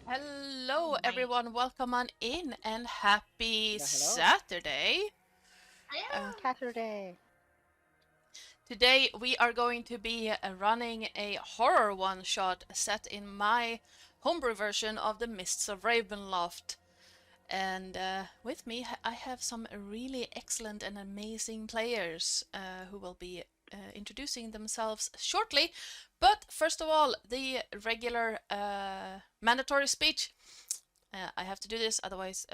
Hello, Oh, my. everyone. Welcome on in and happy Hello. Saturday. Saturday. Today we are going to be running a horror one-shot set in my homebrew version of the Mists of Ravenloft. And with me I have some really excellent and amazing players who will be introducing themselves shortly. But first of all, the regular mandatory speech. I have to do this, otherwise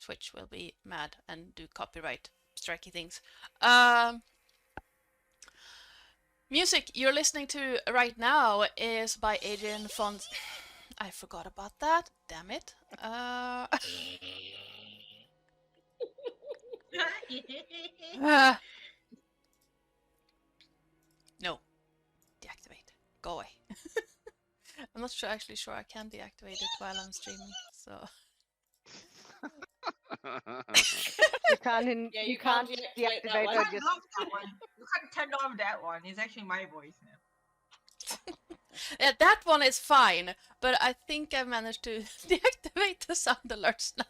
Twitch will be mad and do copyright strikey things. Music you're listening to right now is by Adrian Font. I forgot about that. Damn it. No. Deactivate. Go away. I'm not actually sure I can deactivate it while I'm streaming, so... You can't. Yeah, you can't deactivate that deactivate one. or You just. can't that one. You can't turn off that one. It's actually my voice now. Yeah, that one is fine, but I think I managed to deactivate the sound alerts now.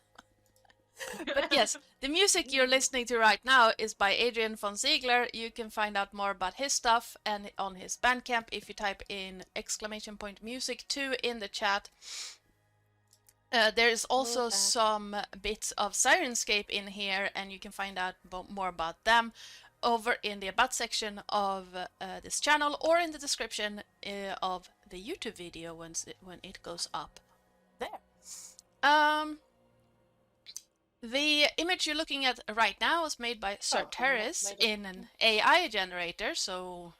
But yes, the music you're listening to right now is by Adrian von Ziegler. You can find out more about his stuff and on his Bandcamp if you type in !music2 in the chat. There is also some bits of Sirenscape in here, and you can find out more about them over in the About section of this channel or in the description of the YouTube video when it goes up there. The image you're looking at right now is made by SirTerris in an AI generator, so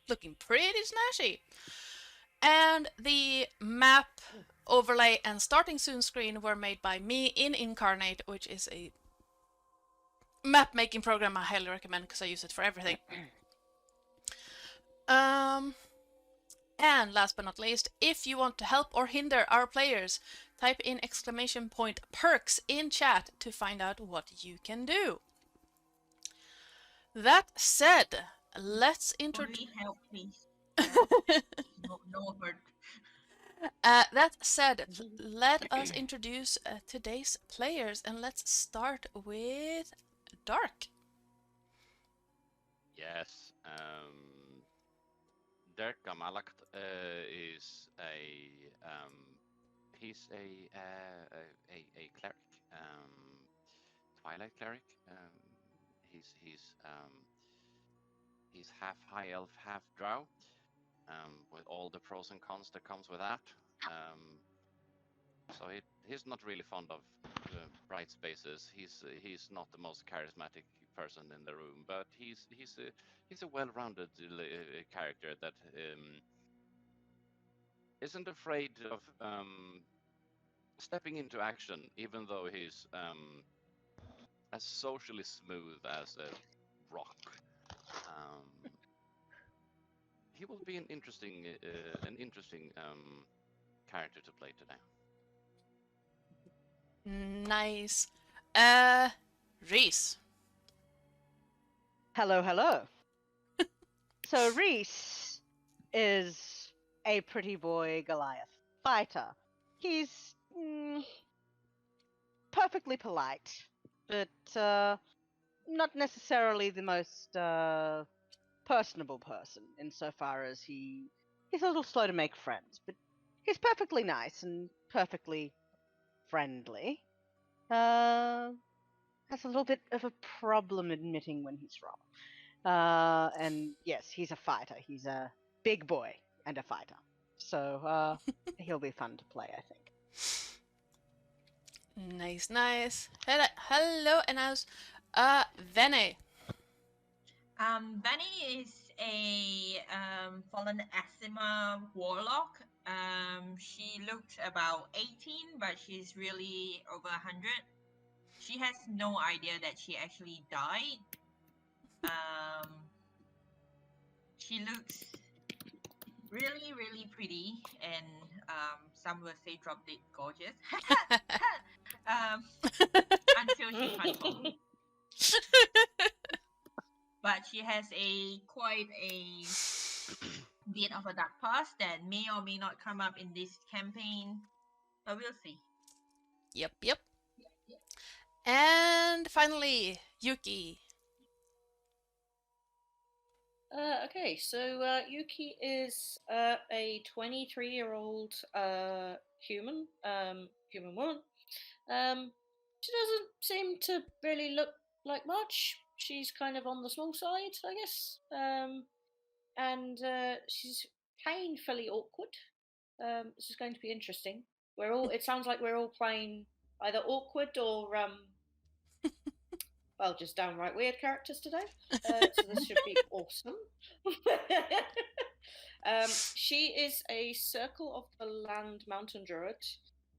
looking pretty snazzy. And the map, overlay, and starting soon screen were made by me in Incarnate, which is a map making program I highly recommend because I use it for everything. And last but not least, if you want to help or hinder our players, type in !perks in chat to find out what you can do. That said, let's introduce... Only help, please. No hurt. That said, let us introduce today's players, and let's start with Dark. Yes, Dirk Gamalakt is he's a cleric, Twilight cleric. He's half high elf, half drow, with all the pros and cons that comes with that. So he's not really fond of bright spaces. He's not the most charismatic person in the room, but he's a well-rounded character that isn't afraid of stepping into action, even though he's as socially smooth as a rock. He will be an interesting character to play today. Nice. Reese. Hello. So Reese is a pretty boy Goliath fighter. He's perfectly polite, but not necessarily the most personable person insofar as he's a little slow to make friends, but he's perfectly nice and perfectly friendly. Has a little bit of a problem admitting when he's wrong. And yes, he's a fighter. He's a big boy and a fighter. So he'll be fun to play, I think. Nice. Hello, and as Vene. Benny is a fallen Asima warlock. She looked about 18, but she's really over 100. She has no idea that she actually died. She looks really, really pretty, and some will say drop dead gorgeous. Until she transforms. But she has quite a bit of a dark past that may or may not come up in this campaign, but we'll see. Yep. And finally, Yuki. Okay, so Yuki is a 23-year-old human woman. She doesn't seem to really look like much. She's kind of on the small side, I guess. And she's painfully awkward. This is going to be interesting. It sounds like we're all playing either awkward or well, just downright weird characters today. So this should be awesome. She is a Circle of the Land mountain druid,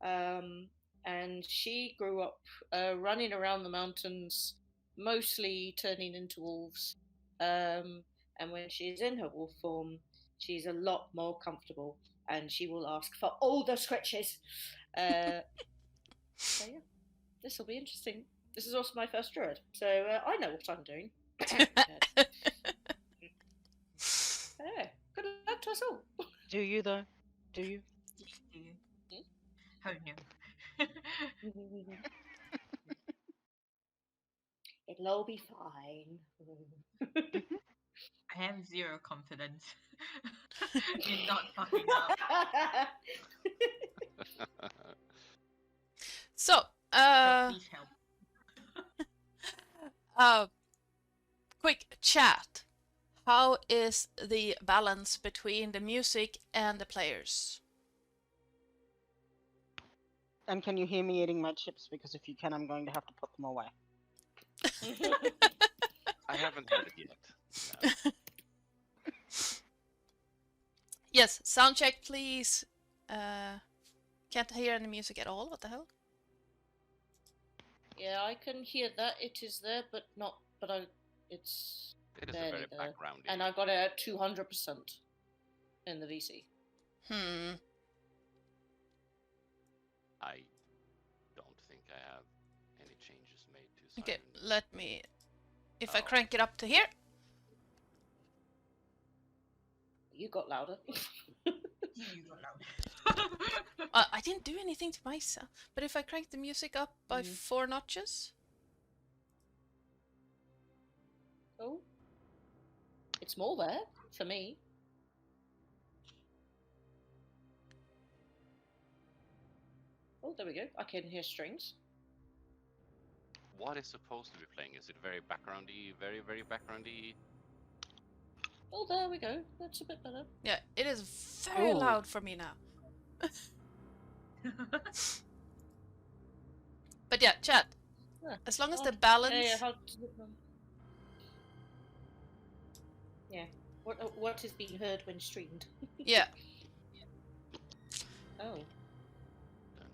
and she grew up running around the mountains, mostly turning into wolves. And when she's in her wolf form, she's a lot more comfortable, and she will ask for all the scratches. So yeah, this will be interesting. This is also my first druid, so I know what I'm doing. Yeah, good luck to us all. Do you though? Do you? Do you? Oh no. It'll all be fine. I have zero confidence in not fucking up. So, So please help. quick chat. How is the balance between the music and the players? And can you hear me eating my chips? Because if you can, I'm going to have to put them away. I haven't heard it yet. No. Yes, sound check, please. Can't hear any music at all. What the hell? Yeah, I can hear that. It is there, but not. But it's It is a barely very there. backgroundy. And I got it at 200% in the VC. I don't think I have any changes made to Okay, siren. let me. If I Oh. crank it up to here. You got louder. You got loud. I didn't do anything to myself. But if I crank the music up by 4 notches. Oh, it's more there for me. Oh, there we go. I can hear strings. What is supposed to be playing? Is it very backgroundy, very, very backgroundy? Oh, there we go. That's a bit better. Yeah, it is very Oh. loud for me now. But yeah, chat. Yeah. As long as Oh, the balance. Yeah, how yeah. What is being heard when streamed? Yeah. Oh. Dun,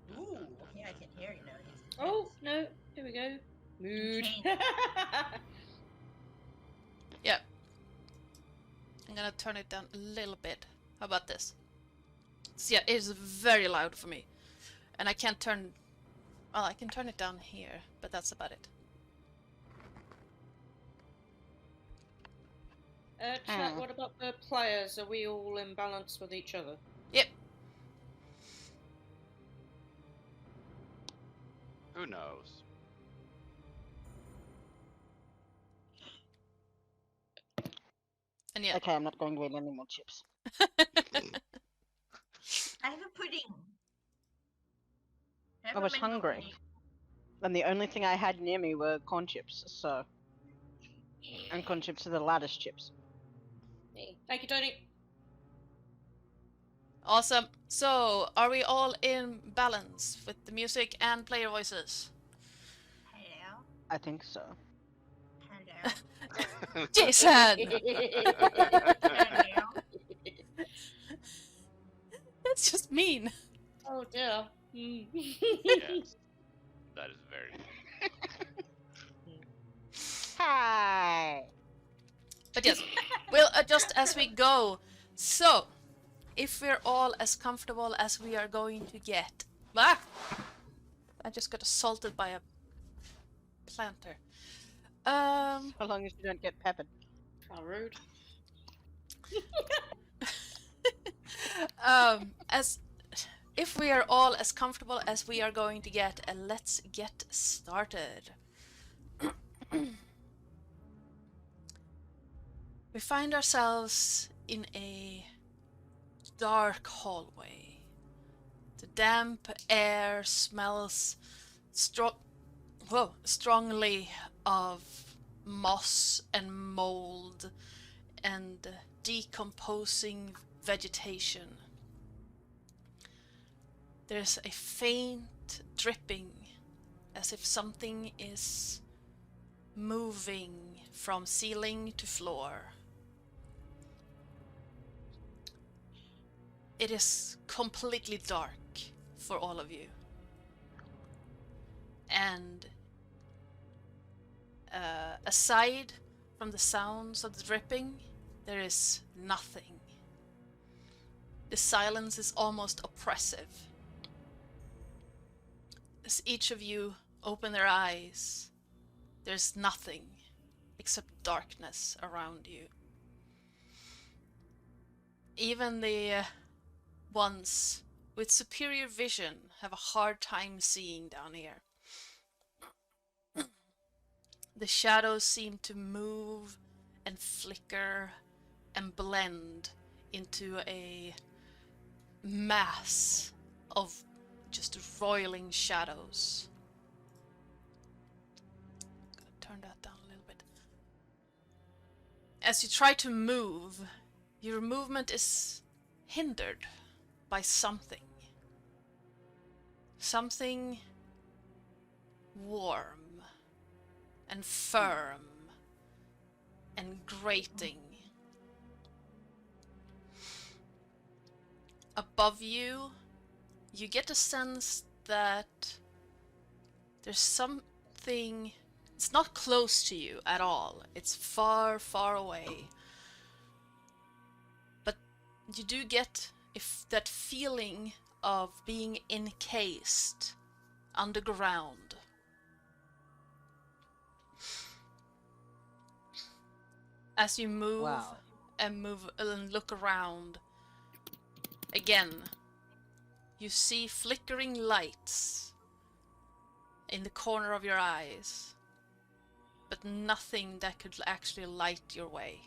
dun, Ooh, dun, dun, okay, I dun, can dun. hear it now. It's Oh intense. no! Here we go. Mood. Change. Yeah. I'm gonna turn it down a little bit. How about this? So yeah, it is very loud for me. And I can't turn... Well, I can turn it down here, but that's about it. Chat, what about the players? Are we all in balance with each other? Yep. Who knows? And yeah. Okay, I'm not going to eat any more chips. I have a pudding. have I a was mango hungry. pudding. And the only thing I had near me were corn chips, so... And corn chips are the loudest chips. Hey, thank you, Tony. Awesome. So, are we all in balance with the music and player voices? Hello. I think so. Hello. Jason! Hello. That's just mean. Oh dear. Mm. Yes. That is very. Hi! But yes, we'll adjust as we go. So, if we're all as comfortable as we are going to get. Ah! I just got assaulted by a planter. So long as you don't get peppered. How rude. As if we are all as comfortable as we are going to get, let's get started. We find ourselves in a dark hallway. The damp air smells strongly of moss and mold and decomposing vegetation. There's a faint dripping, as if something is moving from ceiling to floor. It is completely dark for all of you. And aside from the sounds of the dripping, there is nothing. The silence is almost oppressive. As each of you open their eyes, there's nothing except darkness around you. Even the ones with superior vision have a hard time seeing down here. The shadows seem to move and flicker and blend into a mass of just roiling shadows. I'm gonna turn that down a little bit. As you try to move, your movement is hindered by something. Something warm and firm and grating. Above you, you get a sense that there's something. It's not close to you at all. It's far, far away. But you do get that feeling of being encased underground. As you move Wow. and look around, again, you see flickering lights in the corner of your eyes, but nothing that could actually light your way.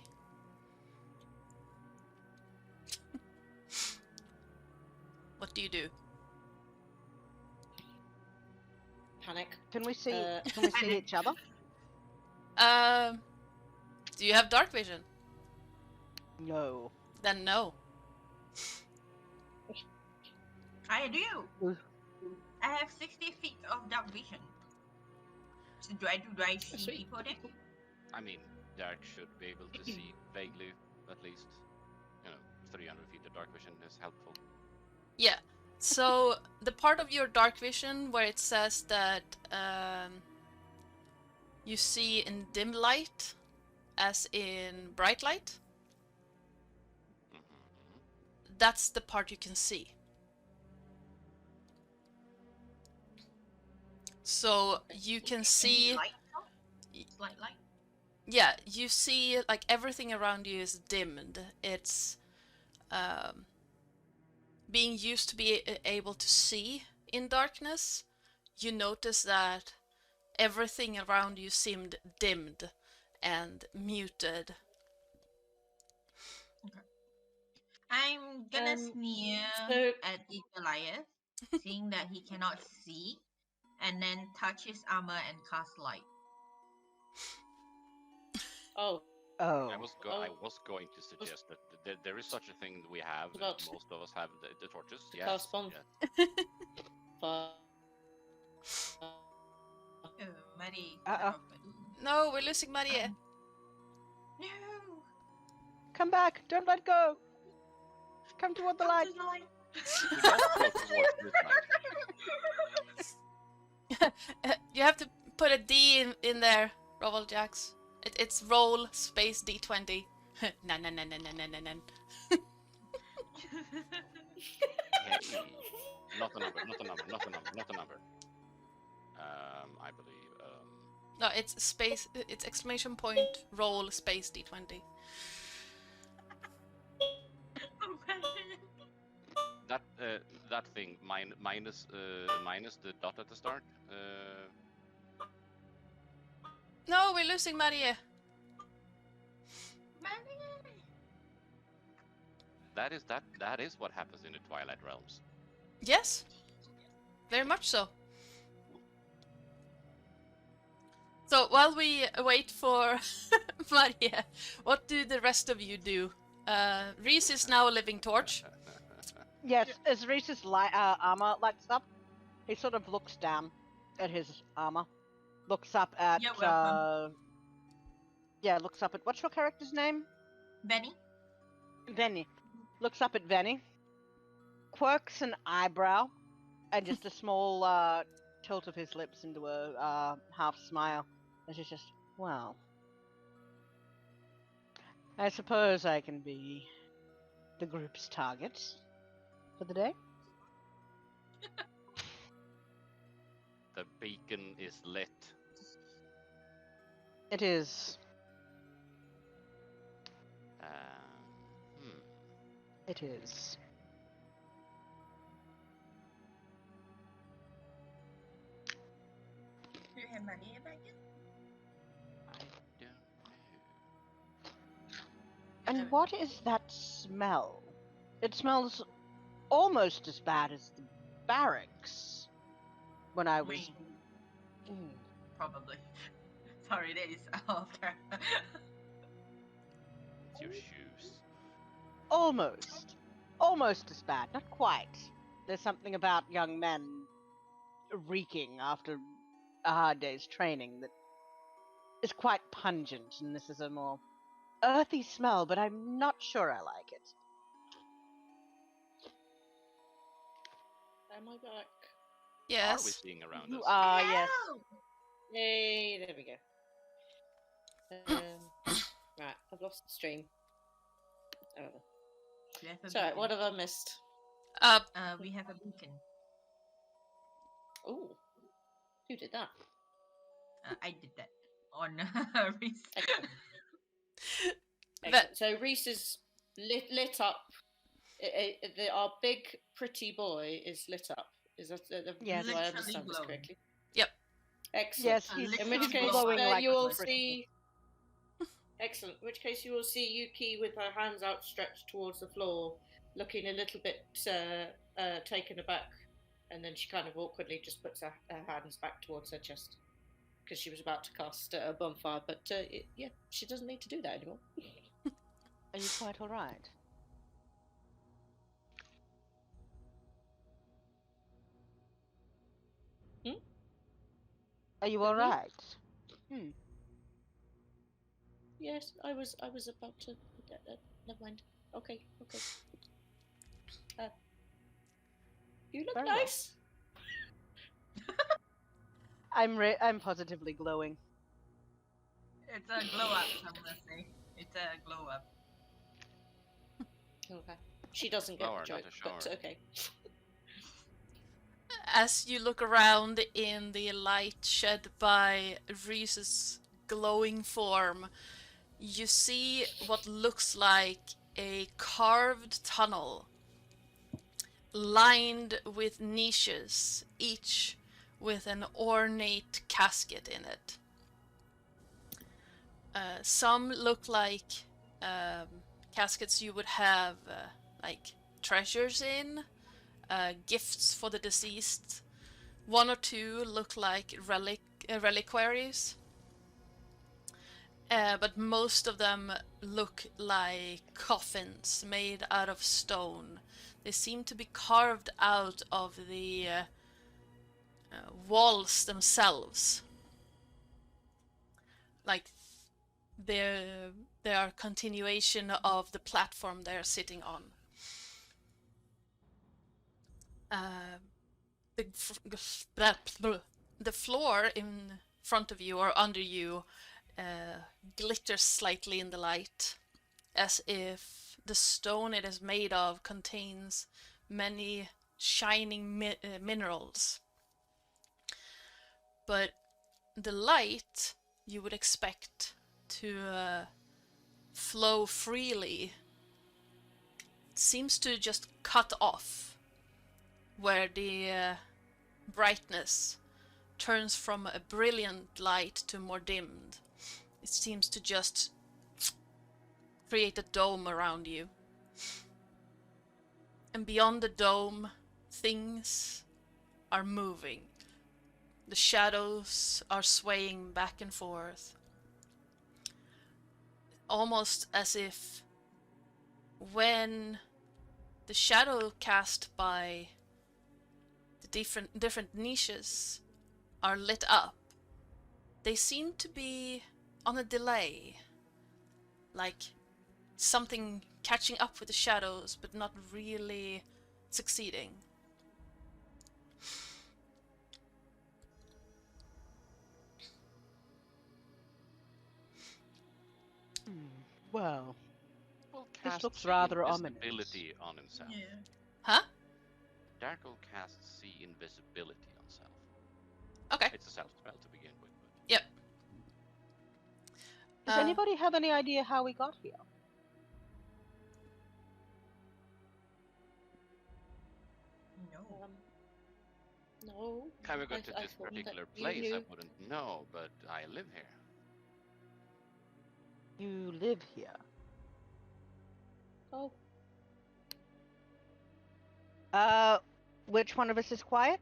What do you do? Panic. Can we see? Uh, Can we see each other? Do you have dark vision? No. Then no. I do. Mm. I have 60 feet of dark vision. So do I see Sweet. people then? I mean, Derek should be able to see vaguely, at least. 300 feet of dark vision is helpful. Yeah. So the part of your dark vision where it says that you see in dim light, as in bright light, that's the part you can see. So you can see, Light, slight light. yeah, you see like everything around you is dimmed. It's being used to be able to see in darkness. You notice that everything around you seemed dimmed and muted. I'm gonna sneer so- at the Goliath, seeing that he cannot see, and then touch his armor and cast light. Oh, Oh. I was going to suggest that there is such a thing that we have. About- Most of us have the torches. To Yes. cast bomb. Yeah. fuck. Oh, Maddie. No, we're losing Maria. No. Come back! Don't let go! Come toward the Come light! to the light. We don't go towards midnight. You have to put a D in there, Roval Jax. It's roll space D20. Nan nan nan nan nan nan nan. Hey, not a number. I believe. No, it's space. It's exclamation point roll space D20. that thing minus the dot at the start. No, we're losing Maria. That is what happens in the Twilight Realms. Yes, very much so. So while we wait for Maria, what do the rest of you do? Reese is now a living torch. Yes, as Reese's armor lights up, he sort of looks down at his armor, looks up at You're welcome. looks up at what's your character's name? Benny? Venny. Looks up at Venny, quirks an eyebrow, and just a small tilt of his lips into a half smile. And she's just, well, I suppose I can be the group's target for the day. The beacon is lit. It is. It is. Do you have money back yet? I don't know. And what is that smell? It smells almost as bad as the barracks when I was. Wait, probably. Sorry, that is off camera. It's your shoes. Almost as bad. Not quite. There's something about young men reeking after a hard day's training that is quite pungent, and this is a more earthy smell, but I'm not sure I like it. Am I back? Are we Yes. seeing around You us? are, yes. Yay, there we go. Right, I've lost the stream. Oh, well. We have a Sorry, beacon. what have I missed? We have a beacon. Oh, who did that? I did that on Reese. Excellent. That- Excellent. So Reese is lit up. Our big pretty boy is lit up. Is that Yes. do I Literally understand this glowing. correctly? Yep. Excellent. Yes, A he's In literal which case, glowing like you will Christmas. see. Excellent. In which case, you will see Yuki with her hands outstretched towards the floor, looking a little bit taken aback, and then she kind of awkwardly just puts her hands back towards her chest because she was about to cast a bonfire. But yeah, she doesn't need to do that anymore. Are you quite all right? Are you all Me? right? Yes, I was about to. Never mind. Okay. You look Very well. nice. I'm positively glowing. It's a glow up, I'm gonna say. It's a glow up. Okay. She doesn't get Shower, the not joke, a but shower. okay. As you look around in the light shed by Reese's glowing form, you see what looks like a carved tunnel lined with niches, each with an ornate casket in it. Some look like caskets you would have like treasures in, gifts for the deceased. One or two look like reliquaries. But most of them look like coffins made out of stone. They seem to be carved out of the walls themselves. Like they are continuation of the platform they're sitting on. The floor in front of you or under you glitters slightly in the light, as if the stone it is made of contains many shining minerals. But the light you would expect to flow freely seems to just cut off where the brightness turns from a brilliant light to more dimmed. It seems to just create a dome around you. And beyond the dome, things are moving. The shadows are swaying back and forth. Almost as if when the shadow cast by the different niches are lit up, they seem to be on a delay. Like something catching up with the shadows, but not really succeeding. Well, Will This cast looks see rather ominous. invisibility on himself. Yeah. Huh? Darko casts see invisibility on self. Okay. It's a self spell to begin with, but Yep. does anybody have any idea how we got here? No. No. how we got to I this thought that particular you place, I knew. wouldn't know, but I live here. You live here. Oh, Which one of us is quiet?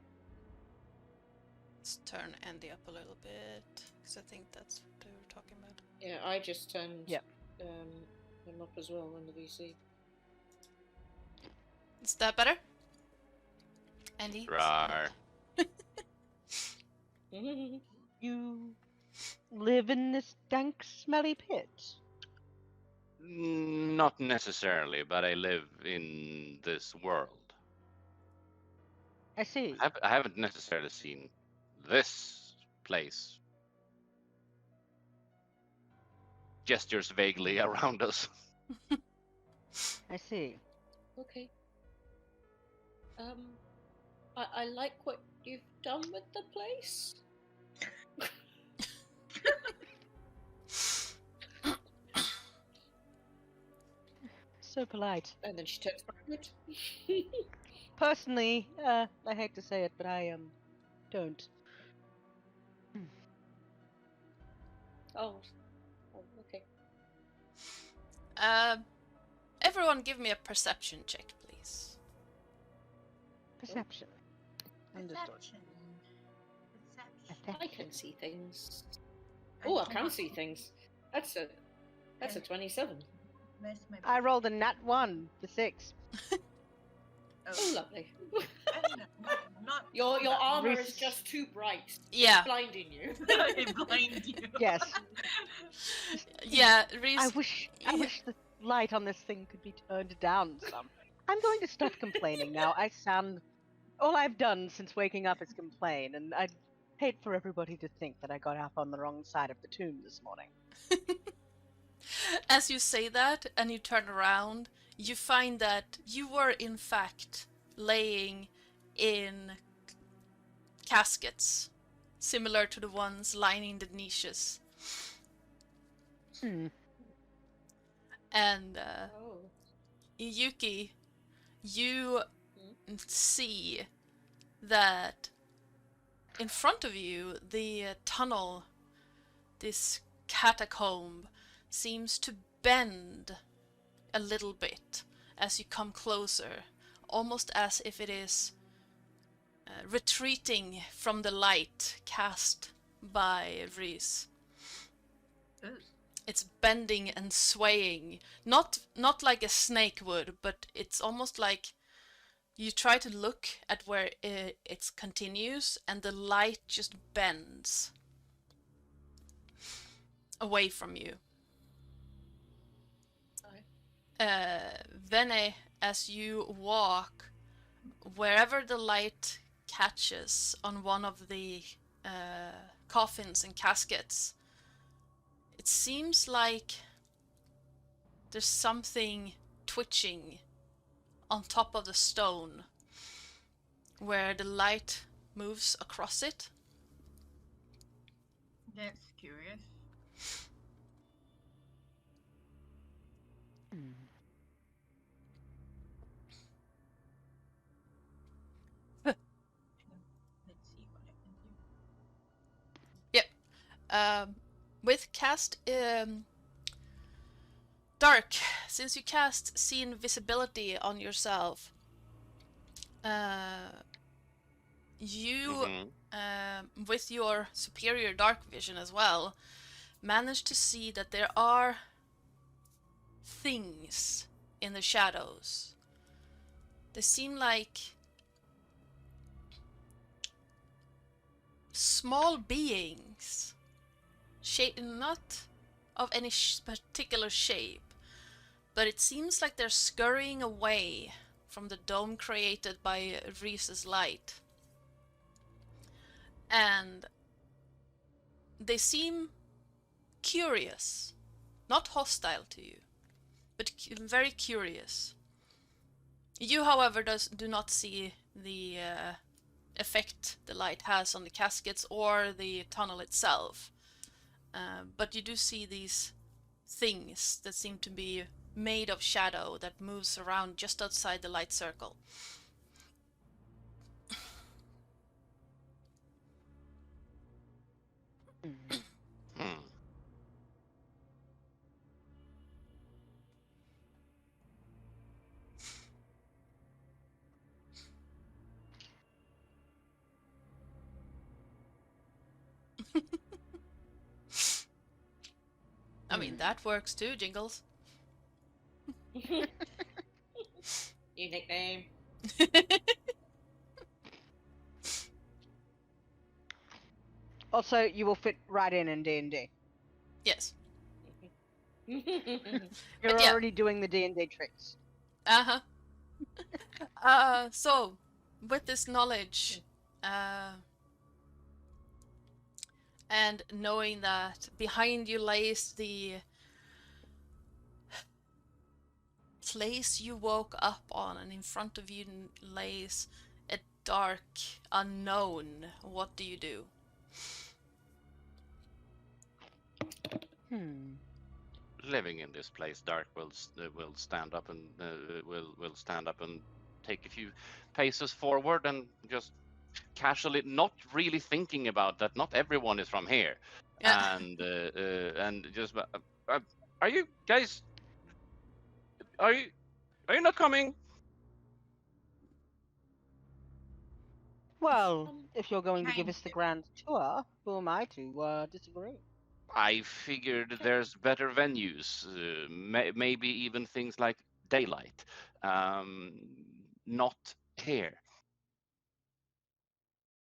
Let's turn Andy up a little bit, because I think that's what they were talking about. yeah. I just turned Yep. him up as well in the VC. Is that better? Andy? Rar. You live in this dank, smelly pit. Not necessarily, but I live in this world. I see. I haven't necessarily seen this place. Gestures vaguely around us. I see. Okay. I like what you've done with the place. So polite. And then she turns backward. Personally, I hate to say it, but I don't. Oh, okay. Everyone give me a perception check, please. Perception. Understood. Perception. I can see things. I Oh, I can cannot. see things. That's a 27. Where's my I rolled a nat 1 for 6. Oh, lovely. not Your that armor Reese- is just too bright. Yeah. It's blinding you. It blind you. Yes. Yeah, I Reese. wish the light on this thing could be turned down some. I'm going to stop complaining now. All I've done since waking up is complain, and I'd hate for everybody to think that I got up on the wrong side of the tomb this morning. As you say that and you turn around, you find that you were in fact laying in caskets, similar to the ones lining the niches. And Oh. Yuki, you see that in front of you, the tunnel, this catacomb, seems to bend a little bit as you come closer, almost as if it is retreating from the light cast by Reese. Ooh. It's bending and swaying, not like a snake would, but it's almost like you try to look at where it continues, and the light just bends away from you. Vene, as you walk, wherever the light catches on one of the coffins and caskets, it seems like there's something twitching on top of the stone where the light moves across it. That's curious. With cast Dark, since you cast See Invisibility on yourself, you, with your superior dark vision as well, manage to see that there are things in the shadows. They seem like small beings, not of any particular shape, but it seems like they're scurrying away from the dome created by Reese's light. And they seem curious, not hostile to you, but very curious. You, however, do not see the effect the light has on the caskets or the tunnel itself. But you do see these things that seem to be made of shadow that moves around just outside the light circle. I mean, that works too, Jingles. New nickname. Also, you will fit right in D&D. Yes. You're yeah. already doing the D&D tricks. So, with this knowledge, and knowing that behind you lays the place you woke up on, and in front of you lays a dark unknown, what do you do? Living in this place, Dark will stand up and will stand up and take a few paces forward and just casually, not really thinking about that. Not everyone is from here, and just are you guys? Are you not coming? Well, if you're going to give us the grand tour, who am I to disagree? I figured there's better venues, maybe even things like daylight. Not here.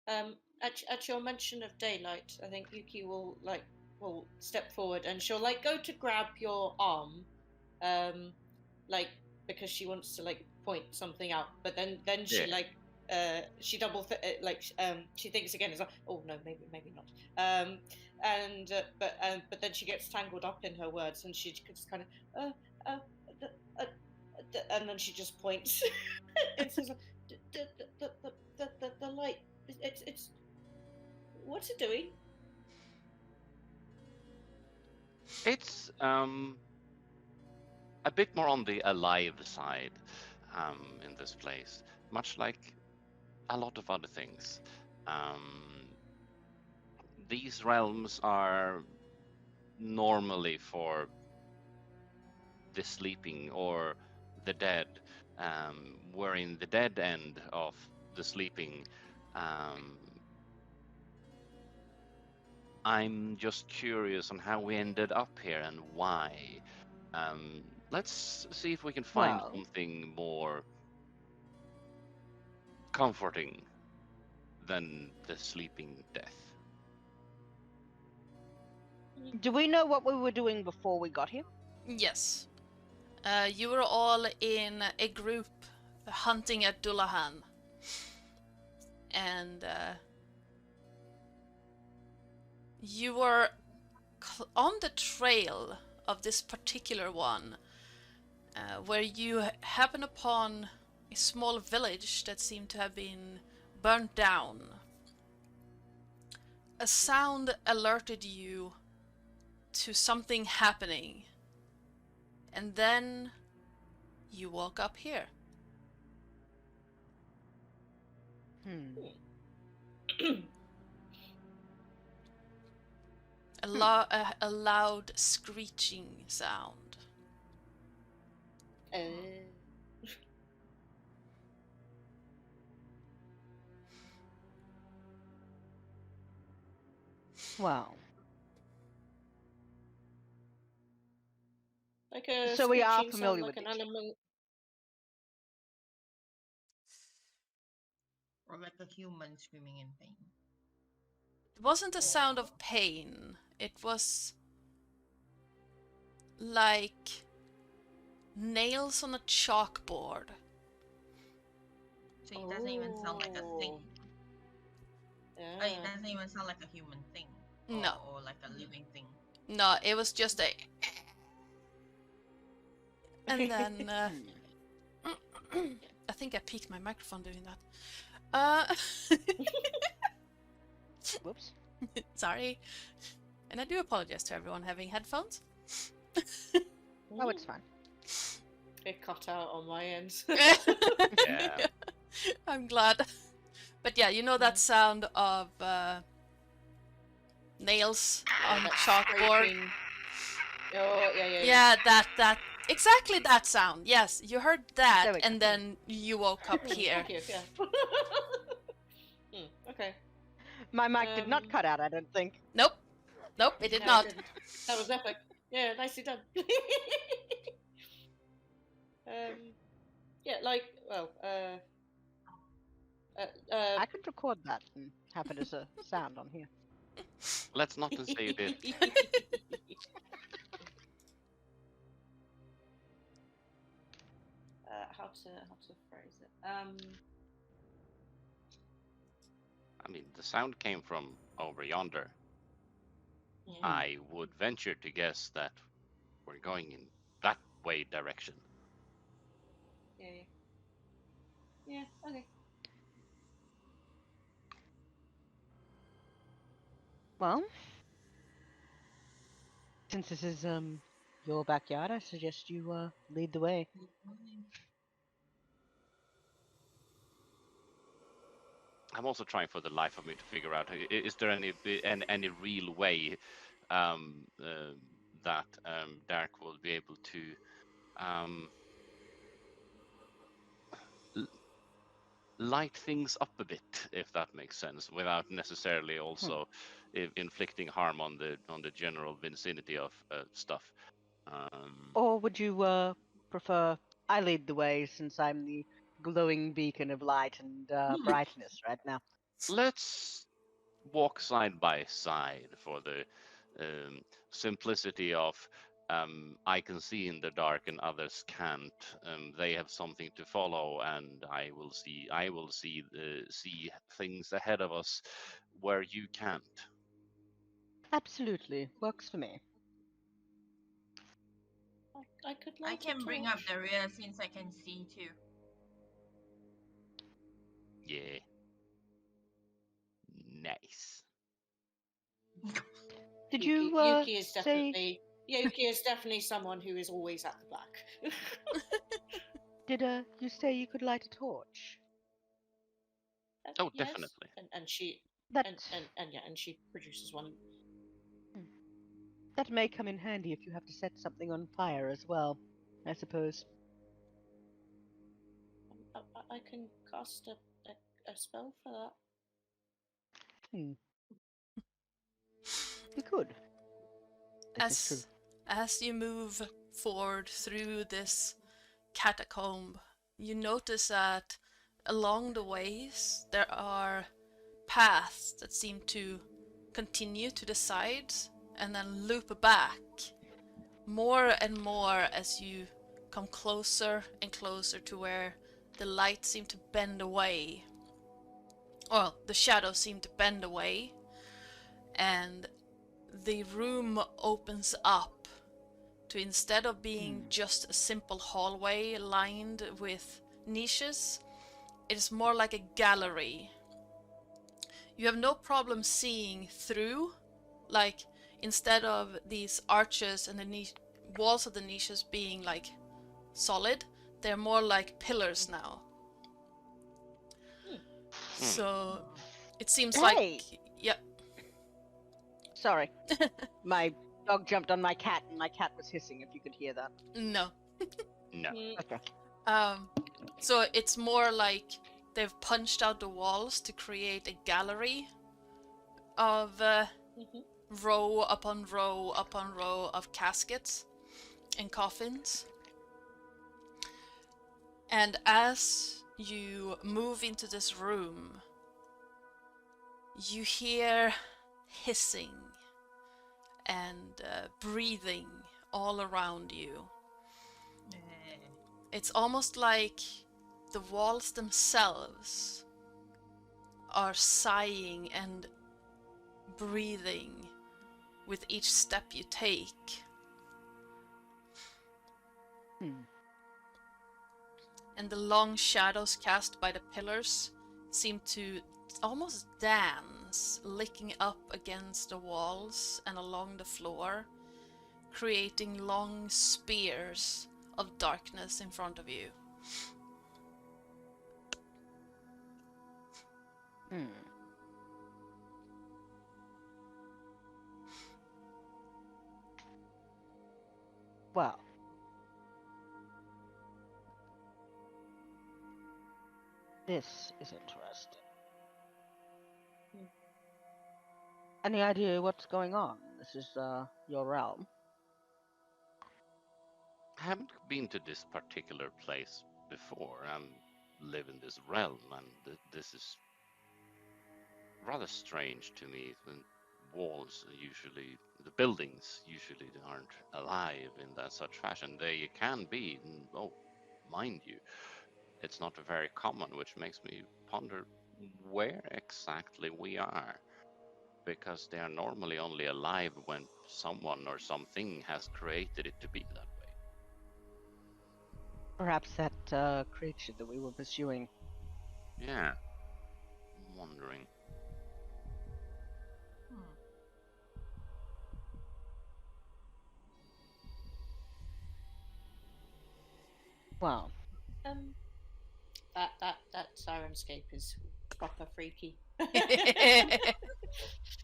At your mention of daylight, I think Yuki will step forward and she'll go to grab your arm, because she wants to point something out, but then she she she thinks again, is like, oh no, maybe not, but then she gets tangled up in her words and she just kind of and then she just points. It's just the light. It's what's it doing? It's a bit more on the alive side in this place, much like a lot of other things. These realms are normally for the sleeping or the dead. We're in the dead end of the sleeping. I'm just curious on how we ended up here and why. Let's see if we can find something more comforting than the sleeping death. Do we know what we were doing before we got here? Yes. You were all in a group hunting at Dullahan. And you were on the trail of this particular one, where you happen upon a small village that seemed to have been burnt down. A sound alerted you to something happening, and then you woke up here. a loud screeching sound. Wow. Like a So we are screeching familiar sound, like with an these. animal. Or like a human screaming in pain. It wasn't a sound of pain. It was like nails on a chalkboard. So it doesn't even sound like a thing. Yeah. It doesn't even sound like a human thing. No. Or like a living thing. No, it was just a... And then... I think I peaked my microphone doing that. Whoops. Sorry. And I do apologize to everyone having headphones. Oh, it's fine. It cut out on my end. Yeah. I'm glad. But yeah, you know that sound of nails on a chalkboard? Scraping. Oh, yeah. Yeah, that exactly that sound. Yes, you heard that, There we go. and then you woke up here. Thank you, yeah. Okay. My mic did not cut out, I don't think. Nope, it did No, not. didn't. That was epic. Yeah, nicely done. Yeah, like, well, I could record that and have it as a sound on here. Let's not say you did. How to phrase it? I mean, the sound came from over yonder. Yeah. I would venture to guess that we're going in that way direction. Yeah, okay. Well, since this is your backyard, I suggest you lead the way. I'm also trying for the life of me to figure out, is there any real way that Dark will be able to light things up a bit, if that makes sense, without necessarily also inflicting harm on the general vicinity of stuff. Or would you prefer I lead the way, since I'm the glowing beacon of light and brightness right now? Let's walk side by side for the simplicity of I can see in the dark and others can't. They have something to follow, and I will see things ahead of us where you can't. Absolutely, works for me. I could I light can a bring up torch. the rear since I can see too. Yeah. Nice. Did Yuki, you Yuki is say? definitely Yuki is definitely someone who is always at the back. Did you say you could light a torch? Oh, Yes, definitely. and she That and she produces one. that may come in handy if you have to set something on fire as well, I suppose. I can cast a spell for that. You could. This is true. As you move forward through this catacomb, you notice that along the ways there are paths that seem to continue to the sides and then loop back more and more as you come closer and closer to where the light seemed to bend away. Well, the shadows seem to bend away, and the room opens up to, instead of being just a simple hallway lined with niches, it is more like a gallery. You have no problem seeing through, like instead of these arches and the walls of the niches being like solid, they're more like pillars now. So it seems Hey! like, yeah. Sorry. My dog jumped on my cat, and my cat was hissing, if you could hear that. No. No. Mm, Okay. So it's more like they've punched out the walls to create a gallery of mhm. row upon row upon row of caskets and coffins. And as you move into this room, you hear hissing and breathing all around you. It's almost like the walls themselves are sighing and breathing with each step you take. And the long shadows cast by the pillars seem to almost dance, licking up against the walls and along the floor, creating long spears of darkness in front of you. Well. This is interesting. Any idea what's going on? This is your realm. I haven't been to this particular place before and live in this realm, and this is rather strange to me. The walls usually, the buildings usually aren't alive in that such fashion. They can be, oh, mind you, it's not very common, which makes me ponder where exactly we are. Because they are normally only alive when someone or something has created it to be that way. Perhaps that creature that we were pursuing. Yeah. I'm wondering. Wow. That sirenscape is proper freaky.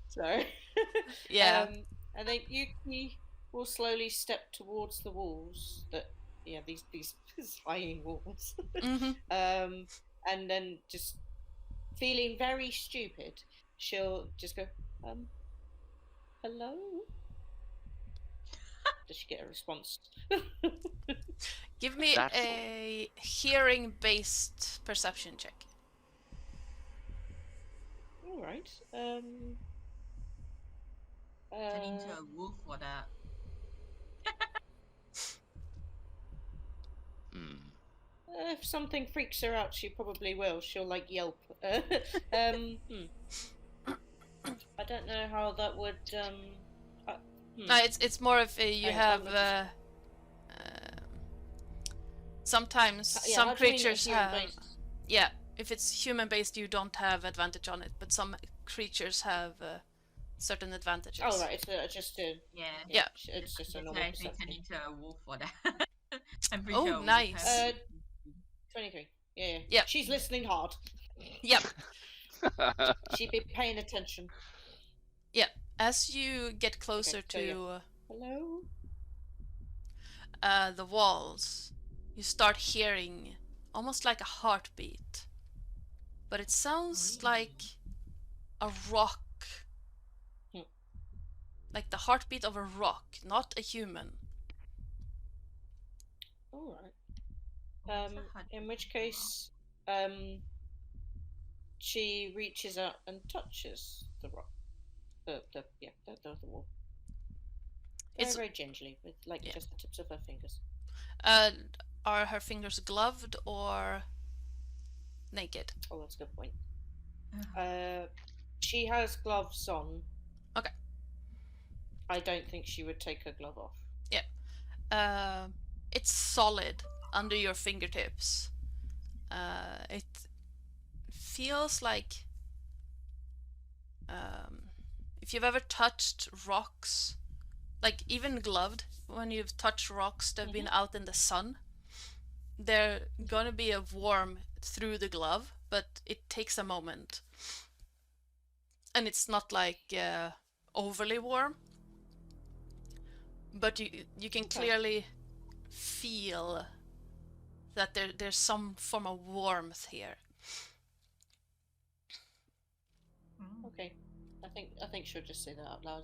So, Yeah. and then Yuki will slowly step towards the walls these sighing walls. Mm-hmm. And then just feeling very stupid, she'll just go, hello? Does she get a response? Give me That's a hearing-based perception check. All right. Turn into a wolf for that. If something freaks her out, she probably will. She'll like yelp. I don't know how that would. No, it's more of you Hang on, have. I'm Sometimes yeah, some how do you mean creatures human-based? have. Yeah, if it's human-based, you don't have advantage on it, but some creatures have certain advantages. Oh right, it's just a Yeah. It's just a That's normal why I say turn perception. into a wolf for that. I'm pretty Oh, sure a wolf nice. has- 23. Yeah. Yep. She's listening hard. Yep. She'd be paying attention. As you get closer so yeah. to Hello. the walls, you start hearing almost like a heartbeat, but it sounds Really? like a rock. Like the heartbeat of a rock, not a human. All right. What's a heart- In which case, she reaches out and touches the rock. The wall. Very, It's very gingerly, with like Yeah. just the tips of her fingers. Are her fingers gloved or naked? Oh, that's a good point. She has gloves on. Okay. I don't think she would take her glove off. It's solid under your fingertips. It feels like if you've ever touched rocks, like even gloved, when you've touched rocks that have been out in the sun, they're gonna be a warm through the glove, but it takes a moment. And it's not like overly warm, but you can clearly feel that there's some form of warmth here. Okay, I think she'll just say that out loud.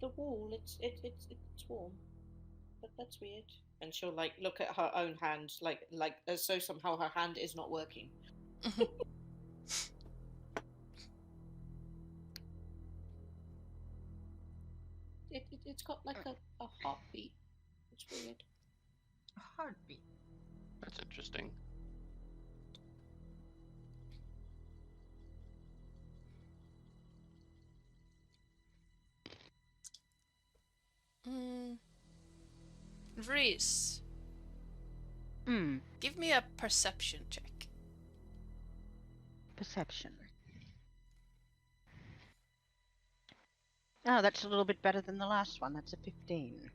The wall, it's warm, but that's weird. And she'll like look at her own hand, like as though somehow her hand is not working. It's got like a heartbeat. It's weird. A heartbeat. That's interesting. Reese, give me a perception check. Perception. Oh, that's a little bit better than the last one. That's a 15.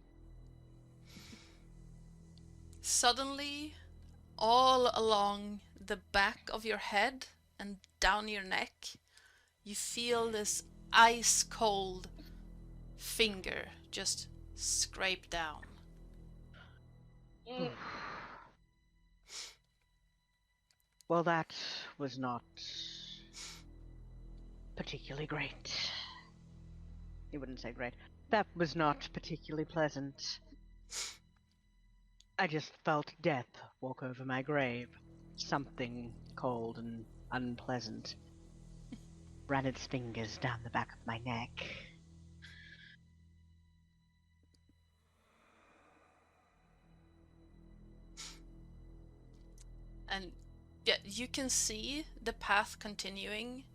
Suddenly, all along the back of your head and down your neck, you feel this ice cold finger just scrape down. Well, that was not particularly great. He wouldn't say great. That was not particularly pleasant. I just felt death walk over my grave. Something cold and unpleasant ran its fingers down the back of my neck. And yeah, you can see the path continuing.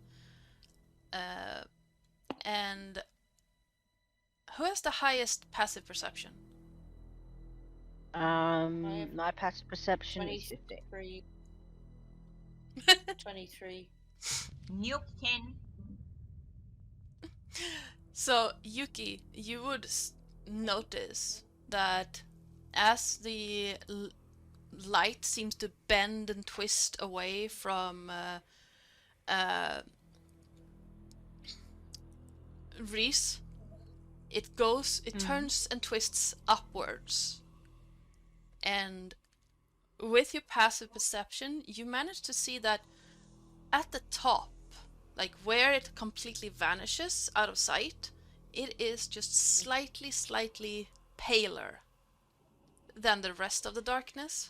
And who has the highest passive perception? My passive perception is 15. 23. Nuke 10. So, Yuki, you would notice that as the light seems to bend and twist away from Reese, it turns and twists upwards. And with your passive perception, you manage to see that at the top, like where it completely vanishes out of sight, it is just slightly paler than the rest of the darkness.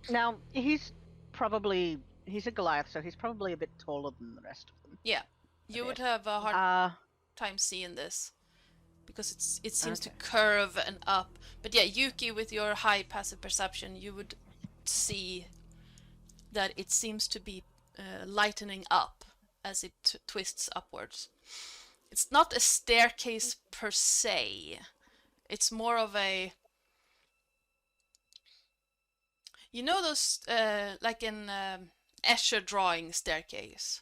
Now, he's a Goliath, so he's probably a bit taller than the rest of them. Yeah, you would have a hard time seeing this because it seems to curve and up. But yeah, Yuki, with your high passive perception, you would see that it seems to be lightening up as it twists upwards. It's not a staircase per se. It's more of a... You know those, like in Escher drawing staircase?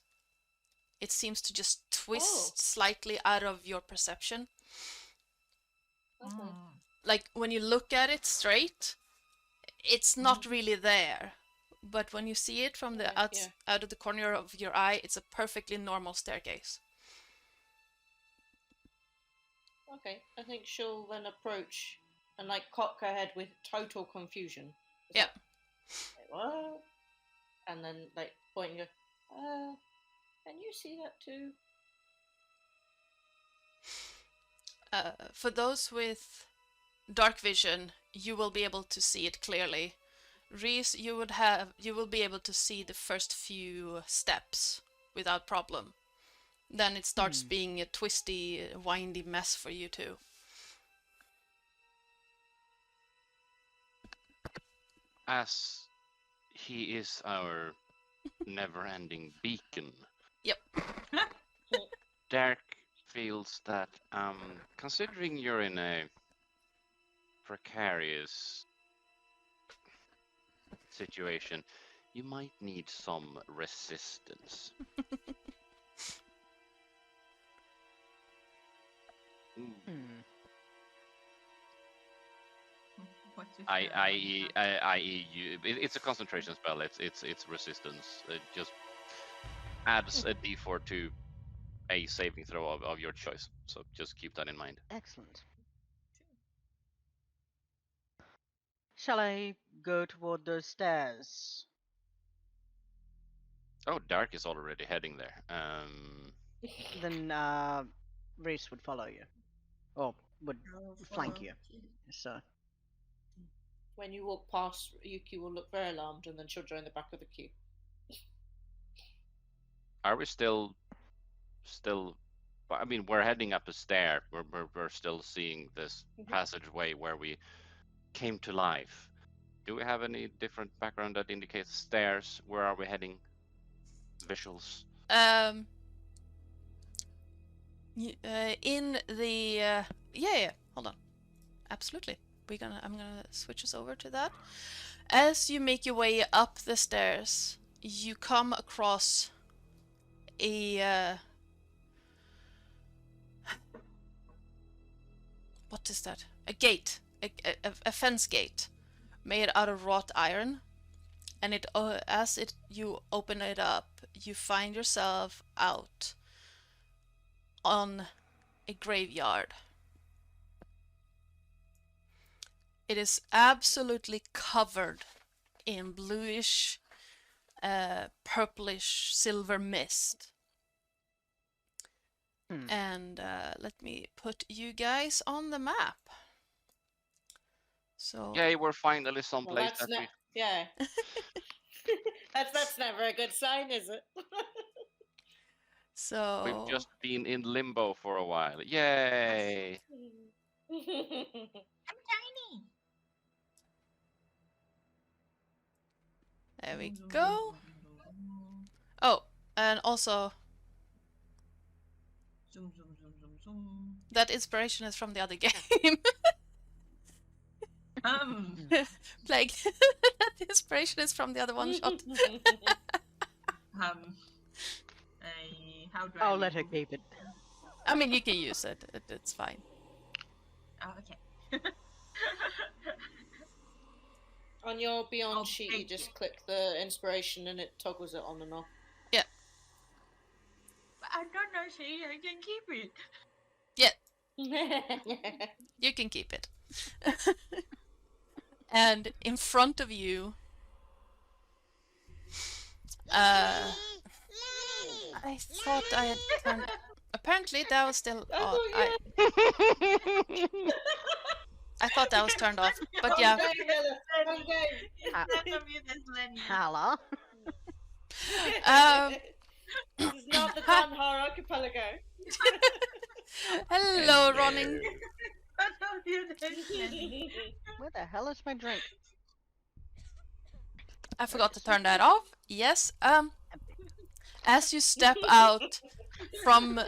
It seems to just twist slightly out of your perception. Like when you look at it straight, it's not really there. But when you see it from the out of the corner of your eye, it's a perfectly normal staircase. Okay, I think she'll then approach and like cock her head with total confusion. Yeah. Like, what? And then like pointing her, can you see that too? For those with dark vision, you will be able to see it clearly. Reese, you will be able to see the first few steps without problem. Then it starts being a twisty, windy mess for you too. As he is our never-ending beacon. Yep. Derek feels that, considering you're in a precarious situation, you might need some resistance. I.e., it's a concentration spell. It's resistance. Just adds a d4 to a saving throw of your choice. So just keep that in mind. Excellent. Shall I go toward those stairs? Oh, Dark is already heading there. Then Reese would follow you, or would flank you. So When you walk past, Yuki will look very alarmed, and then she'll join the back of the queue. Are we still? I mean, we're heading up a stair. We're still seeing this passageway where we came to life. Do we have any different background that indicates stairs? Where are we heading? Visuals. In the yeah, hold on. Absolutely. I'm gonna switch us over to that. As you make your way up the stairs, you come across a what is that? A gate, a fence gate, made out of wrought iron. And you open it up, you find yourself out on a graveyard. It is absolutely covered in bluish, purplish silver mist. And let me put you guys on the map. So Yay, we're finally someplace Well, yeah. That's never a good sign, is it? So we've just been in limbo for a while. Yay! I'm tiny. there we go. Oh, and also Zoom, zoom, zoom, zoom, zoom. that inspiration is from the other game. Plague. That inspiration is from the other one shot. How do I I'll let her remove keep it. I mean, you can use it. It's fine. Oh, okay. On your Beyond Oh, sheet, you thank just you. click the inspiration and it toggles it on and off. Yeah. But I don't know, see, I can keep it. Yeah, you can keep it. And in front of you, I thought I had turned. Apparently, that was still on. I thought that was turned off, but yeah. Hala. This is not the Don Horror Archipelago. Hello, Ronning. Where the hell is my drink? I forgot to turn that off. Yes. As you step out from,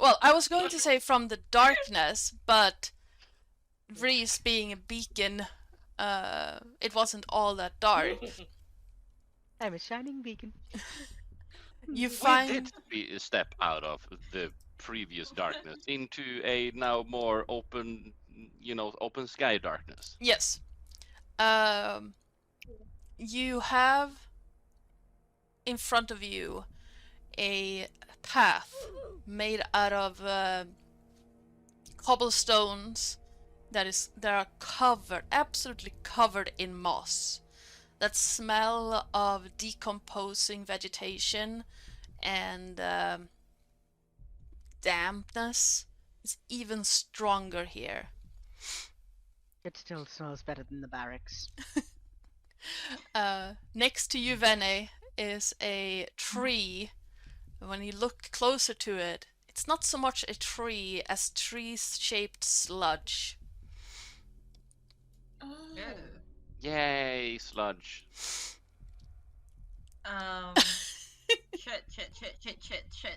well, I was going to say from the darkness, but Reese being a beacon, it wasn't all that dark. I'm a shining beacon. You We find did step out of the previous darkness into a now more open, open sky darkness. yes. You have in front of you a path made out of cobblestones that are covered, absolutely covered in moss. That smell of decomposing vegetation and dampness is even stronger here. It still smells better than the barracks. Next to you, Vene, is a tree. When you look closer to it, it's not so much a tree as tree-shaped sludge. Oh. Yay, sludge.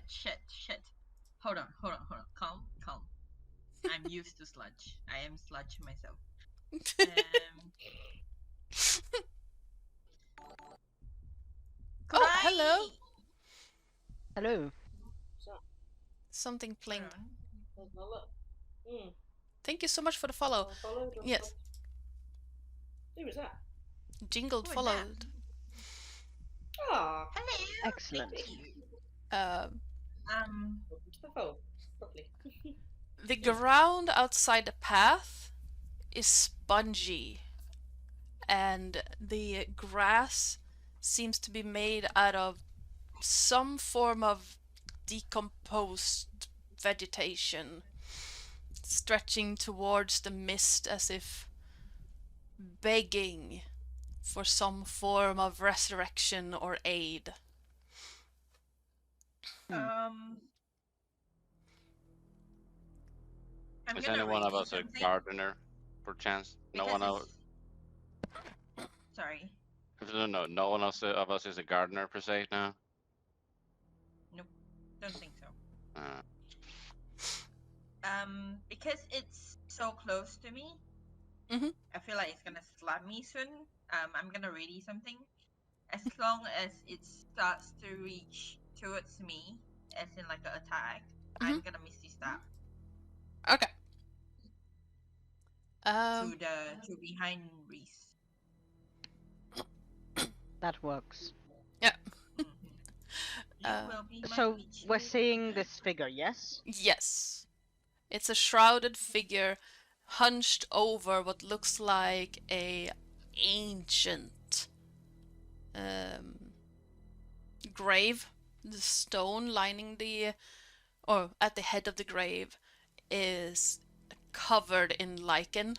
Shit. Hold on. Calm. I'm used to sludge. I am sludge myself. Oh, hello. Hello. Something plinged. Hold on. Thank you so much for the follow. Yes. Who was that? Jingled Who was that? followed. Ah, Hello. Excellent. Thank you. Um, oh, lovely. the ground outside the path is spongy, and the grass seems to be made out of some form of decomposed vegetation, stretching towards the mist as if begging for some form of resurrection or aid. I'm Is gonna any one of ready us a something gardener, perchance? No because one of sorry. no one else of us is a gardener per se. No. Nope. Don't think so. Uh, Because it's so close to me, Mhm. I feel like it's gonna slap me soon. I'm gonna ready something. As long as it starts to reach towards me, as in like an attack, I'm gonna misty step Okay. to behind Reese. That works. Yeah. You will be my So witch. we're seeing this figure, yes? Yes. It's a shrouded figure hunched over what looks like a ancient grave. The stone lining or at the head of the grave is covered in lichen.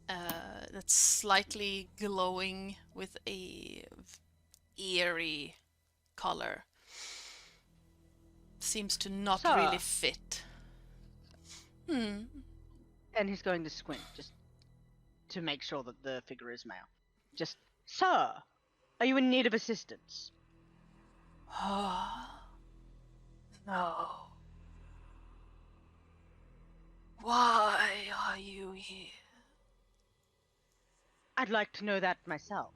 That's slightly glowing with a eerie color. Seems to not Sir. really fit. And he's going to squint just to make sure that the figure is male. Just, sir, are you in need of assistance? No. Why are you here? I'd like to know that myself.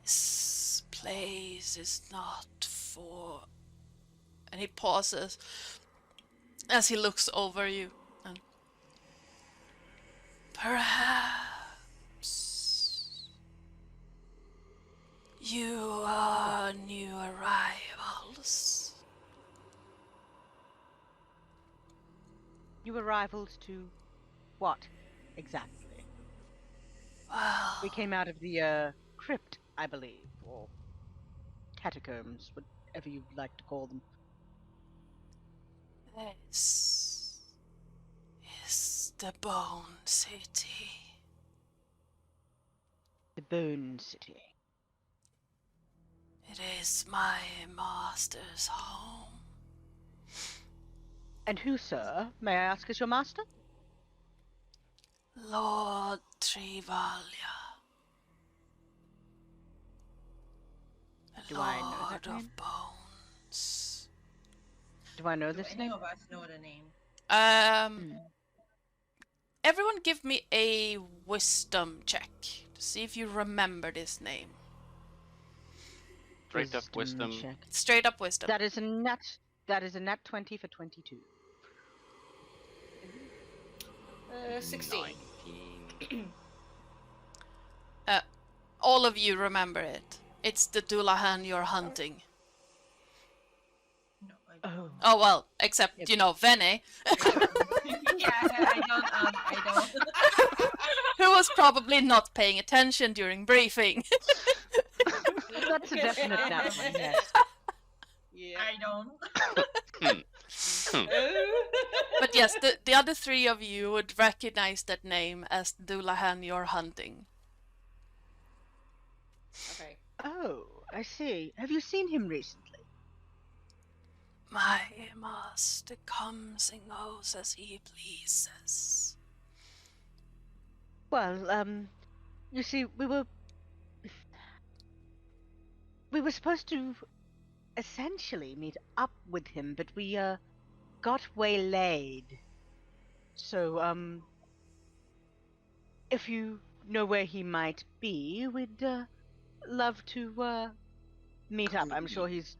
This place is not for... And he pauses as he looks over you. And perhaps you are new arrivals. New arrivals to what, exactly? Well, We came out of the, crypt, I believe, or catacombs, whatever you'd like to call them. this is the Bone City. The Bone City. It is my master's home. And who, sir, may I ask, is your master? Lord Trivalia. The Do I know that Lord name? of Bones. Do I know Do this any name? of us know the name? Everyone give me a wisdom check to see if you remember this name. straight up wisdom. check. Straight up wisdom. That is a nat 20 for 22. 16. 19. All of you remember it. It's the Dullahan you're hunting. No, I don't. Oh well, except, Yep. you know, Vene, Yeah, I don't. who was probably not paying attention during briefing. That's a definite nat one, yes. Yeah. I don't. But yes, the other three of you would recognize that name as the Dullahan you're hunting. Okay. Oh, I see. Have you seen him recently? My master comes and goes as he pleases. Well, you see, we were supposed to essentially meet up with him, but we, got waylaid. So, if you know where he might be, we'd, love to, meet up. I'm sure he's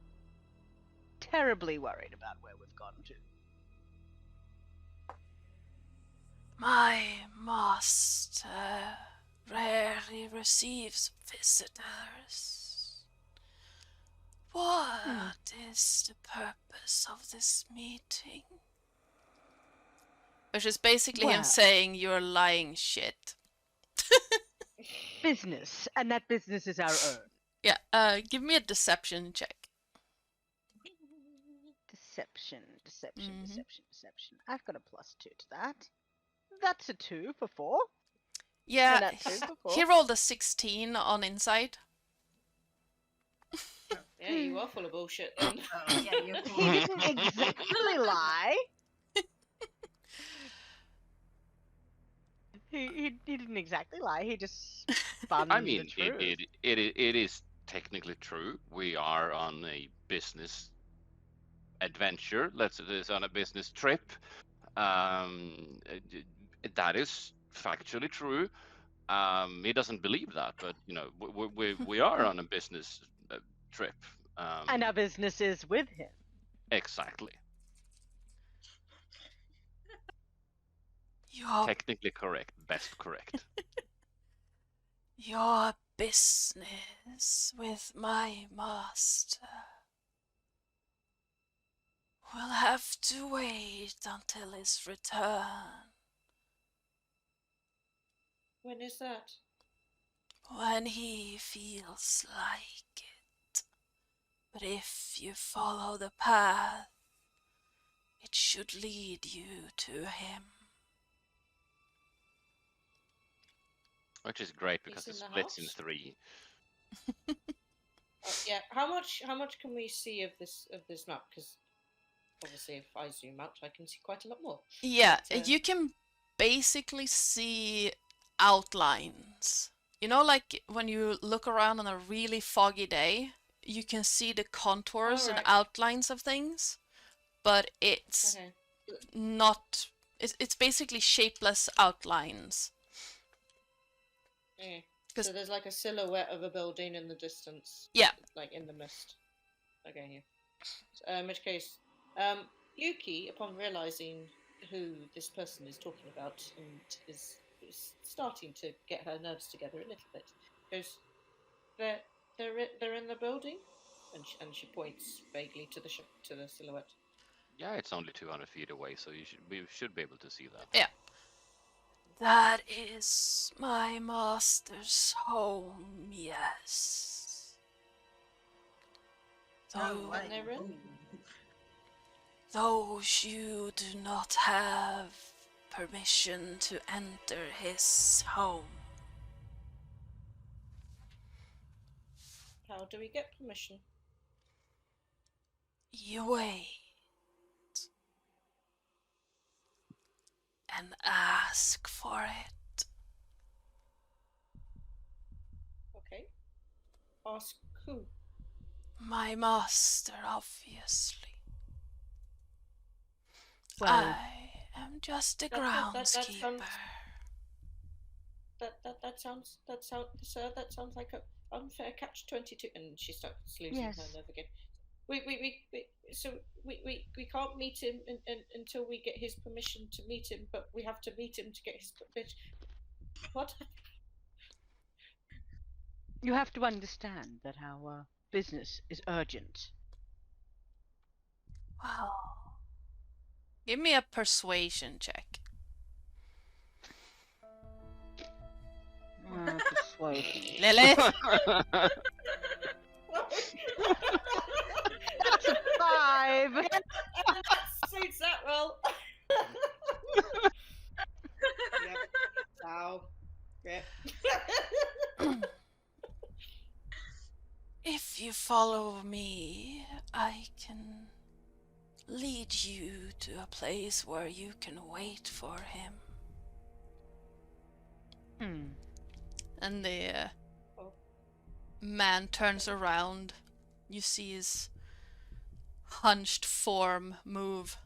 terribly worried about where we've gone to. My master rarely usually receives visitors. What is the purpose of this meeting? Which is basically him Well. saying you're lying shit. Business, and that business is our own. Yeah, give me a deception check. Deception. Mhm. I've got a +2 to that. That's a 2 for 4. Yeah, And that's 2 for 4. he rolled a 16 on insight. Yeah, you are full of bullshit then. Oh, yeah, you're He cool. didn't exactly lie. He didn't exactly lie. He just spun I the mean, truth. it is technically true. We are on a business adventure. Let's say this on a business trip. That is factually true. He doesn't believe that, but you know, we are on a business trip. And our business is with him. Exactly. Your Technically correct. Best correct. Your business with my master will have to wait until his return, When is that? when he feels like it. But if you follow the path, it should lead you to him. Which is great because He's it in the splits in house? 3. Yeah. How much can we see of this map? Because obviously, if I zoom out, I can see quite a lot more. Yeah, But, you can basically see outlines. You know, like when you look around on a really foggy day, you can see the contours and Alright. outlines of things, but it's Okay. not. It's basically shapeless outlines. Okay. 'Cause- So there's like a silhouette of a building in the distance. Yeah. Like in the mist. Okay, yeah. So, in which case, Yuki, upon realizing who this person is talking about and is starting to get her nerves together a little bit, goes, they're in the building, and she points vaguely to the silhouette. Yeah, it's only 200 feet away, so we should be able to see that. Yeah. That is my master's home, yes. Oh, Though, And they're in? those you do not have permission to enter his home. How do we get permission? You wait and ask for it. Okay. Ask who? My master, obviously. Well, I am just a That groundskeeper. Sir, that sounds like an unfair catch-22. And she starts losing Yes. her nerve again. We can't meet him until we get his permission to meet him, but we have to meet him to get his permission. What? you have to understand that our business is urgent. Well, give me a persuasion check. Persuasion. Lilith! That's a 5. Suits that well. Yep. Wow. Yeah. If you follow me, I can lead you to a place where you can wait for him. And the man turns around. You see his hunched form move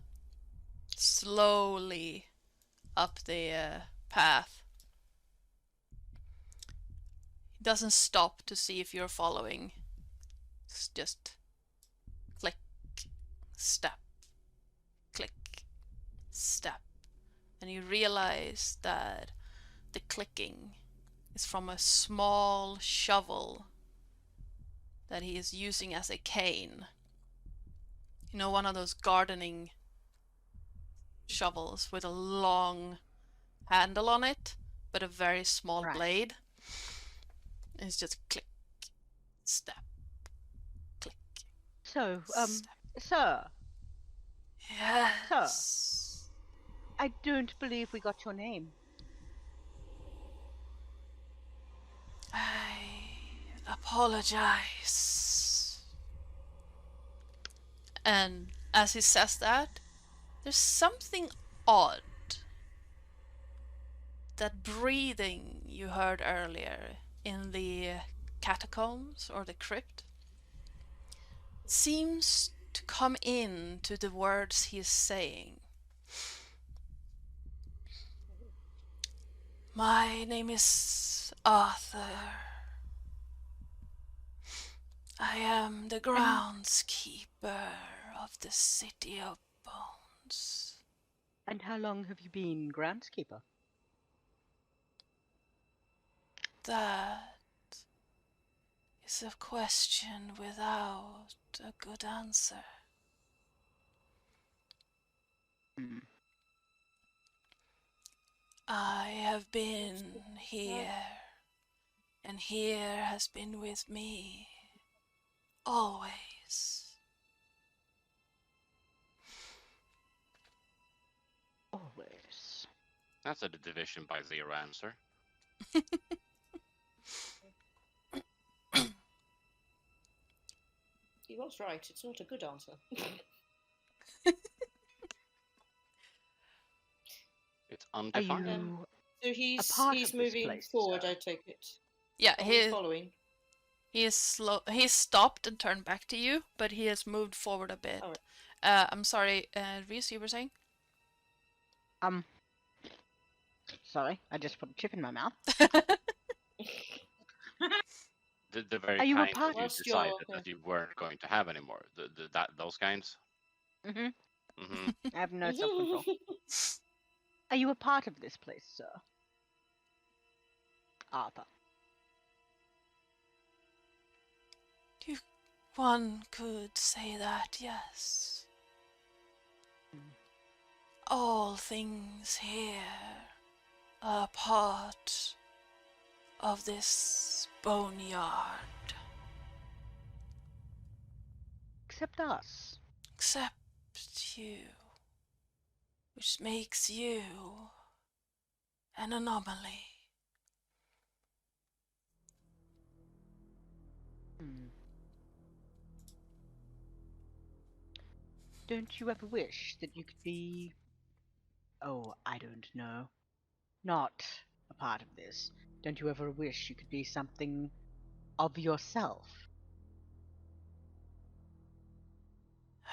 slowly up the path. He doesn't stop to see if you're following. It's just click, step, click, step. And you realize that the clicking is from a small shovel that he is using as a cane. You know, one of those gardening shovels with a long handle on it, but a very small Right. blade. And it's just click, step, click, So, step. sir, Yes. I don't believe we got your name. I apologize. And as he says that, there's something odd. That breathing you heard earlier in the catacombs or the crypt seems to come in to the words he is saying. My name is Arthur. I am the groundskeeper of the City of Bones. And how long have you been groundskeeper? That is a question without a good answer. Hmm. I have been here, and here has been with me always. Always. That's a division by zero answer. He was right. It's not a good answer. It's Are undefined. you So a part he's of this moving place, forward. sir? I take it. Yeah, Are we following? he is slow. He stopped and turned back to you, but he has moved forward a bit. Alright. I'm sorry, Reese, you were saying? Sorry, I just put a chip in my mouth. The very Are you a kind part- that you Whilst decided you're- that you weren't going to have anymore. Those kinds. Mm-hmm. Hmm. I have no self-control. Are you a part of this place, sir? Arthur. One could say that, yes. All things here are part of this boneyard, Except us. except you, which makes you an anomaly. Hmm. Don't you ever wish that you could be... Oh, I don't know. Not a part of this. Don't you ever wish you could be something of yourself?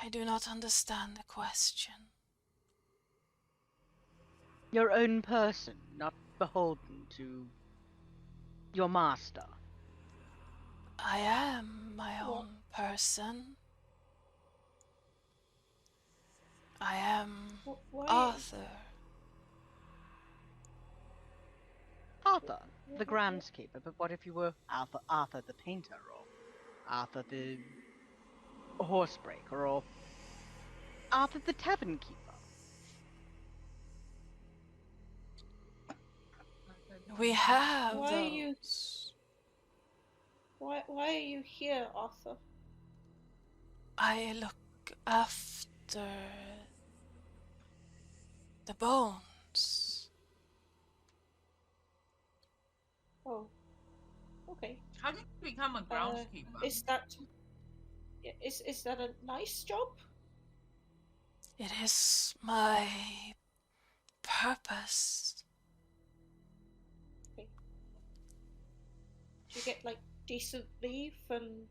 I do not understand the question. Your own person, not beholden to your master. I am my What? own person. I am Why? Arthur. Arthur, the groundskeeper, but what if you were Arthur the painter, or Arthur the horsebreaker, or Arthur the tavern keeper? We have Why are you- those. Why are you here, Arthur? I look after the bones. Oh, okay. How did you become a groundskeeper? Is that? Yeah, is that a nice job? It is my purpose. Do you get like decent leave and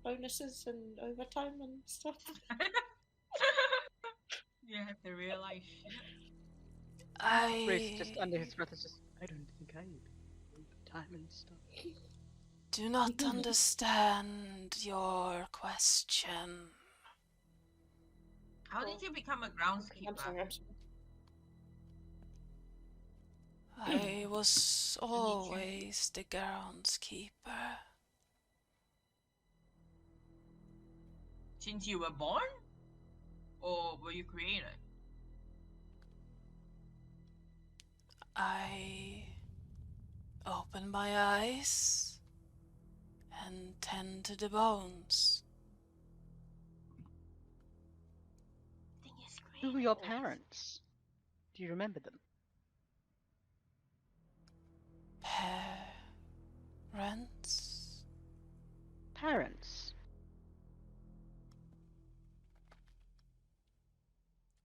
bonuses and overtime and stuff? You have to realize shit. Grace just under I his breath is just, I don't think I need time and stuff. do not understand your question. How did you become a groundskeeper? I'm sorry. I was journey. always the groundskeeper. Since you were born? Or were you created? I open my eyes and tend to the bones. Thing is Who were your created. parents? Do you remember them? Parents? Parents.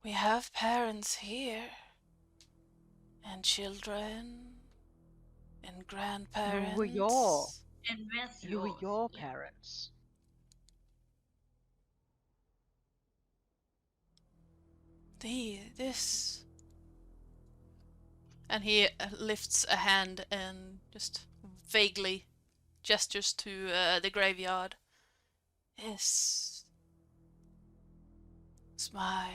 We have parents here, and children, and grandparents. Who were your And where's Who were yours? your Yeah. parents? This. And he lifts a hand and just vaguely gestures to the graveyard. This is my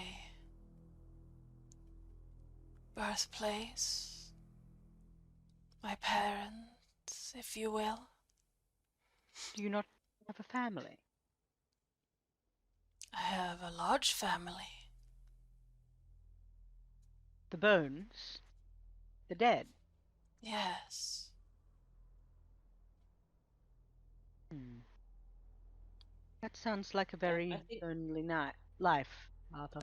birthplace. My parents, if you will. Do you not have a family? I have a large family. The bones? The dead? Yes. That sounds like a I very think- lonely life, Arthur.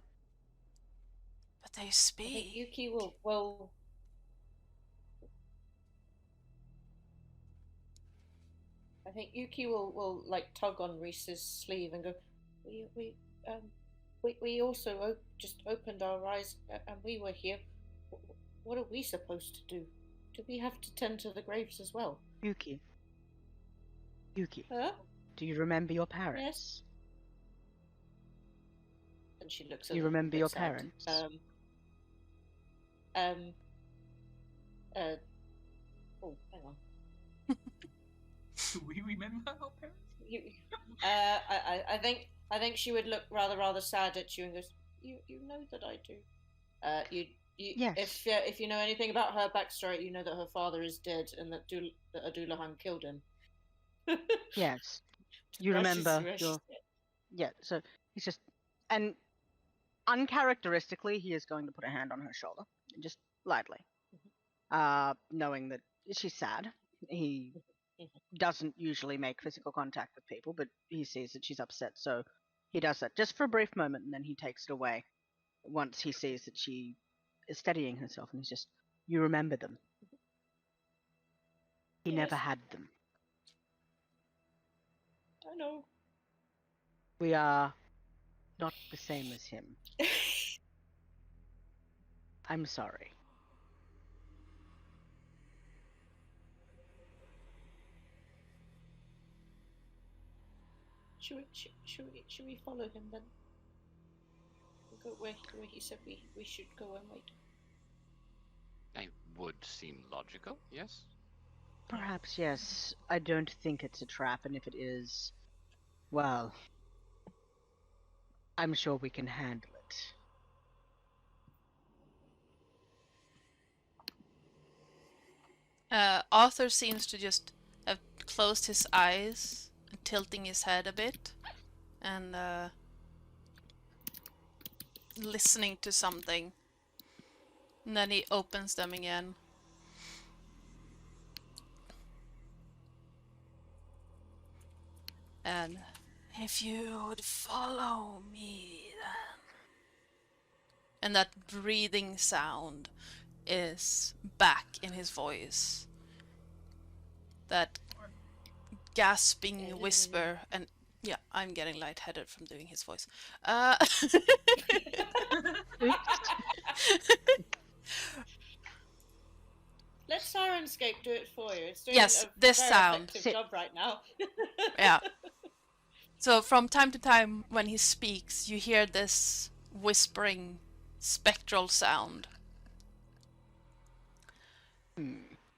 But they I think speak. Yuki will I think Yuki will like tug on Reese's sleeve and go, we also just opened our eyes and we were here. What are we supposed to do? Do we have to tend to the graves as well? Yuki. Huh? Do you remember your parents? And she looks. Do you remember your parents? Oh, hang on. Do we remember our parents? I think she would look rather sad at you and goes, you know that I do. Yes. If you know anything about her backstory, you know that her father is dead and that Adulahan killed him. Yes. You That's remember just- your... Yeah, so he's just... And uncharacteristically, he is going to put a hand on her shoulder, just lightly. Knowing that she's sad. He doesn't usually make physical contact with people, but he sees that she's upset, so he does that just for a brief moment, and then he takes it away once he sees that she is steadying herself, and he's just, you remember them. He never Yes. had them. I know. We are not the same as him. I'm sorry. Should we follow him then? We'll go where he said we should go and wait. It would seem logical, yes. Perhaps, yes. I don't think it's a trap, and if it is, well, I'm sure we can handle it. Arthur seems to just have closed his eyes and tilting his head a bit and listening to something. And then he opens them again. And if you would follow me then. And that breathing sound is back in his voice. That gasping whisper, and yeah, I'm getting lightheaded from doing his voice. Let Sirenscape do it for you. It's doing Yes, a this very sound. effective job right now. Yeah. So from time to time when he speaks, you hear this whispering spectral sound.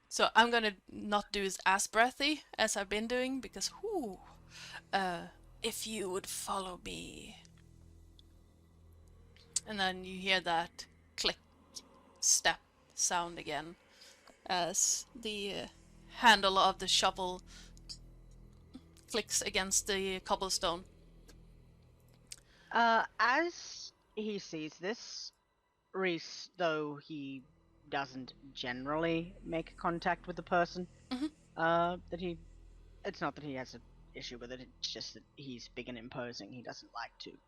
So I'm gonna not do as breathy as I've been doing because if you would follow me. And then you hear that click step sound again. as the handle of the shovel clicks against the cobblestone. As he sees this, Reese, though he doesn't generally make contact with the person, Mhm. it's not that he has an issue with it, it's just that he's big and imposing. He doesn't like to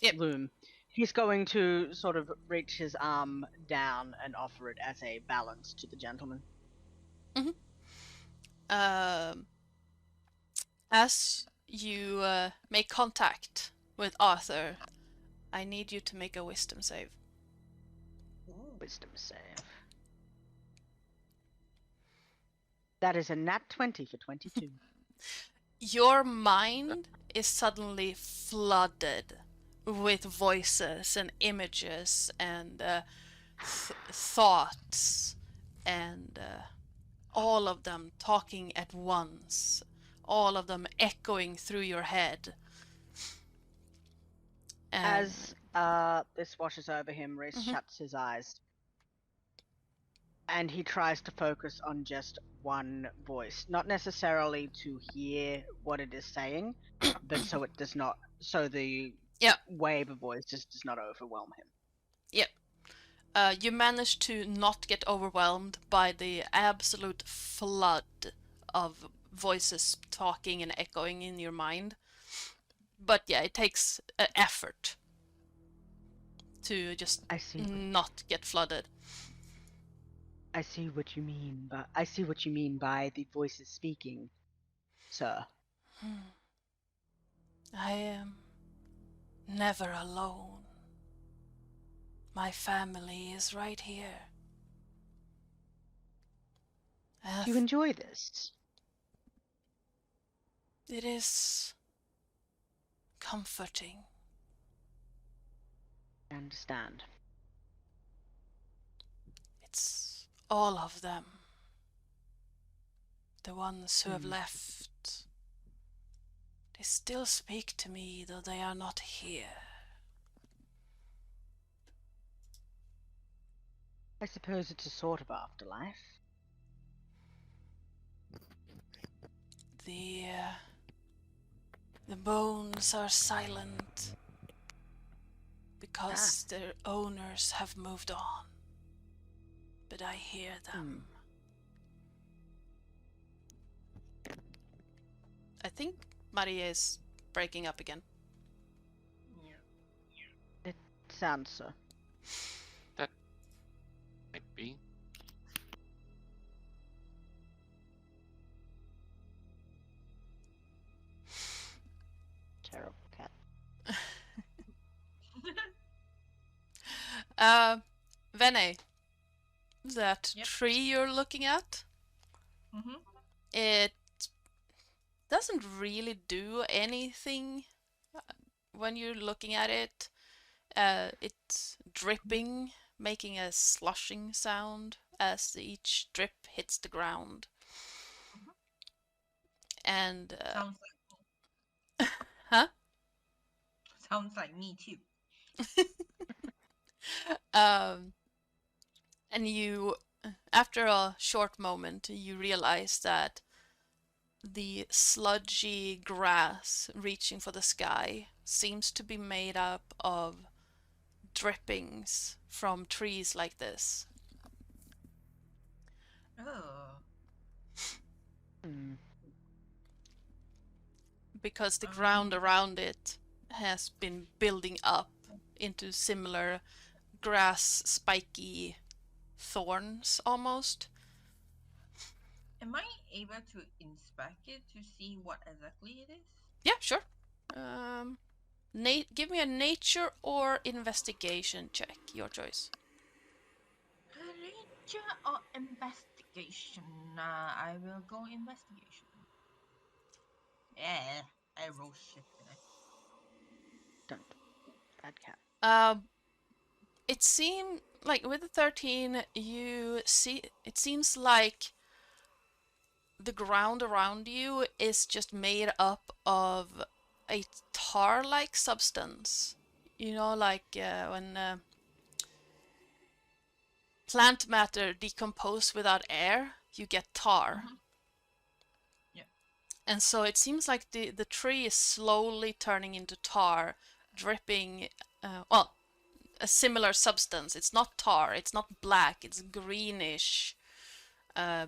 Yep. loom. He's going to sort of reach his arm down and offer it as a balance to the gentleman. As you make contact with Arthur, I need you to make a wisdom save. Wisdom save. That is a nat 20 for 22. Your mind is suddenly flooded with voices and images and thoughts, and all of them talking at once, all of them echoing through your head. And As this washes over him, Reese shuts his eyes. And he tries to focus on just one voice. Not necessarily to hear what it is saying, but so it does not, so the wave of voice just does not overwhelm him. Yep. You manage to not get overwhelmed by the absolute flood of voices talking and echoing in your mind. But yeah, it takes effort to just not get flooded. I see what you mean, but I see what you mean by the voices speaking, sir. I am never alone. My family is right here. Do you enjoy this? It is comforting. I understand. It's all of them. The ones who have left. They still speak to me, though they are not here. I suppose it's a sort of afterlife. The bones are silent because their owners have moved on. But I hear them. I think Maria is breaking up again. It sounds so. That might be. Terrible cat. Vene, that tree you're looking at, it doesn't really do anything when you're looking at it. It's dripping, making a slushing sound as each drip hits the ground. And Sounds like huh? Sounds like me too. And you, after a short moment, you realize that the sludgy grass reaching for the sky seems to be made up of drippings from trees like this. Oh. Because the ground around it has been building up into similar grass spiky thorns almost. Am I able to inspect it to see what exactly it is? Yeah, sure. Give me a nature or investigation check, your choice. Nature or investigation? I will go investigation. Yeah, I roll shit. Don't. Bad cat. It seemed like with the 13, you see, it seems like the ground around you is just made up of a tar-like substance. You know, like when plant matter decompose without air, you get tar. Yep. And so it seems like the tree is slowly turning into tar, dripping, well, a similar substance. It's not tar, it's not black, it's greenish,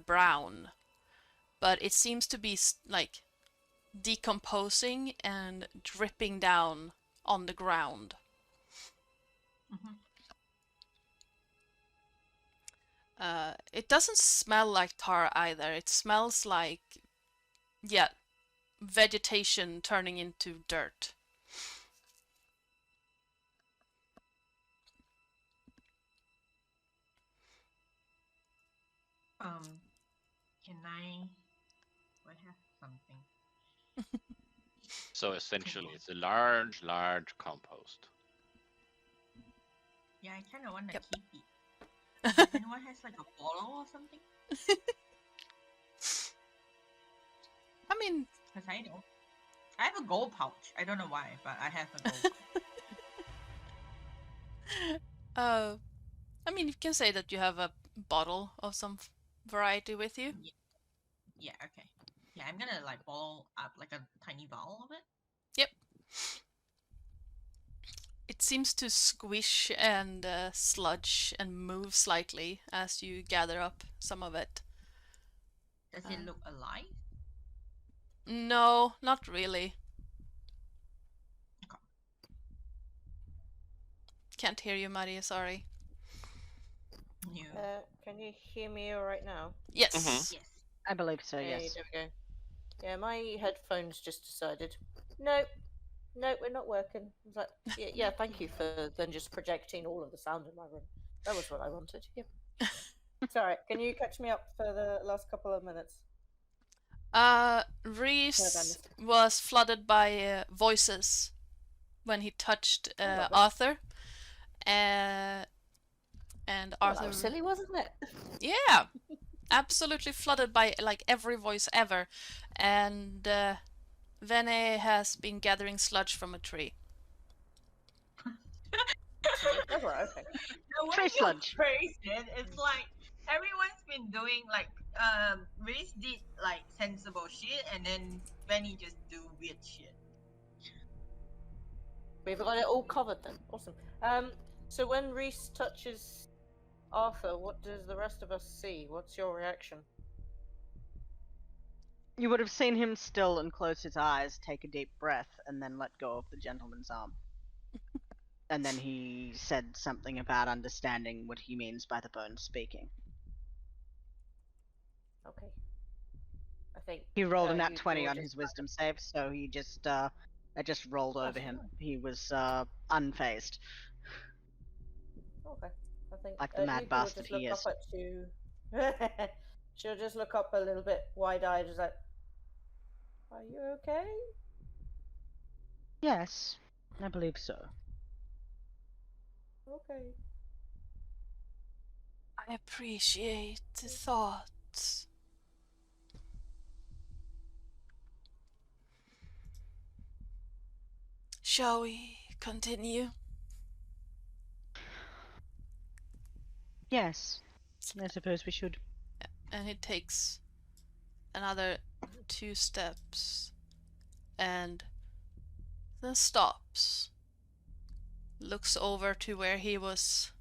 brown. But it seems to be like decomposing and dripping down on the ground. It doesn't smell like tar either. It smells like, yeah, vegetation turning into dirt. Can I have something? So essentially, it's a large, large compost. Yeah, I kind of want to Yep. keep it. If anyone has like a bottle or something? I mean, Because I don't. I have a gold pouch. I don't know why, but I have a gold pouch. I mean, you can say that you have a bottle of some variety with you. Yeah, okay. Yeah, I'm gonna like bottle up like a tiny vial of it. Yep. It seems to squish and sludge and move slightly as you gather up some of it. Does it look alive? No, not really. Okay. Can't hear you, Maria, sorry. No. Can you hear me all right now? Yes. Yes. I believe so, Hey, yes. there we go. Yeah, my headphones just decided. No, we're not working. I was like, yeah, thank you for then just projecting all of the sound in my room. That was what I wanted. Yep. Sorry, can you catch me up for the last couple of minutes? Reese was flooded by voices when he touched Arthur. And Arthur... That was silly, wasn't it? Yeah! Absolutely flooded by like every voice ever. And Vene has been gathering sludge from a tree. Oh, right, okay. The way Tree you sludge. phrased it, it's like everyone's been doing like Reese did like sensible shit and then Benny just do weird shit. We've got it all covered then. Awesome. So when Reese touches Arthur, what does the rest of us see? What's your reaction? You would have seen him still and close his eyes, take a deep breath, and then let go of the gentleman's arm. And then he said something about understanding what he means by the bones speaking. Okay. I think He rolled a nat you 20 will on just- his wisdom save, so he just I just rolled over him. fine. He was unfazed. Okay. I think Like the mad Yuki will bastard just look he up is. at you. She'll just look up a little bit wide-eyed, just like, "Are you okay?" Yes, I believe so. Okay. I appreciate the thoughts. Shall we continue? Yes, I suppose we should. And it takes another 2 steps and then stops. Looks over to where he was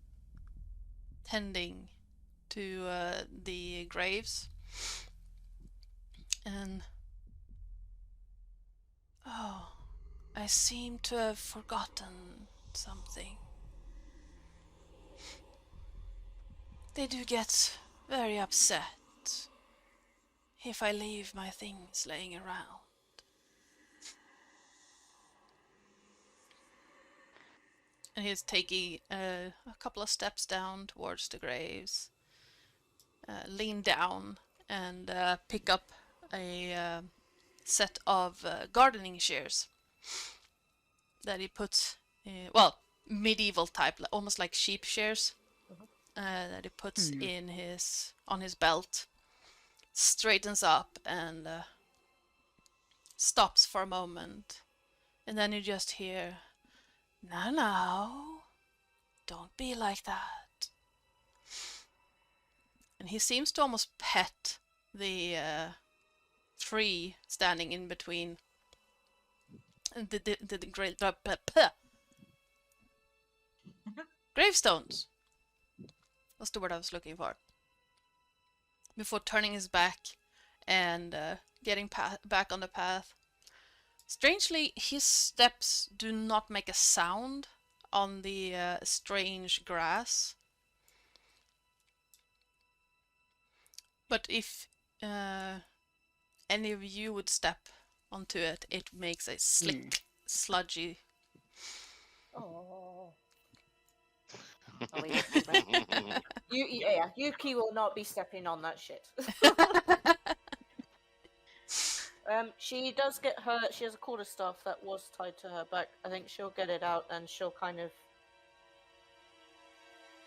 tending to the graves. And oh, I seem to have forgotten something. They do get very upset if I leave my things laying around. And he's taking a couple of steps down towards the graves. Lean down and pick up a set of gardening shears that he puts, well, medieval type, almost like sheep shears, that he puts on his belt. Straightens up and stops for a moment, and then you just hear, "Now, don't be like that." and he seems to almost pet the tree standing in between the gravestones. What's the word I was looking for? Before turning his back and getting back on the path. Strangely, his steps do not make a sound on the strange grass. But if any of you would step onto it, it makes a slick, sludgy. Oh. Yeah, Yuki will not be stepping on that shit. She does get her. She has a quarterstaff that was tied to her back. I think she'll get it out and she'll kind of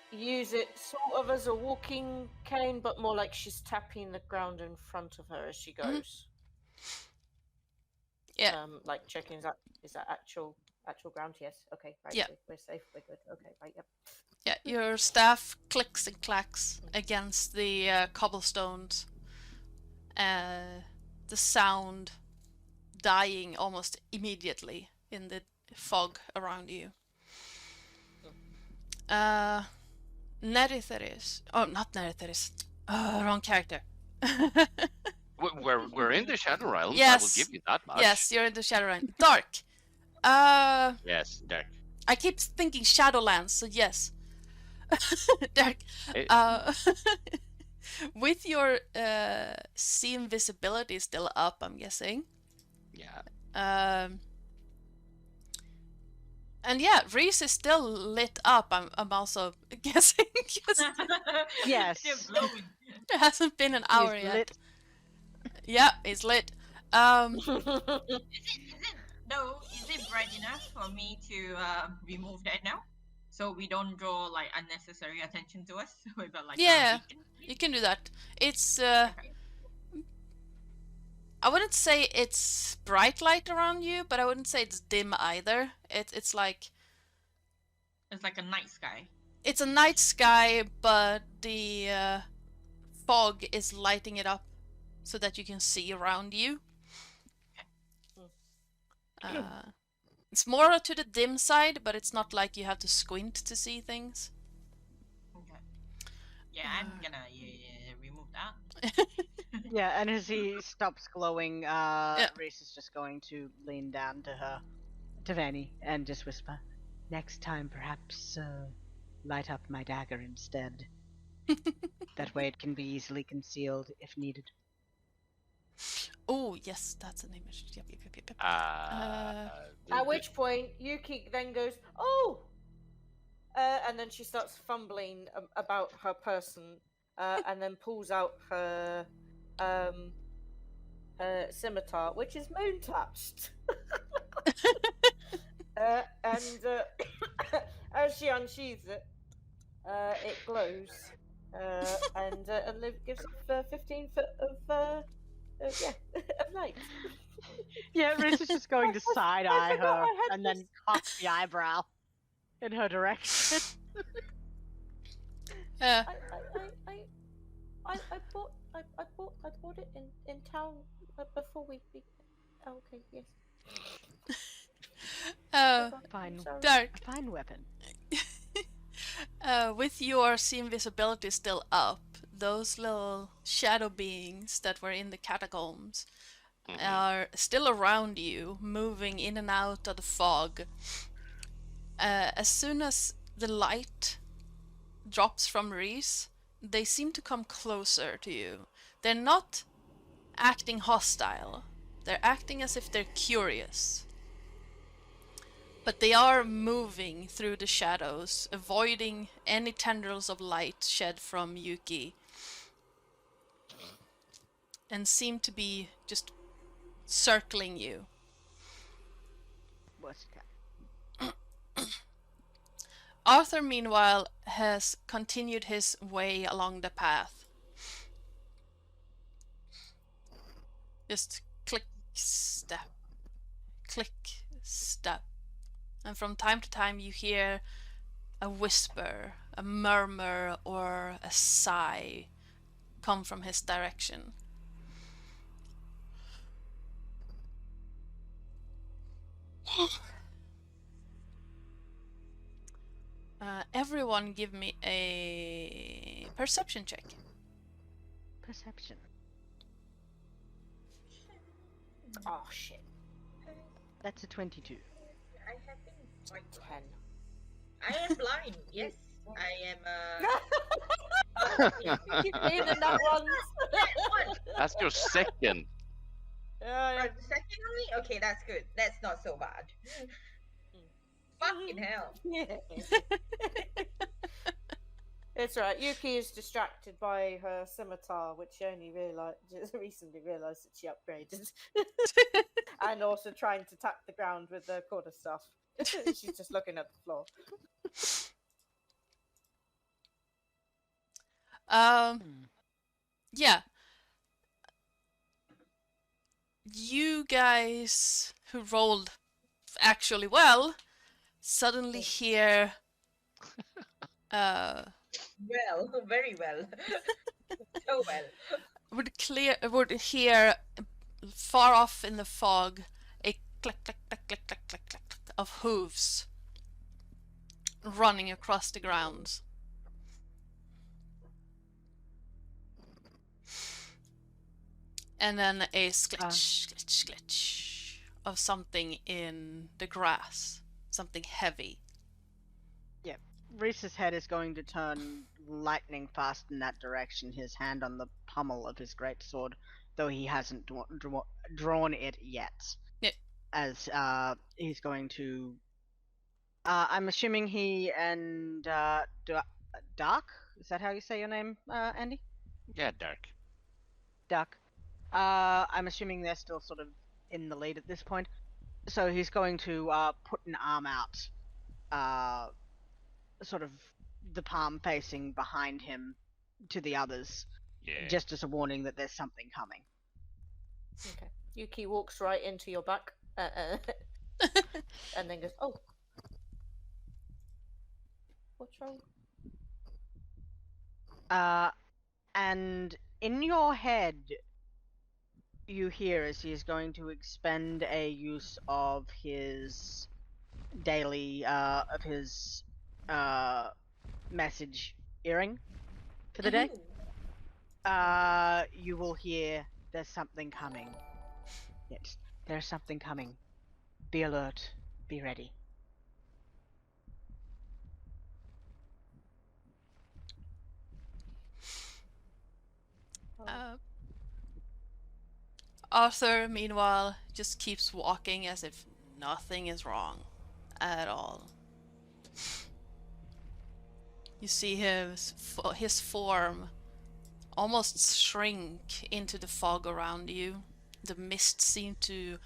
use it sort of as a walking cane, but more like she's tapping the ground in front of her as she goes. Yeah. Like checking is that actual ground? Yes. Okay. Right. Yeah. We're safe. We're good. Okay. Right. Yep. Yeah, your staff clicks and clacks against the cobblestones. The sound dying almost immediately in the fog around you. Navigators. Oh, not Navigators. Wrong character. We're in the Shadow Realms. Yes. I will give you that much. Yes, you're in the Shadowlands. Dark. Yes, Dark. I keep thinking Shadowlands, so yes. Dark. With your see invisibility still up, I'm guessing. Yeah. And yeah, Reese is still lit up. I'm also guessing. Yes. Still glowing. It hasn't been an hour He's yet. lit. Yeah, it's lit. Is it bright enough for me to remove that now? So we don't draw like unnecessary attention to us with a Yeah. beacon? You can do that. It's Okay. I wouldn't say it's bright light around you, but I wouldn't say it's dim either. It's like It's like a night sky. it's a night sky, but the fog is lighting it up so that you can see around you. It's more to the dim side, but it's not like you have to squint to see things. Okay. Yeah, I'm gonna remove that. Yeah, and as he stops glowing, Reese is just going to lean down to her, to Vanny, and just whisper, "Next time, perhaps light up my dagger instead. That way it can be easily concealed if needed." Oh, yes, that's an image. Yep. At which point, Yuki then goes, "Oh!" And then she starts fumbling about her person, and then pulls out her scimitar, which is moon touched. And as she unsheathes it, it glows, and gives off 15 foot of of light. Yeah, Reese is just going to side eye forgot her I had and then this. cock the eyebrow in her direction. I bought it in town before we. Oh, okay, yes. Fine, Sorry. Dark. a fine weapon. With your see invisibility still up, those little shadow beings that were in the catacombs are still around you, moving in and out of the fog. As soon as the light drops from Reese, they seem to come closer to you. They're not acting hostile. They're acting as if they're curious. But they are moving through the shadows, avoiding any tendrils of light shed from Yuki. And seem to be just circling you. What's that? Arthur, meanwhile, has continued his way along the path. Just click, step, click, step. And from time to time you hear a whisper, a murmur, or a sigh come from his direction. Everyone give me a perception check. Perception. Oh shit. That's a 22. I have been quite 10. I am blind. Yes, I am. You've been in that once. What? That's your second. Yeah, The second only? Okay, that's good. That's not so bad. Fucking hell. yeah. It's right. Yuki is distracted by her scimitar, which she only just recently realised that she upgraded, and also trying to tap the ground with the quarterstaff. She's just looking at the floor. Yeah. You guys who rolled actually well suddenly hear Well, very well. So well. would hear far off in the fog a click click click click click click click click of hooves running across the grounds. And then a sklitch, sklitch, sklitch of something in the grass. Something heavy. Yeah. Reese's head is going to turn lightning fast in that direction, his hand on the pommel of his greatsword, though he hasn't drawn it yet. Yeah. As he's going to... I'm assuming he and Dark? Is that how you say your name, Andy? Yeah, Dark. Dark. I'm assuming they're still sort of in the lead at this point. So he's going to put an arm out, sort of the palm facing behind him to the others, Yeah. just as a warning that there's something coming. Okay. Yuki walks right into your back, and then goes, "Oh, what's wrong?" And in your head, you hear as he is going to expend a use of his daily, message earring for the day. You will hear there's something coming. Yes, there's something coming. Be alert. Be ready. Arthur, meanwhile, just keeps walking as if nothing is wrong at all. You see his form almost shrink into the fog around you. The mist seemed to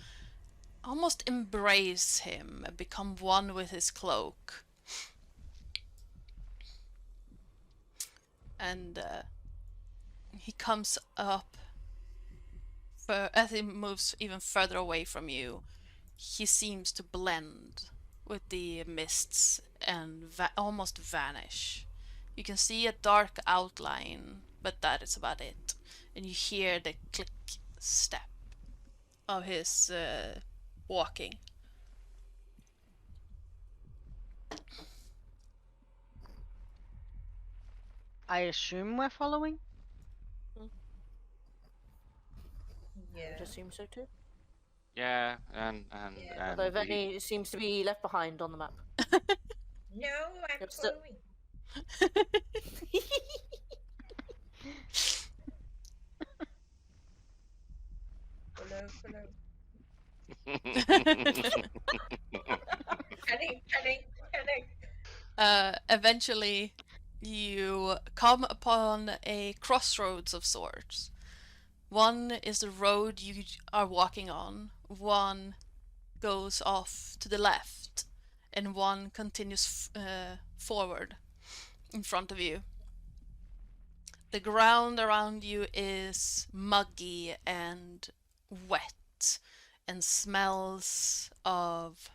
almost embrace him and become one with his cloak. And he comes up, as he moves even further away from you, he seems to blend with the mists and almost vanish. You can see a dark outline, but that is about it. And you hear the click step of his walking. I assume we're following? Yeah. I would assume so too. Yeah, and Although Venny seems to be left behind on the map. No, I'm You're still- following. Follow. Panic. Eventually, you come upon a crossroads of sorts. One is the road you are walking on, one goes off to the left, and one continues forward in front of you. The ground around you is muggy and wet and smells of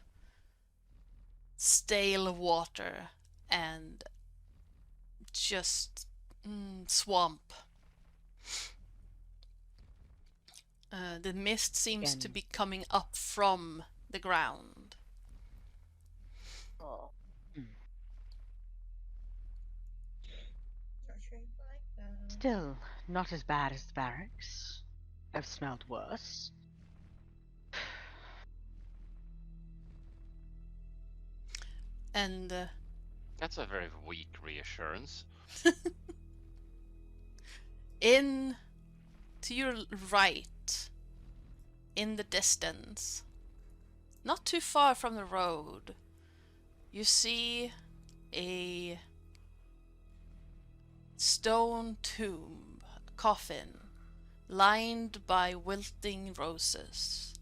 stale water and just swamp. The mist seems to Again. be coming up from the ground. Oh. Still, not as bad as the barracks. I've smelled worse. And That's a very weak reassurance. in to your right, in the distance, not too far from the road, you see a stone tomb, a coffin, lined by wilting roses.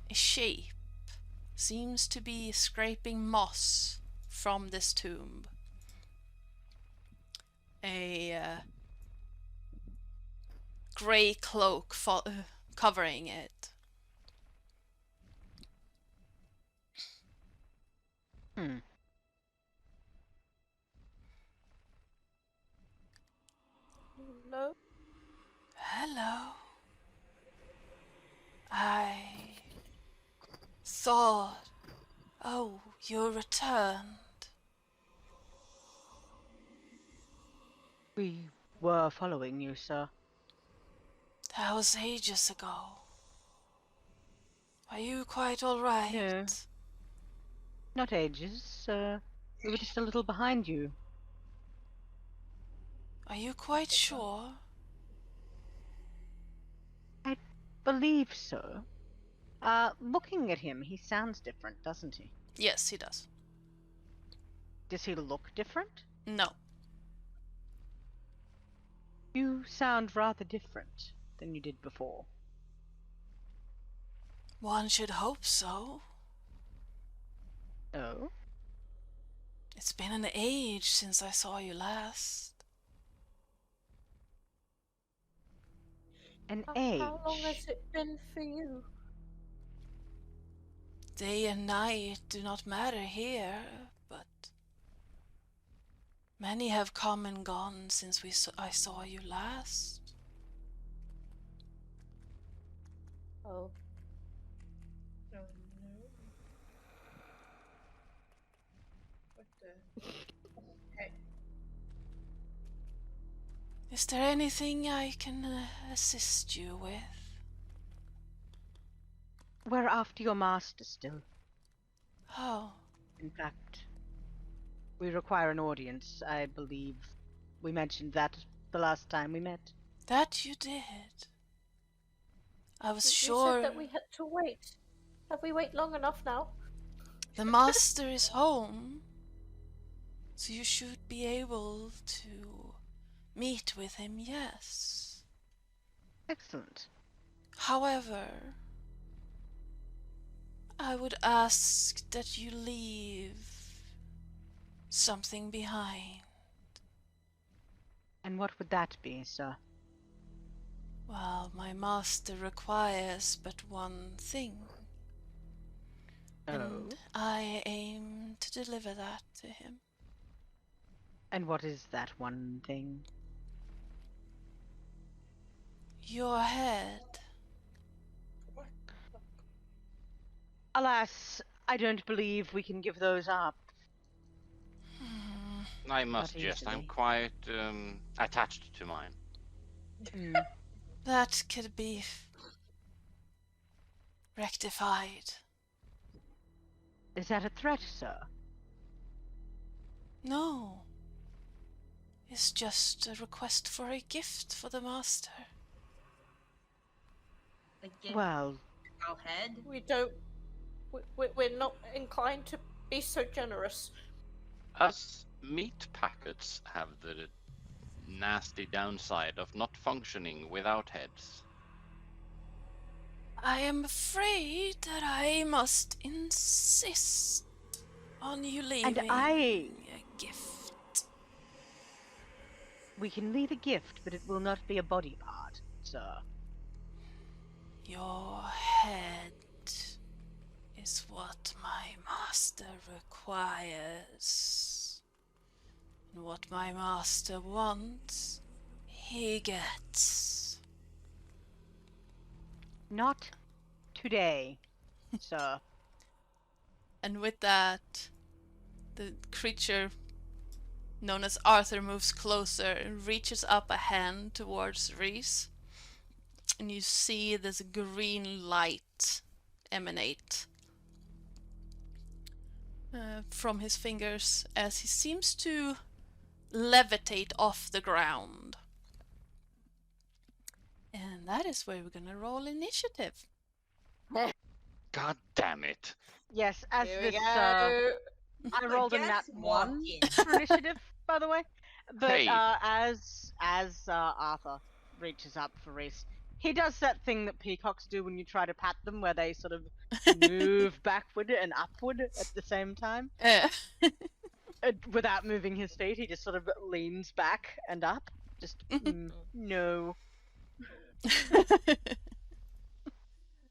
A shape seems to be scraping moss from this tomb. A grey cloak covering it. No. Hello. I thought, oh, you returned. We were following you, sir. That was ages ago. Are you quite alright? No. Not ages. We were just a little behind you. Are you quite sure? I believe so. Looking at him, he sounds different, doesn't he? Yes, he does. Does he look different? No. You sound rather different than you did before. One should hope so. Oh? It's been an age since I saw you last. An age? How long has it been for you? Day and night do not matter here, but many have come and gone since I saw you last. Oh. Oh no. What the heck? Is there anything I can assist you with? We're after your master still. Oh, In fact, we require an audience. I believe we mentioned that the last time we met. that you did. I was You sure said that we had to wait. Have we waited long enough now? the master is home, so you should be able to meet with him, yes. Excellent. However, I would ask that you leave something behind. And what would that be, sir? Well, my master requires but one thing, and I aim to deliver that to him. And what is that one thing? Your head. What? Alas, I don't believe we can give those up. I must Not suggest I'm easily. quite attached to mine. That could be rectified. Is that a threat, sir? No. It's just a request for a gift for the master. The gift Well, our head? We don't. We're not inclined to be so generous. Us meat packets have the nasty downside of not functioning without heads. I am afraid that I must insist on you leaving a gift. we can leave a gift, but it will not be a body part, sir. Your head is what my master requires. And what my master wants, he gets. Not today, sir. And with that, the creature known as Arthur moves closer and reaches up a hand towards Reese. And you see this green light emanate from his fingers as he seems to levitate off the ground. And that is where we're gonna roll initiative. God damn it. Yes, as Here we this, go. I rolled a Just nat walk 1 in. for initiative, by the way. But Hey. as Arthur reaches up for Reese, he does that thing that peacocks do when you try to pat them, where they sort of move backward and upward at the same time. Without moving his feet, he just sort of leans back and up. Just, no.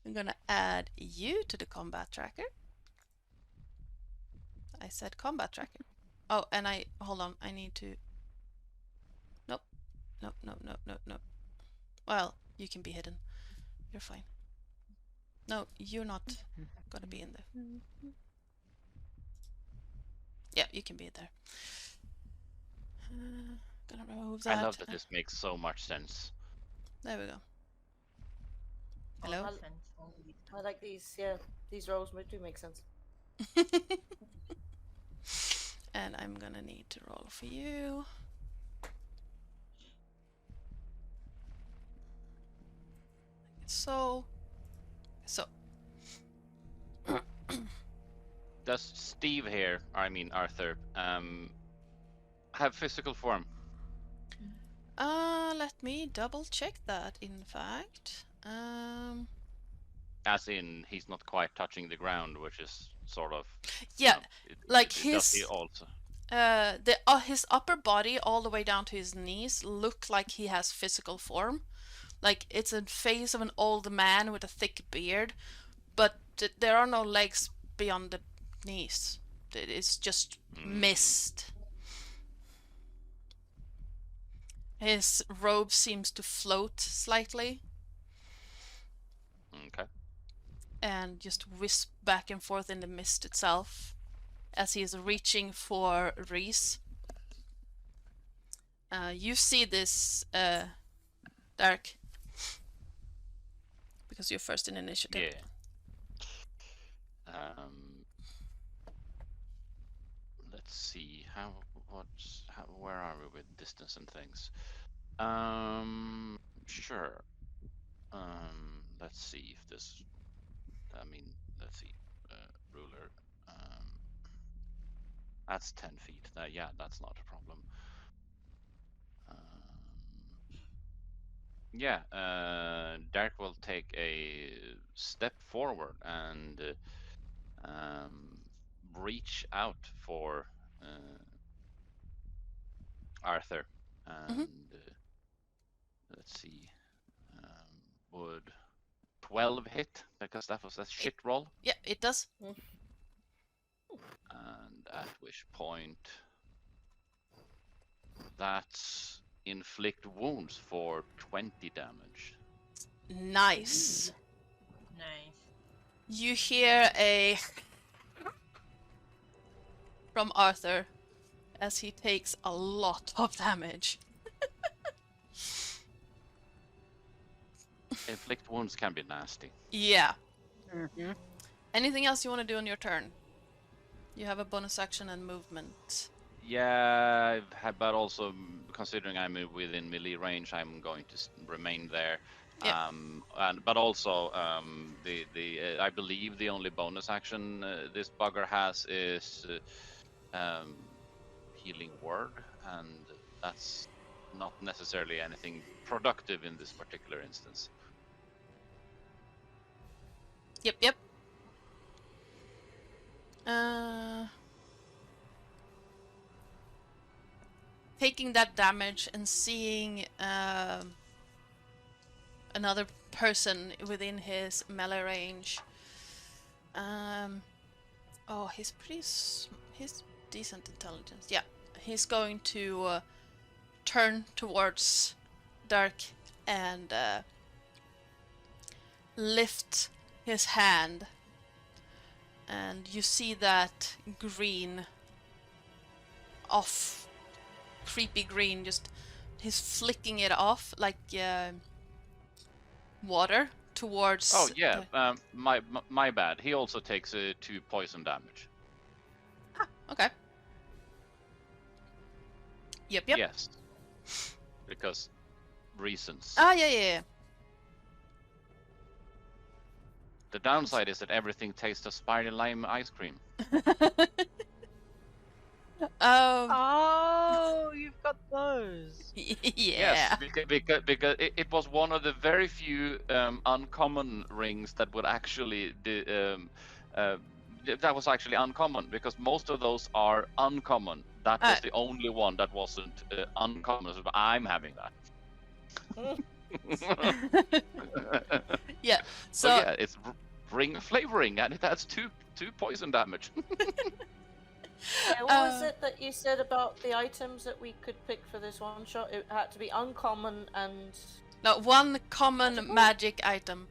I'm gonna add you to the combat tracker. I said combat tracker. Oh, and hold on, I need to... Nope. Nope. Well, you can be hidden. You're fine. No, you're not gonna be in there. Yeah, you can be there. Gonna remove that. I love that this makes so much sense. There we go. Hello? Nonsense, only. I like these. Yeah, these rolls do make sense. And I'm gonna need to roll for you. So. Does Steve here, I mean Arthur, have physical form? Let me double check that, in fact. As in, he's not quite touching the ground, which is sort of... Yeah, like does his... he also... his upper body all the way down to his knees look like he has physical form. Like it's a face of an old man with a thick beard, but there are no legs beyond the knees. It's just mist. His robe seems to float slightly Okay. and just wisp back and forth in the mist itself as he is reaching for Reese. You see this, Dark, because you're first in initiative. Yeah. Let's see. Where are we with distance and things? Sure. Let's see if this... let's see. Ruler. That's 10 feet. Yeah, that's not a problem. Yeah, Dark will take a step forward and reach out for Arthur. And let's see, would 12 hit? Because that was a shit roll. Yeah, it does. And at which point that's inflict wounds for 20 damage. Nice. Nice. You hear a from Arthur as he takes a lot of damage. Inflict wounds can be nasty. Yeah. Mm-hmm. Anything else you want to do on your turn? You have a bonus action and movement. Yeah, but also considering I'm within melee range, I'm going to remain there. Yeah. But also, I believe the only bonus action this bugger has is healing word, and that's not necessarily anything productive in this particular instance. Yep. Taking that damage and seeing another person within his melee range. Oh, he's he's decent intelligence. Yeah, he's going to turn towards Dirk and lift his hand, and you see that green, off, creepy green, just he's flicking it off like water towards. Oh yeah, my bad. He also takes 2 poison damage. Okay. Yep. Yes, because reasons. Yeah. The downside is that everything tastes of spicy lime ice cream. Oh, you've got those. Yeah. Yes, because it was one of the very few uncommon rings that would actually that was actually uncommon, because most of those are uncommon. That was the only one that wasn't uncommon. So I'm having that. Yeah. So yeah, it's ring flavoring, and it has two poison damage. Yeah, what was it that you said about the items that we could pick for this one shot? It had to be uncommon and... No, one common magic item.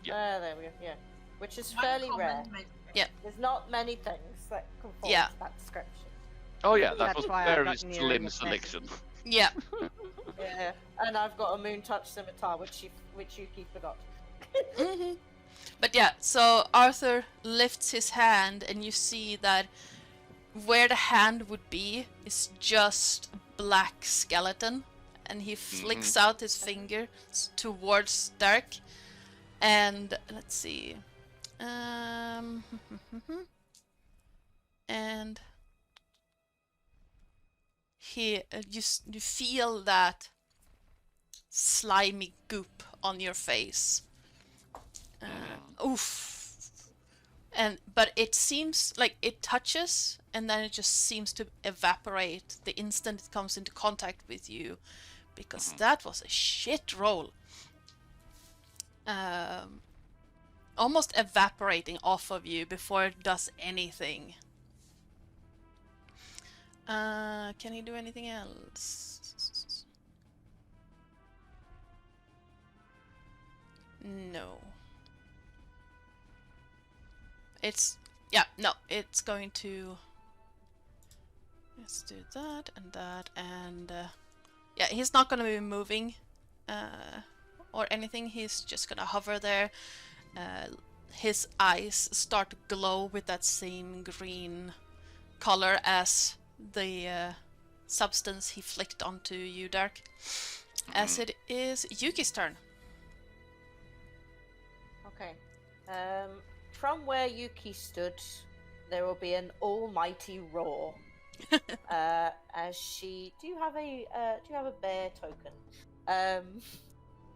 There we go, yeah. Which is fairly rare. Yeah. There's not many things that conform Yeah. to that description. Oh yeah, that That's was why I've very gotten you in slim the selection. Yeah. Yeah, and I've got a moon touch scimitar, which Yuki forgot. Hmm. But yeah, so Arthur lifts his hand, and you see that where the hand would be is just a black skeleton, and he flicks out his finger towards Dirk, and let's see, and he you feel that slimy goop on your face. Oof. But it seems like it touches, and then it just seems to evaporate the instant it comes into contact with you, because that was a shit roll. Almost evaporating off of you before it does anything. Can he do anything else? No. It's going to, let's do that, and yeah, he's not gonna be moving or anything. He's just gonna hover there. His eyes start to glow with that same green color as the substance he flicked onto you, Dark. As it is Yuki's turn. Okay. From where Yuki stood, there will be an almighty roar. As she, do you have a bear token?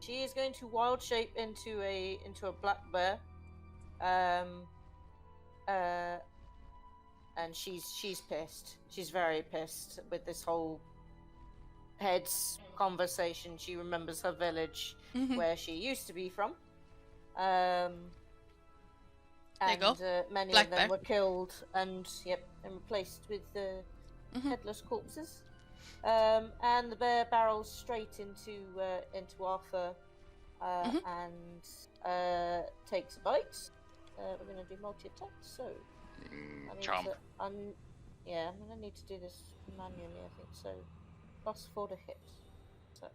She is going to wild shape into a black bear. And she's pissed. She's very pissed with this whole heads conversation. She remembers her village where she used to be from. And many Black of them bear. were killed and replaced with headless corpses. And the bear barrels straight into Arthur and takes a bite. We're going to do multi-attack, so Chomp. I'm going to need to do this manually, I think. So +4 to hit. So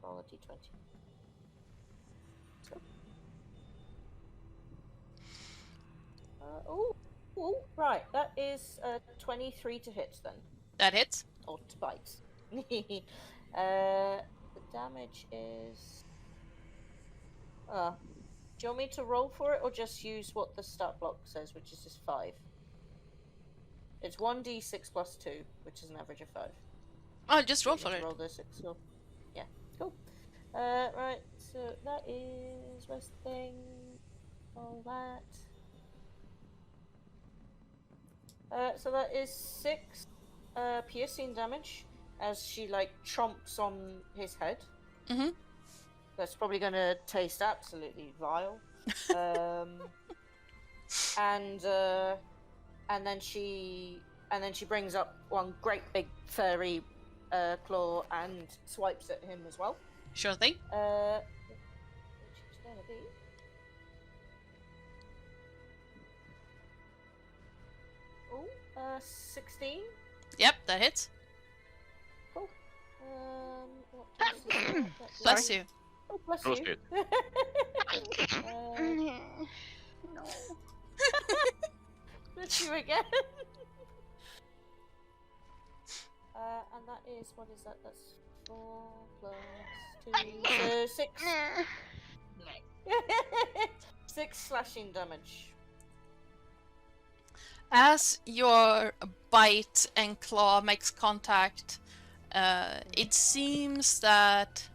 roll a d20. So. Right. That is 23 to hit then. That hits. Or to bite. The damage is... do you want me to roll for it, or just use what the stat block says, which is just 5? It's 1d6 plus 2, which is an average of 5. Oh, just roll for it. Roll the 6. So... Yeah, cool. Right, so that is... Where's the thing? All that. So that is 6 piercing damage as she chomps on his head. That's probably gonna taste absolutely vile. And then she brings up one great big furry claw and swipes at him as well. Sure thing. Which is gonna be. 16. Yep, that hits. Cool. What else is there? Bless you. Oh, bless Roast you. it. No. Bless you again. And that is, what is that? That's 4 plus 2, so 6. Nice. 6 slashing damage. As your bite and claw makes contact, it seems that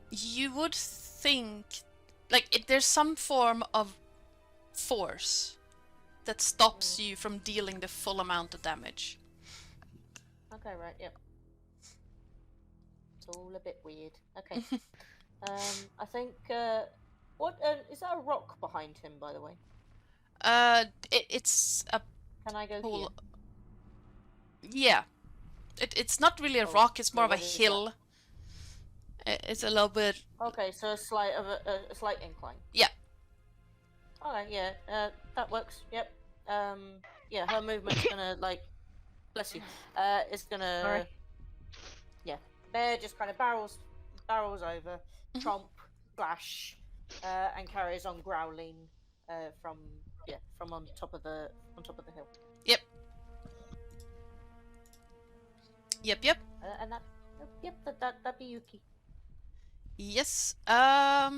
you would think, like, there's some form of force that stops you from dealing the full amount of damage. Okay, right, yep. It's all a bit weird. Okay. I think, what, is there a rock behind him, by the way? It's a Can I go pool. here? Yeah. It's not really a Oh, rock, it's so more of a what is that? hill. It's a little bit. Okay, so a slight incline. Yeah. Okay, yeah, that works. Yep. Yeah, her movement's gonna bless you. It's gonna. Sorry. Yeah, bear just kind of barrels over, chomp, slash, and carries on growling, from on top of the hill. Yep. Yep. And that'd be Yuki. Yes. I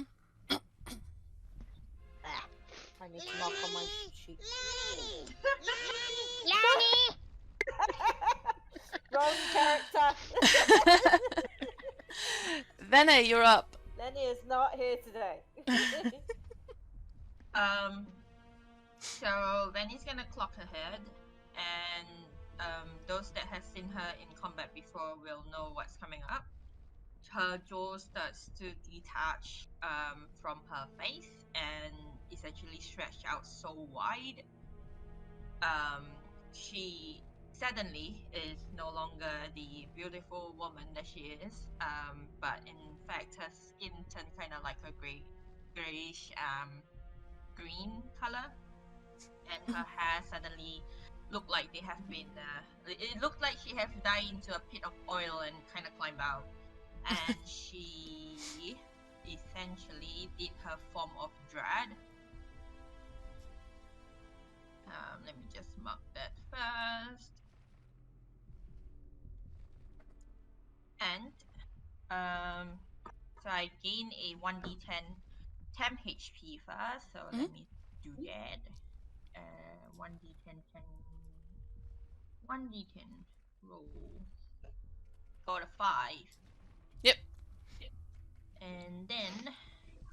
need to mark on my sheet. Wrong character. Vene, you're up. Lenny is not here today. So Vanny's gonna clock her head, and those that have seen her in combat before will know what's coming up. Her jaw starts to detach from her face and is actually stretched out so wide. She suddenly is no longer the beautiful woman that she is, but in fact her skin turned kind of like a grayish green color, and her hair suddenly looked like they have been it looked like she has died into a pit of oil and kind of climbed out, and she essentially did her form of dread. Let me just mark that first. And so I gain a 1d10 temp HP first, so let me do that. 1d10 1d10 roll. Got a 5. Yep. And then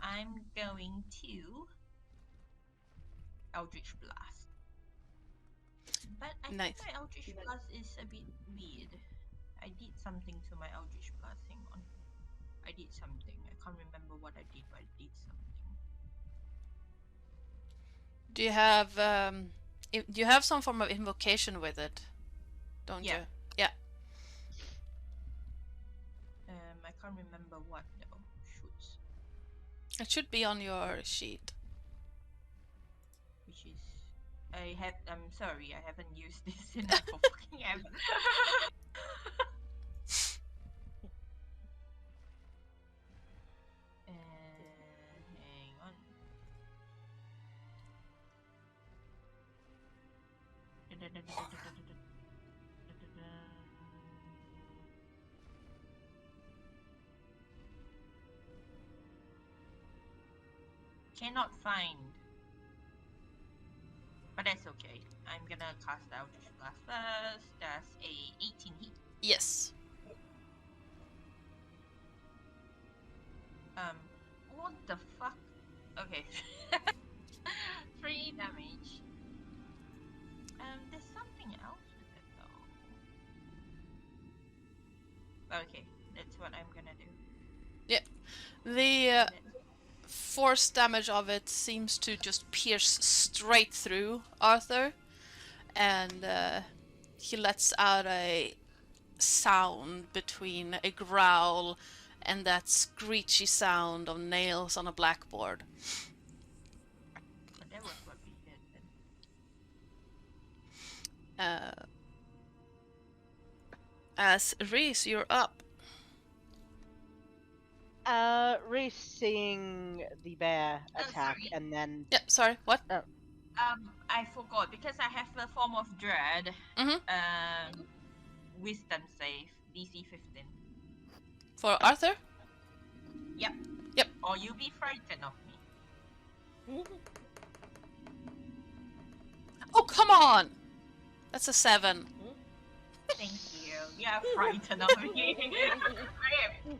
I'm going to Eldritch Blast. But I Nice. think my Eldritch Blast is a bit weird. I did something to my Eldritch Blast. Hang on. I did something. I can't remember what I did, but I did something. Do you have do you have some form of invocation with it? Don't Yeah. you? Yeah. I can't remember what though. Shoots. It should be on your sheet. Which is I'm sorry, I haven't used this in like for fucking ever. Hang on. Cannot find. But that's okay. I'm gonna cast Eldritch Blast first. That's a 18 hit. Yes. What the fuck? Okay. 3 damage. There's something else with it though. Okay, that's what I'm gonna do. The force damage of it seems to just pierce straight through Arthur, and he lets out a sound between a growl and that screechy sound of nails on a blackboard. But that was what we did then. As Reese, you're up. Reese seeing the bear Oh, attack sorry. and then Yep, sorry, what? I forgot because I have a form of dread. Mm-hmm. Wisdom save DC 15. For Arthur? Yep. Yep. Or you be frightened of me. Oh, come on! That's a 7. Thank you. You are frightened of me.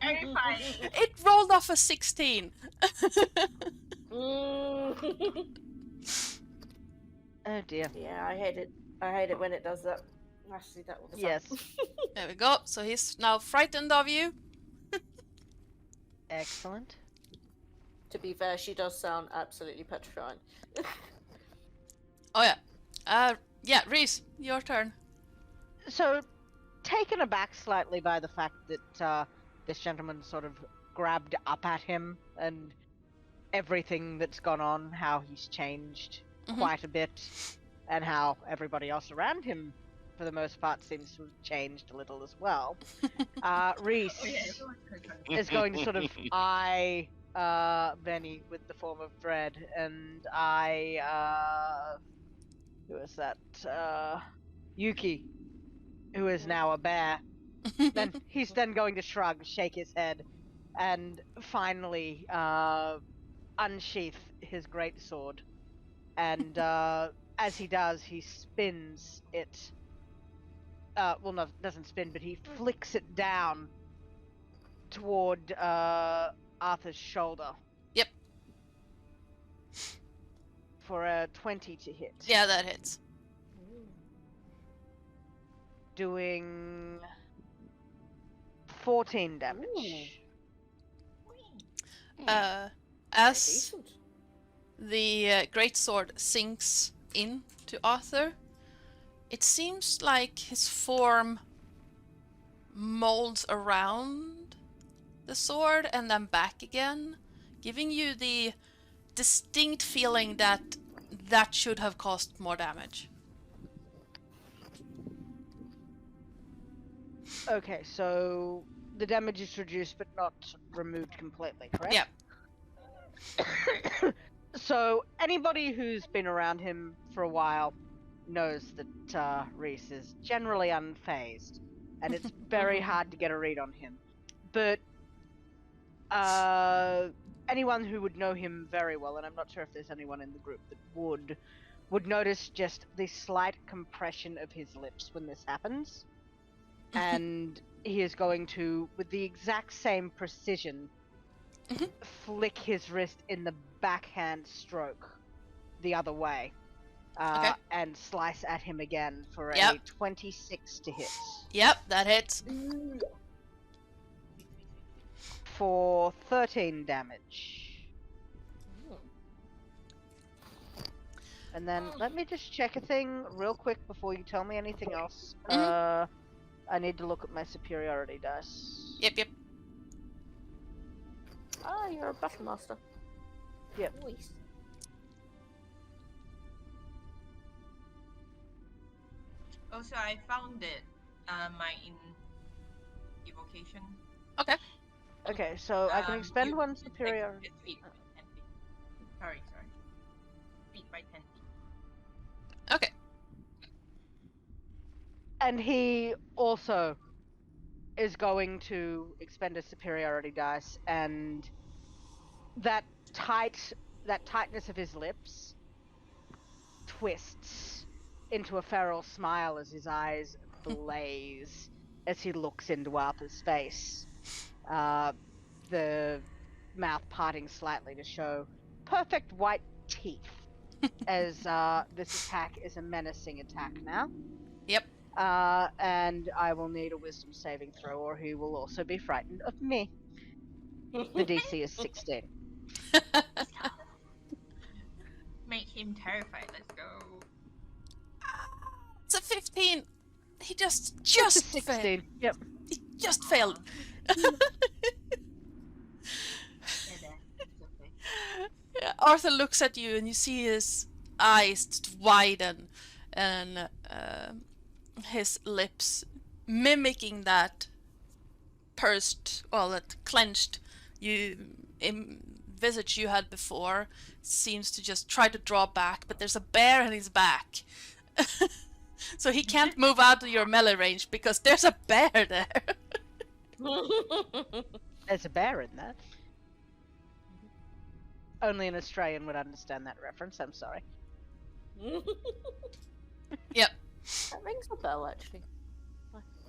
I am fine. It rolled off a 16. oh dear. Yeah, I hate it. I hate it when it does that. I see that all the time. Yes. There we go. So he's now frightened of you. Excellent. To be fair, she does sound absolutely petrifying. Oh yeah. Yeah, Reese, your turn. So, taken aback slightly by the fact that this gentleman sort of grabbed up at him and everything that's gone on, how he's changed quite a bit, and how everybody else around him, for the most part, seems to have changed a little as well. Reese is going to sort of eye Benny with the form of dread, and who is that? Yuki, who is now a bear. Then he's then going to shrug, shake his head, and finally unsheath his greatsword. And as he does, he spins it. Well, no, doesn't spin, but he flicks it down toward Arthur's shoulder. Yep. For a 20 to hit. Yeah, that hits. Doing 14 damage. As Decent. the greatsword sinks into Arthur, it seems like his form molds around the sword and then back again, giving you the distinct feeling that that should have caused more damage. Okay, so the damage is reduced but not removed completely, correct? Yeah. So anybody who's been around him for a while knows that Reese is generally unfazed, and it's very hard to get a read on him. But anyone who would know him very well, and I'm not sure if there's anyone in the group that would notice just the slight compression of his lips when this happens. And he is going to, with the exact same precision, flick his wrist in the backhand stroke the other way. Okay. And slice at him again for Yep. a 26 to hit. Yep, that hits. For 13 damage. And then let me just check a thing real quick before you tell me anything else. I need to look at my superiority dice. Yep. Ah, you're a battle master. Yep. Nice. Also, I found it. My evocation. Okay. Okay, so I can expend one it's superior. Like, it's feet by 10 feet. Sorry. Feet by 10 feet. Okay. And he also is going to expend a superiority dice, and that tightness of his lips twists into a feral smile as his eyes blaze as he looks into Arthur's face. The mouth parting slightly to show perfect white teeth as this attack is a menacing attack now. Yep. And I will need a wisdom saving throw, or he will also be frightened of me. The DC is 16. Make him terrified. Let's go. It's a 15. He just Just a failed. 16. Yep. He just failed. Yeah, it's okay. Yeah, Arthur looks at you and you see his eyes just widen and his lips mimicking that pursed, well, that clenched visage you had before, seems to just try to draw back, but there's a bear in his back. So he can't move out of your melee range because there's a bear there. There's a bear in there. Only an Australian would understand that reference, I'm sorry. Yep. That rings a bell, actually.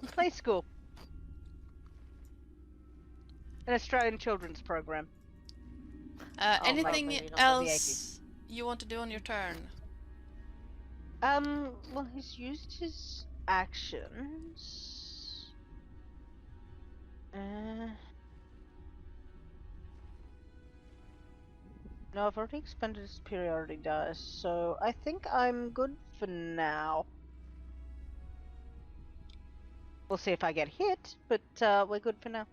Play school. An Australian children's program. Anything maybe not. else you want to do on your turn? Well, he's used his actions. No, I've already expended his superiority dice, so I think I'm good for now. We'll see if I get hit, but we're good for now.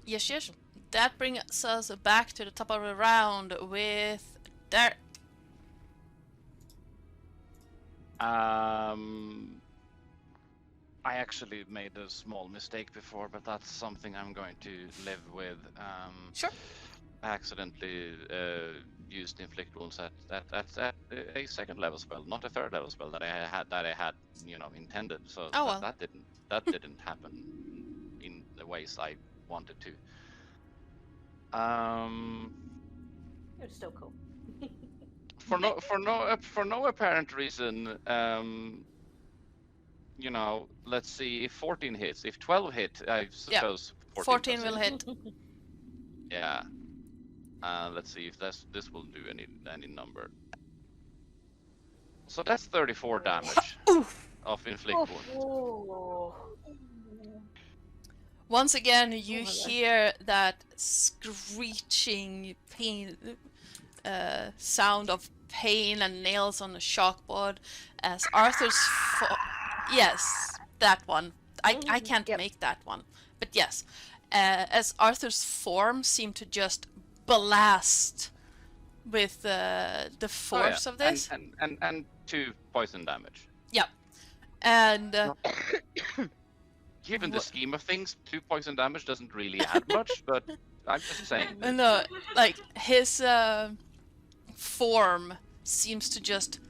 Yes. That brings us back to the top of the round with Derek. I actually made a small mistake before, but that's something I'm going to live with. Sure. I accidentally used inflict wounds at a second level spell, not a third level spell that I had intended. So Oh, well. that didn't happen in the ways I wanted to. It's still cool. For no apparent reason, let's see if 14 hits. If 12 hit, I suppose 14 will hit. Yeah. Let's see if this will do any number. So that's 34 damage of inflict wound. Oh. Once again, you hear that screeching pain sound of pain and nails on the chalkboard as Arthur's yes, that one. I can't make that one, but yes, as Arthur's form seemed to just blast with the force of this, and 2 poison damage. yeah, and given the scheme of things, 2 poison damage doesn't really add much, but I'm just saying. no, like his form seems to just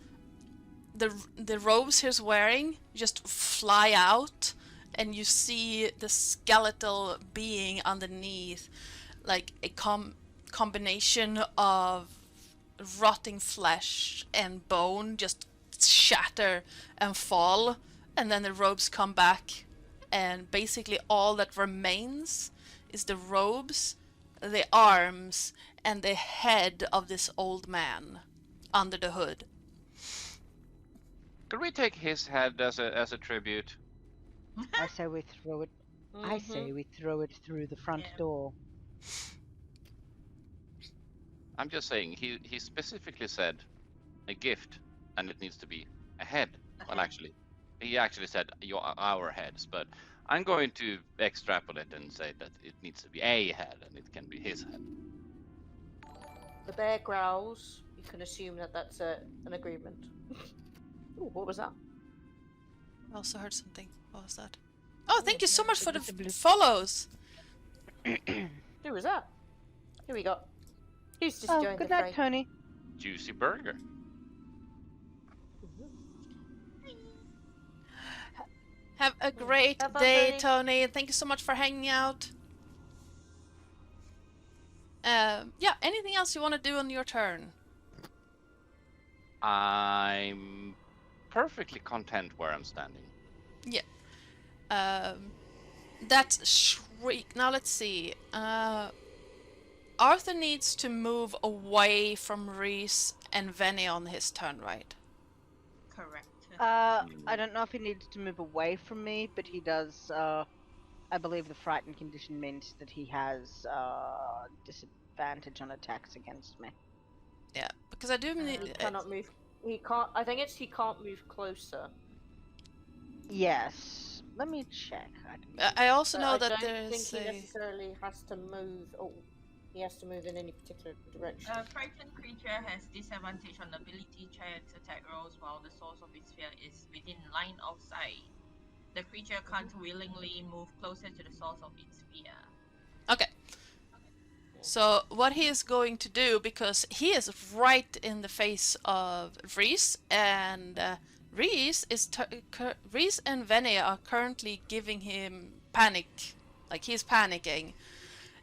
the robes he's wearing just fly out, and you see the skeletal being underneath, like a combination of rotting flesh and bone just shatter and fall, and then the robes come back, and basically all that remains is the robes, the arms, and the head of this old man under the hood. Could we take his head as a tribute? I say we throw it. I say we throw it through the front door. I'm just saying, he specifically said a gift, and it needs to be a head. Well, actually, he actually said our heads, but I'm going to extrapolate and say that it needs to be a head, and it can be his head. The bear growls. You can assume that that's an agreement. Ooh, what was that? I also heard something. What was that? Oh, thank you so much for the follows. Who was that? Who we got? Who's just Oh, joined good the night, fray? Tony. Juicy burger. Have a great Have fun, day, Tony. Tony. And thank you so much for hanging out. Yeah, anything else you want to do on your turn? I'm perfectly content where I'm standing. That's Shriek. Now let's see. Arthur needs to move away from Reese and Venny on his turn, right? Correct. I don't know if he needs to move away from me, but he does. I believe the frightened condition means that he has disadvantage on attacks against me. Yeah, because I do He need. cannot move. He can't. I think it's he can't move closer. Yes. Let me check. I also But know I that don't there's think he a... necessarily has to move. Oh, he has to move in any particular direction. A frightened creature has disadvantage on ability checks, attack rolls while the source of its fear is within line of sight. The creature can't willingly move closer to the source of its fear. Okay. So what he is going to do, because he is right in the face of Reese, and Reese and Vene are currently giving him panic, like he's panicking,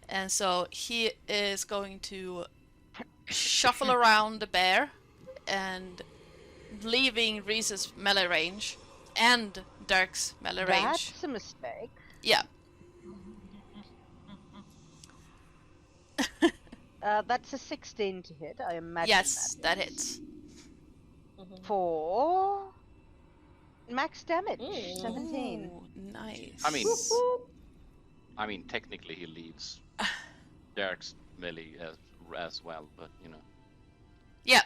and so he is going to shuffle around the bear, and leaving Reese's melee range and Dirk's melee range. That's a mistake. Yeah. That's a 16 to hit. I imagine. Yes, that is. hits. For max damage, Mm. 17. Ooh, nice. I mean, technically he leads Derek's melee as well, but you know. Yeah.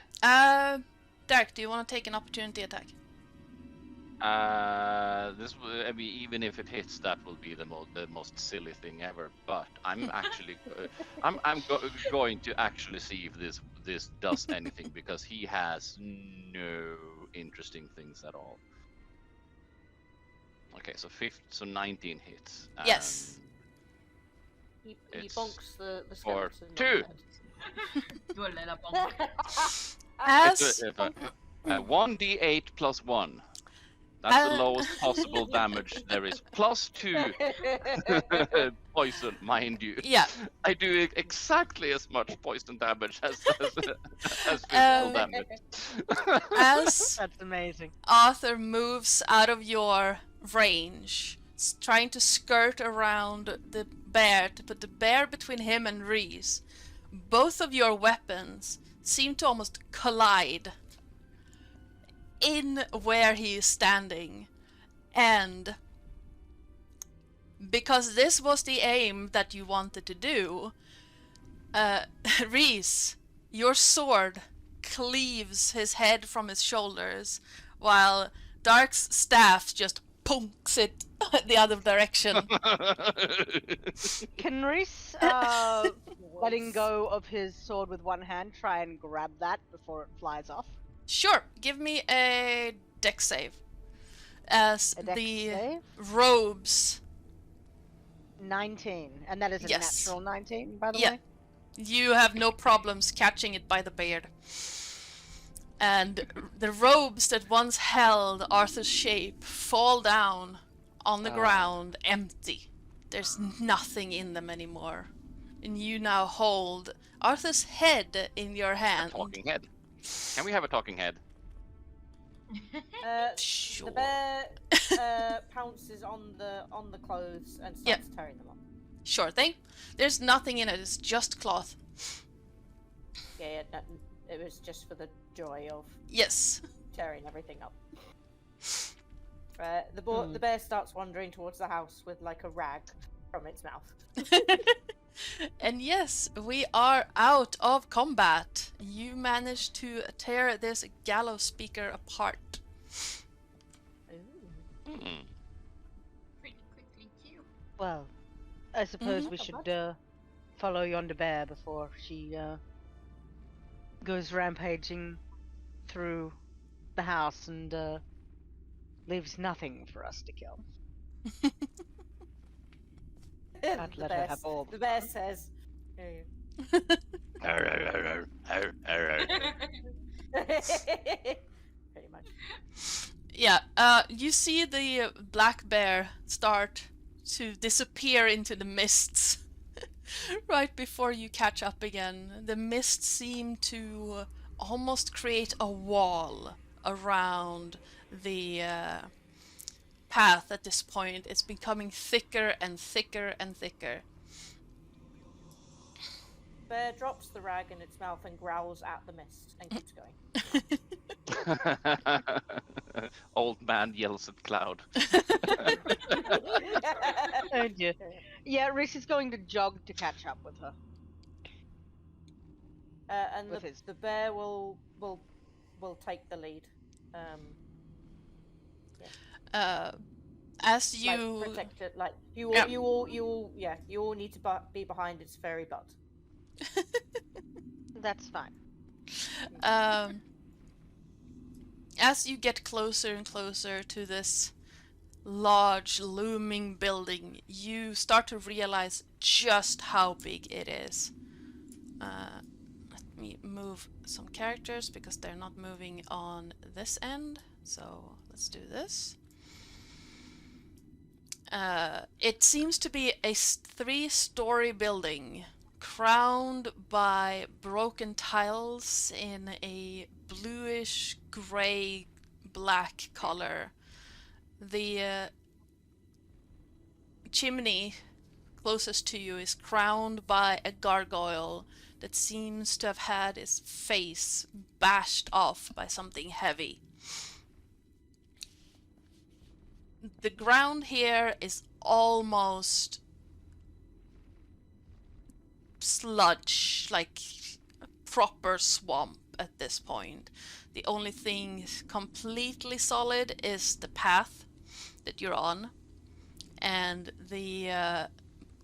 Dirk, do you want to take an opportunity attack? I mean, even if it hits, that will be the most silly thing ever. But I'm actually, going to actually see if this does anything because he has no interesting things at all. Okay, so 19 hits. Yes. He It's bonks the for skeleton. 2. Do a little bonk. As 1d8 plus 1. That's the lowest possible damage there is. Plus 2 poison, mind you. yeah, I do exactly as much poison damage as physical damage. as That's amazing. Arthur moves out of your range, trying to skirt around the bear to put the bear between him and Reese, both of your weapons seem to almost collide in where he is standing, and because this was the aim that you wanted to do, Reese, your sword cleaves his head from his shoulders, while Dark's staff just punks it the other direction. Can Reese, letting go of his sword with one hand, try and grab that before it flies off? Sure, give me a dex save. As A dex the save? robes, 19, and that is a Yes. natural 19, by the Yeah. way. you have no problems catching it by the beard. And the robes that once held Arthur's shape fall down on the ground empty. There's nothing in them anymore. And you now hold Arthur's head in your hand. Talking head. Can we have a talking head? Sure. The bear pounces on the clothes and starts tearing them up. Sure thing. There's nothing in it, it's just cloth. Yeah, it was just for the joy of Yes. tearing everything up. The bear starts wandering towards the house with like a rag from its mouth. And yes, we are out of combat. You managed to tear this gallows speaker apart. Hmm. Pretty quickly, too. Well, I suppose Mhm. we should follow yonder bear before she goes rampaging through the house and leaves nothing for us to kill. Can't let her have all The bear says, "Yeah, pretty much." Yeah, you see the black bear start to disappear into the mists right before you catch up again. The mists seem to almost create a wall around the path at this point. It's becoming thicker and thicker and thicker. Bear drops the rag in its mouth and growls at the mist and keeps going. Old man yells at cloud. Oh dear. Yeah, Reese is going to jog to catch up with her. And With his- the bear will take the lead. As Like you protect it. Like you all, Yeah. you all need to be behind its fairy butt. That's fine. um, as you get closer and closer to this large looming building, you start to realize just how big it is. Let me move some characters because they're not moving on this end. So let's do this. It seems to be a 3-story building crowned by broken tiles in a bluish gray black color. The chimney closest to you is crowned by a gargoyle that seems to have had its face bashed off by something heavy. The ground here is almost sludge, like a proper swamp at this point. The only thing completely solid is the path that you're on, and the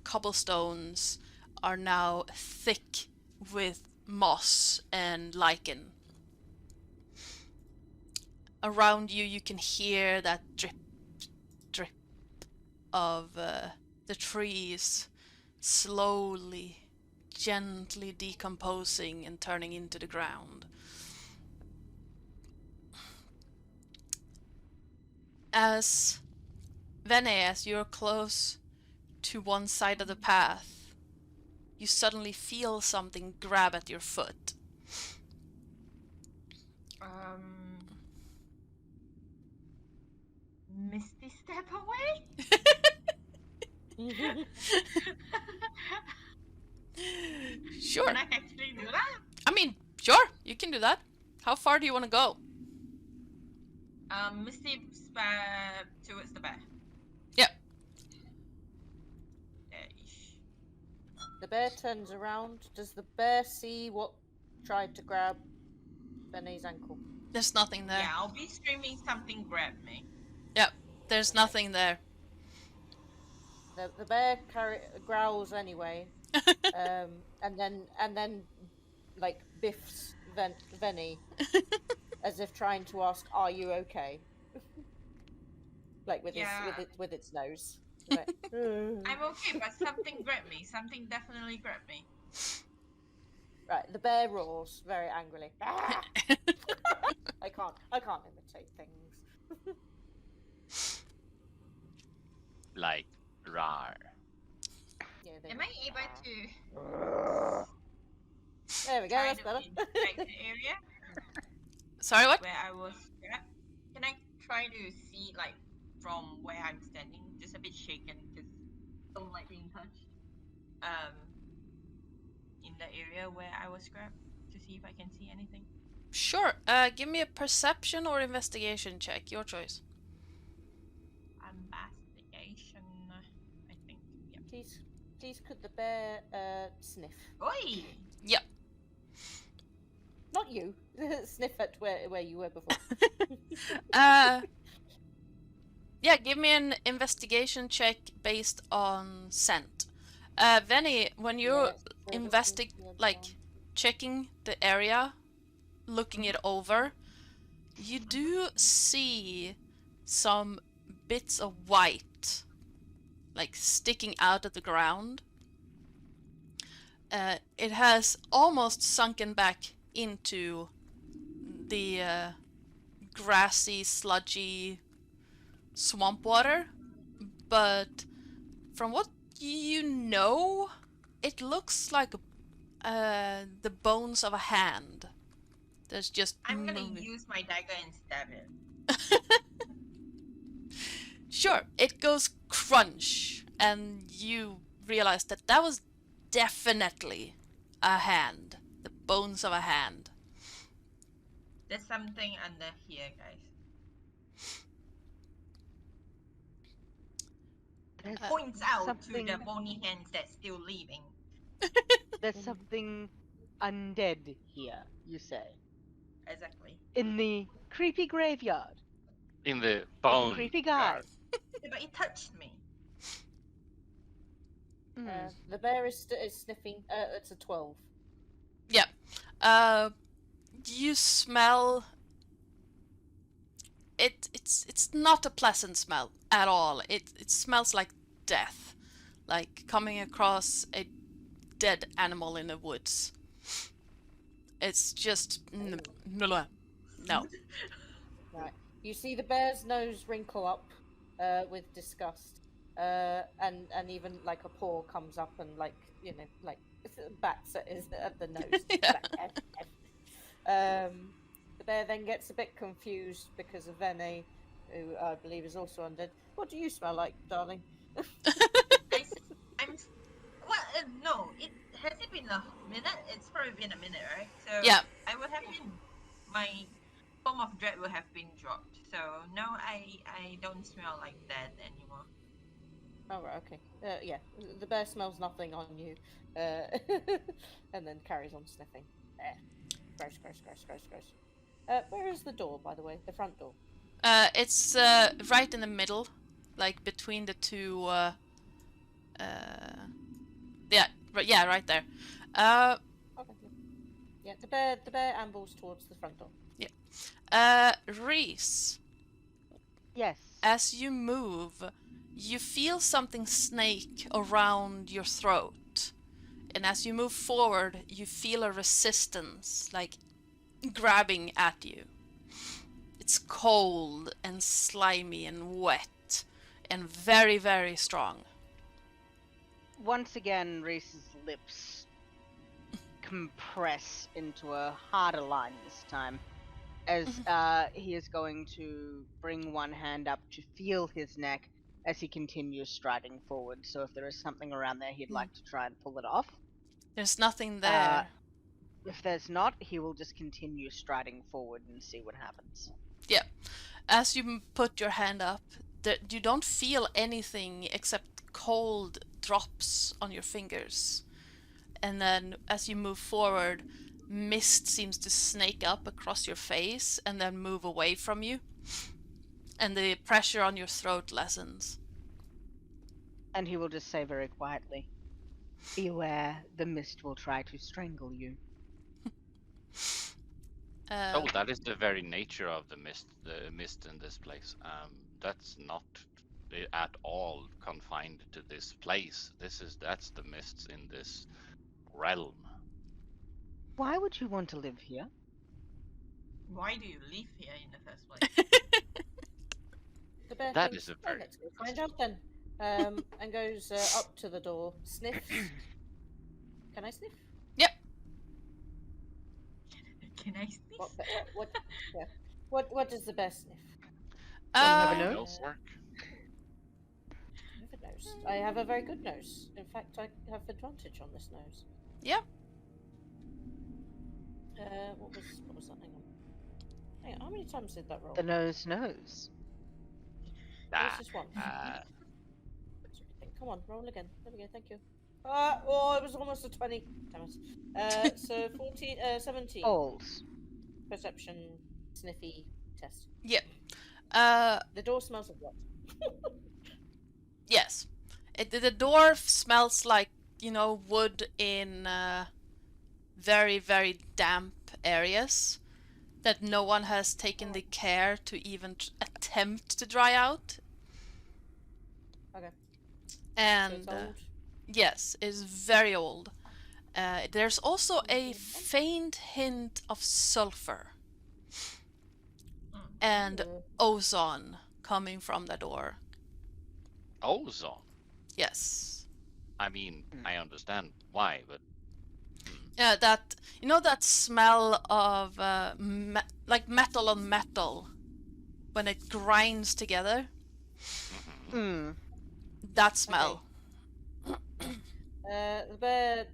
cobblestones are now thick with moss and lichen. Around you, you can hear that drip, drip of the trees slowly, gently decomposing and turning into the ground. As Vene, as you're close to one side of the path, you suddenly feel something grab at your foot. Misty step away. Sure. Can I actually do that? I mean, sure, you can do that. How far do you want to go? Misty step towards the bear. Yep. There-ish. The bear turns around. Does the bear see what tried to grab Benny's ankle? There's nothing there. Yeah, I'll be screaming something grab me. Yep, there's nothing there. The bear growls anyway, and then like biffs Venny as if trying to ask, "Are you okay?" Like with with its nose. Like, I'm okay, but something grabbed me. Something definitely grabbed me. Right, the bear roars very angrily. "Ah!" I can't imitate things. Like rar. Yeah, Am I able to There we go. try That's to better. infect the area Sorry, what? where I was grabbed? Can I try to see, like, from where I'm standing, just a bit shaken because I don't like being touched? In the area where I was grabbed, to see if I can see anything. Sure. Give me a perception or investigation check. Your choice. Investigation, I think. Yep. Please, could the bear sniff? Oi! Yep. Not you. Sniff at where you were before. Yeah, give me an investigation check based on scent. Venny, when you're checking the area, looking it over, you do see some bits of white, like sticking out of the ground. It has almost sunken back into the grassy, sludgy swamp water, but from what you know, it looks like the bones of a hand. There's just I'm gonna moving. use my dagger and stab it. Sure, it goes crunch, and you realize that that was definitely a hand. The bones of a hand. There's something under here, guys. There's Points out something- to the bony hands that's still leaving. There's something undead here, you say. Exactly. In the creepy graveyard. In the He's a bone. creepy guy. Yeah, but it touched me. The bear is sniffing. It's a 12. Yeah. You smell. It's not a pleasant smell at all. It smells like death, like coming across a dead animal in the woods. It's just no. Right. You see the bear's nose wrinkle up with disgust, and even like a paw comes up and like bats at the nose. Yeah. Like, "F, F." The bear then gets a bit confused because of Vene, who I believe is also undead. What do you smell like, darling? I'm. What? No. Has it been a minute? It's probably been a minute, right? So Yeah. I would have been. My form of dread would have been dropped. So no, I don't smell like that anymore. Oh, right, okay. Yeah, the bear smells nothing on you, and then carries on sniffing. Gross, gross, gross, gross, gross. Where is the door, by the way? The front door. It's right in the middle, like between the two. Yeah, right there. Okay. Yeah, the bear ambles towards the front door. Reese, Yes. as you move, you feel something snake around your throat. And as you move forward, you feel a resistance, like grabbing at you. It's cold and slimy and wet and very, very strong. Once again, Reese's lips compress into a harder line this time, as he is going to bring one hand up to feel his neck as he continues striding forward. So if there is something around there, he'd like to try and pull it off. There's nothing there. If there's not, he will just continue striding forward and see what happens. Yeah. As you put your hand up, you don't feel anything except cold drops on your fingers. And then as you move forward, mist seems to snake up across your face and then move away from you. And the pressure on your throat lessens. And he will just say very quietly, "Beware, the mist will try to strangle you." Oh, that is the very nature of the mist in this place. That's not at all confined to this place. That's the mists in this realm. Why would you want to live here? Why do you live here in the first place? The bear That thinks, is a "Oh, very let's go good find question. out then," and goes up to the door, sniffs. Can I sniff? Can I sneeze? What? Yeah. What does the bear sniff? have a My nose? nose work. I have a nose. I have a very good nose. In fact, I have advantage on this nose. Yeah. What was that? Hang on. How many times did that roll? The nose knows. This is one. Ah, Come on, roll again. There we go. Thank you. Oh, it was almost a 20. Damn it. So 14, 17. Balls. Perception, sniffy test. Uh, The door smells of what? yes. The door smells like, wood in very, very damp areas that no one has taken the care to even attempt to dry out. Okay. And So it's old. yes, it's very old. There's also a faint hint of sulfur and ozone coming from the door. ozone. Yes. I mean, I understand why, but Yeah, that smell of like metal on metal when it grinds together. That smell. The bear,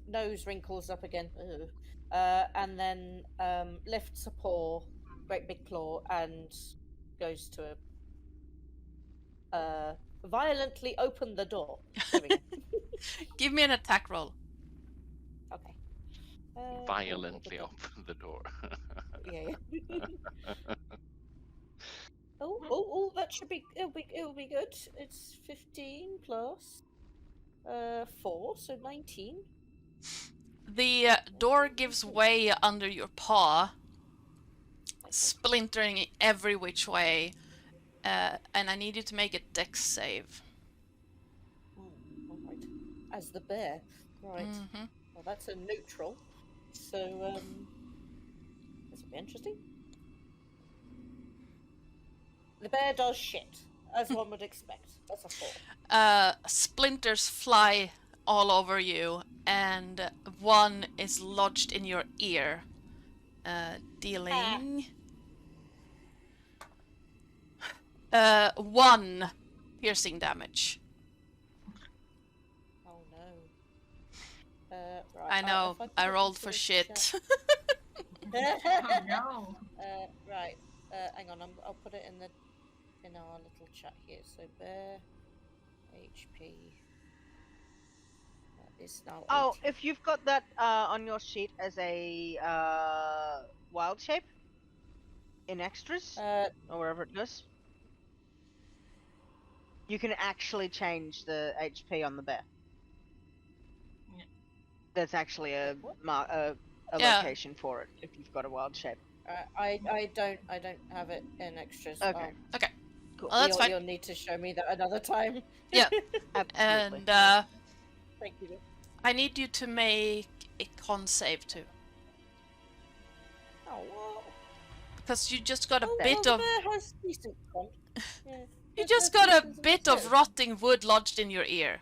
nose wrinkles up again, and then lifts a paw, great big claw, and goes to violently open the door. There we go. Give me an attack roll. Okay. violently open the door. Yeah. Oh, that should be. It'll be good. It's 15 plus 4, so 19. The door gives way under your paw, splintering every which way, and I need you to make a dex save. Oh, all right. As the bear, right? Mm-hmm. Well, that's a neutral. So this will be interesting. The bear does shit, as one would expect. That's a 4. Splinters fly all over you, and one is lodged in your ear, dealing 1 piercing damage. Oh no. Right. I know, if put I it rolled into for the shit. chat- Oh no. Right. Hang on. I'll put it in our little chat here. So bear HP is now. Oh, 18. if you've got that on your sheet as a wild shape in extras or wherever it goes, you can actually change the HP on the bear. Yeah. There's actually a What? Yeah. location for it if you've got a wild shape. I don't have it in extras. Okay. Okay. Cool. Well, that's fine. You'll need to show me that another time. Yeah. Absolutely. And Thank you. I need you to make a con save too, Oh, what? because you just got a Oh, bit well, of the bear has decent con. Yeah. you Has just got a decent bit of initiative. rotting wood lodged in your ear.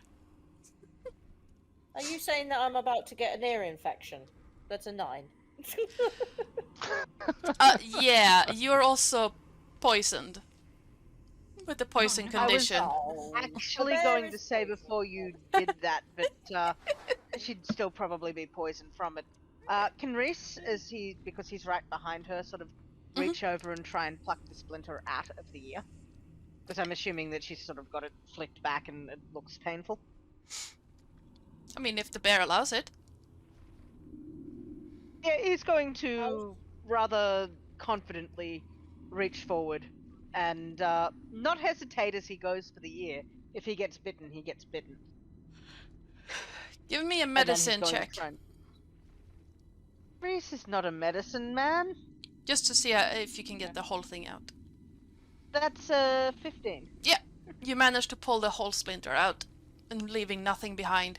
Are you saying that I'm about to get an ear infection? That's a 9. Yeah, you're also poisoned with the poison no. condition. Oh, Actually the bear going to is say poisoned. before you did that, but she'd still probably be poisoned from it. Can Reese, because he's right behind her, sort of reach over and try and pluck the splinter out of the ear? Because I'm assuming that she's sort of got it flicked back and it looks painful. I mean, if the bear allows it. Yeah, he's going to rather confidently reach forward and not hesitate as he goes for the ear. If he gets bitten, he gets bitten. Give me a And then he's medicine going to check, try and- Reese is not a medicine man. just to see if you can get the whole thing out. That's 15. You manage to pull the whole splinter out, and leaving nothing behind.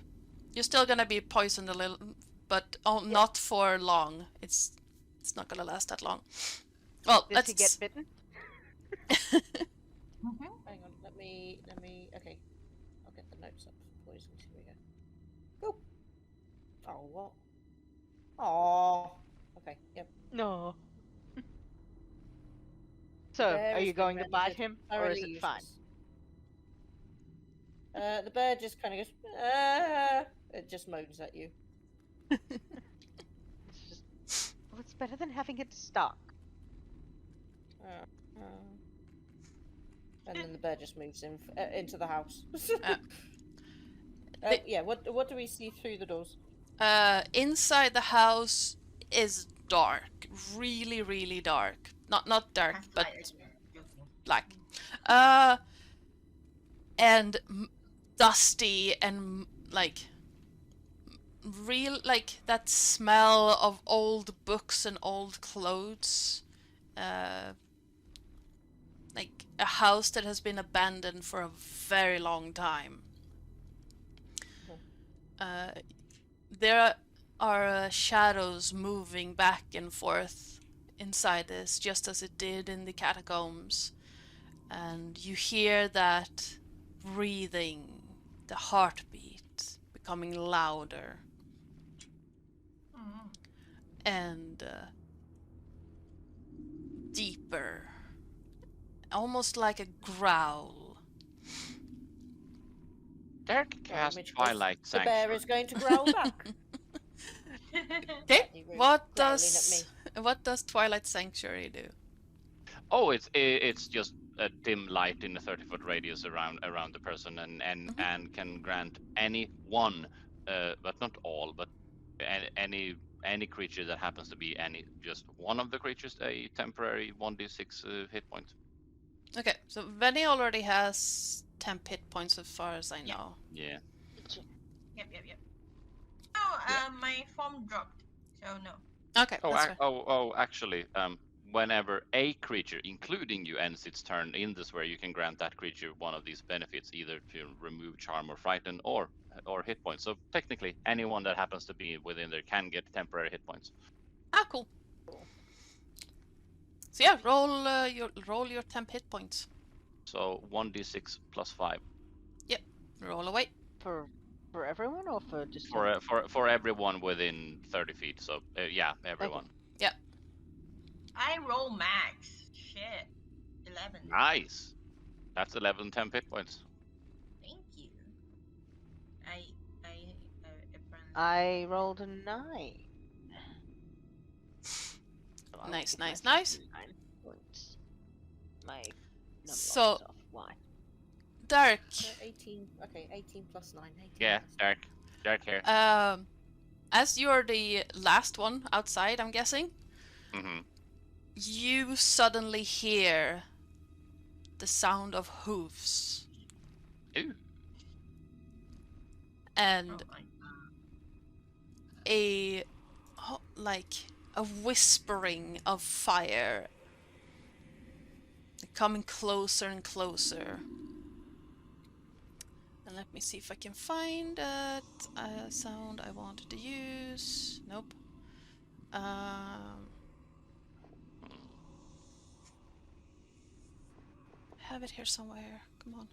You're still gonna be poisoned a little, but not for long. It's not gonna last that long. Well, Does let's he get bitten? Mhm. Hang on, let me. Okay, I'll get the notes up for poisons. Here we go. Oh, what? Oh. Okay. Yep. No. So, Bear are is you going to rendered bite him, or is thoroughly it fine? useless. The bear just kind of goes. It just moans at you. It's just, well, it's better than having it stuck. And then the bear just moves into the house. The- Yeah. What do we see through the doors? Inside the house is dark, really, really dark. Not dark, That's but right, joking. black. And dusty and like real, like that smell of old books and old clothes. Like a house that has been abandoned for a very long time. There are shadows moving back and forth inside this, just as it did in the catacombs. And you hear that breathing, the heartbeat becoming louder, Mm. and deeper, almost like a growl. Derek cast which case Twilight The bear Sanctuary. is going to growl back. Okay, He really what growling does Twilight Sanctuary do? Oh, it's just a dim light in a 30-foot radius around the person, and can grant any one, but not all, but any any creature that happens to be just one of the creatures a temporary 1d6 hit point. Okay, so Venny already has 10 hit points as far as I Yeah. know. Yeah. Yep. Oh, Yeah. my form dropped, so no. Okay, that's fine. Actually, whenever a creature, including you, ends its turn in this where you can grant that creature one of these benefits, either to remove charm or frighten or hit points. So technically, anyone that happens to be within there can get temporary hit points. Ah, cool. So yeah, roll your 10 hit points. So 1d6 plus 5 Roll away. For everyone or for just for everyone within 30 feet. So yeah, everyone. I roll max. Shit. 11. Nice. That's 11 10 hit points. Thank you. I apparently. I rolled a 9. So I'll Nice, give nice, myself nice. 9 points. My number So- lost off. Why? Dark. 18. Okay, 18 plus 9. 18 Yeah, plus dark hair. As you're the last one outside, I'm guessing, Mm-hmm. you suddenly hear the sound of hooves Ooh. and Oh my god. a whispering of fire coming closer and closer. And let me see if I can find that sound I wanted to use. Nope. I have it here somewhere. Come on.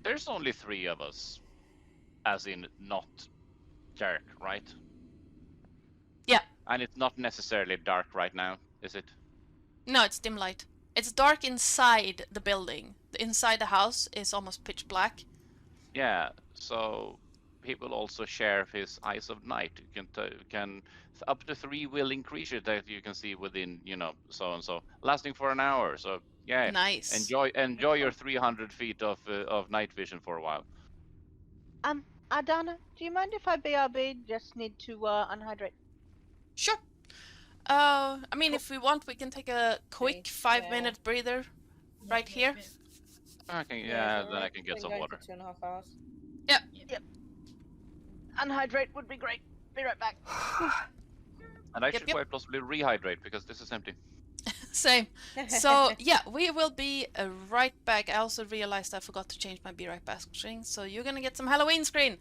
There's only 3 of us, as in not dark, right? Yeah. And it's not necessarily dark right now, is it? No, it's dim light. It's dark inside the building. Inside the house is almost pitch black. Yeah. So he will also share his eyes of night. You can up to 3 willing creatures that you can see within, so and so, lasting for an hour. So yeah, Nice. enjoy your 300 feet of night vision for a while. Adana, do you mind if I BRB? Just need to unhydrate. Sure. I mean, if we want, we can take a quick Okay, 5-minute breather right Yep, here. yep. Then I can get some water. For 2.5 hours. Unhydrate would be great. Be right back. And I Yep, should yep. quite possibly rehydrate because this is empty. Same. So yeah, we will be right back. I also realized I forgot to change my be right back screen, so you're gonna get some Halloween screen.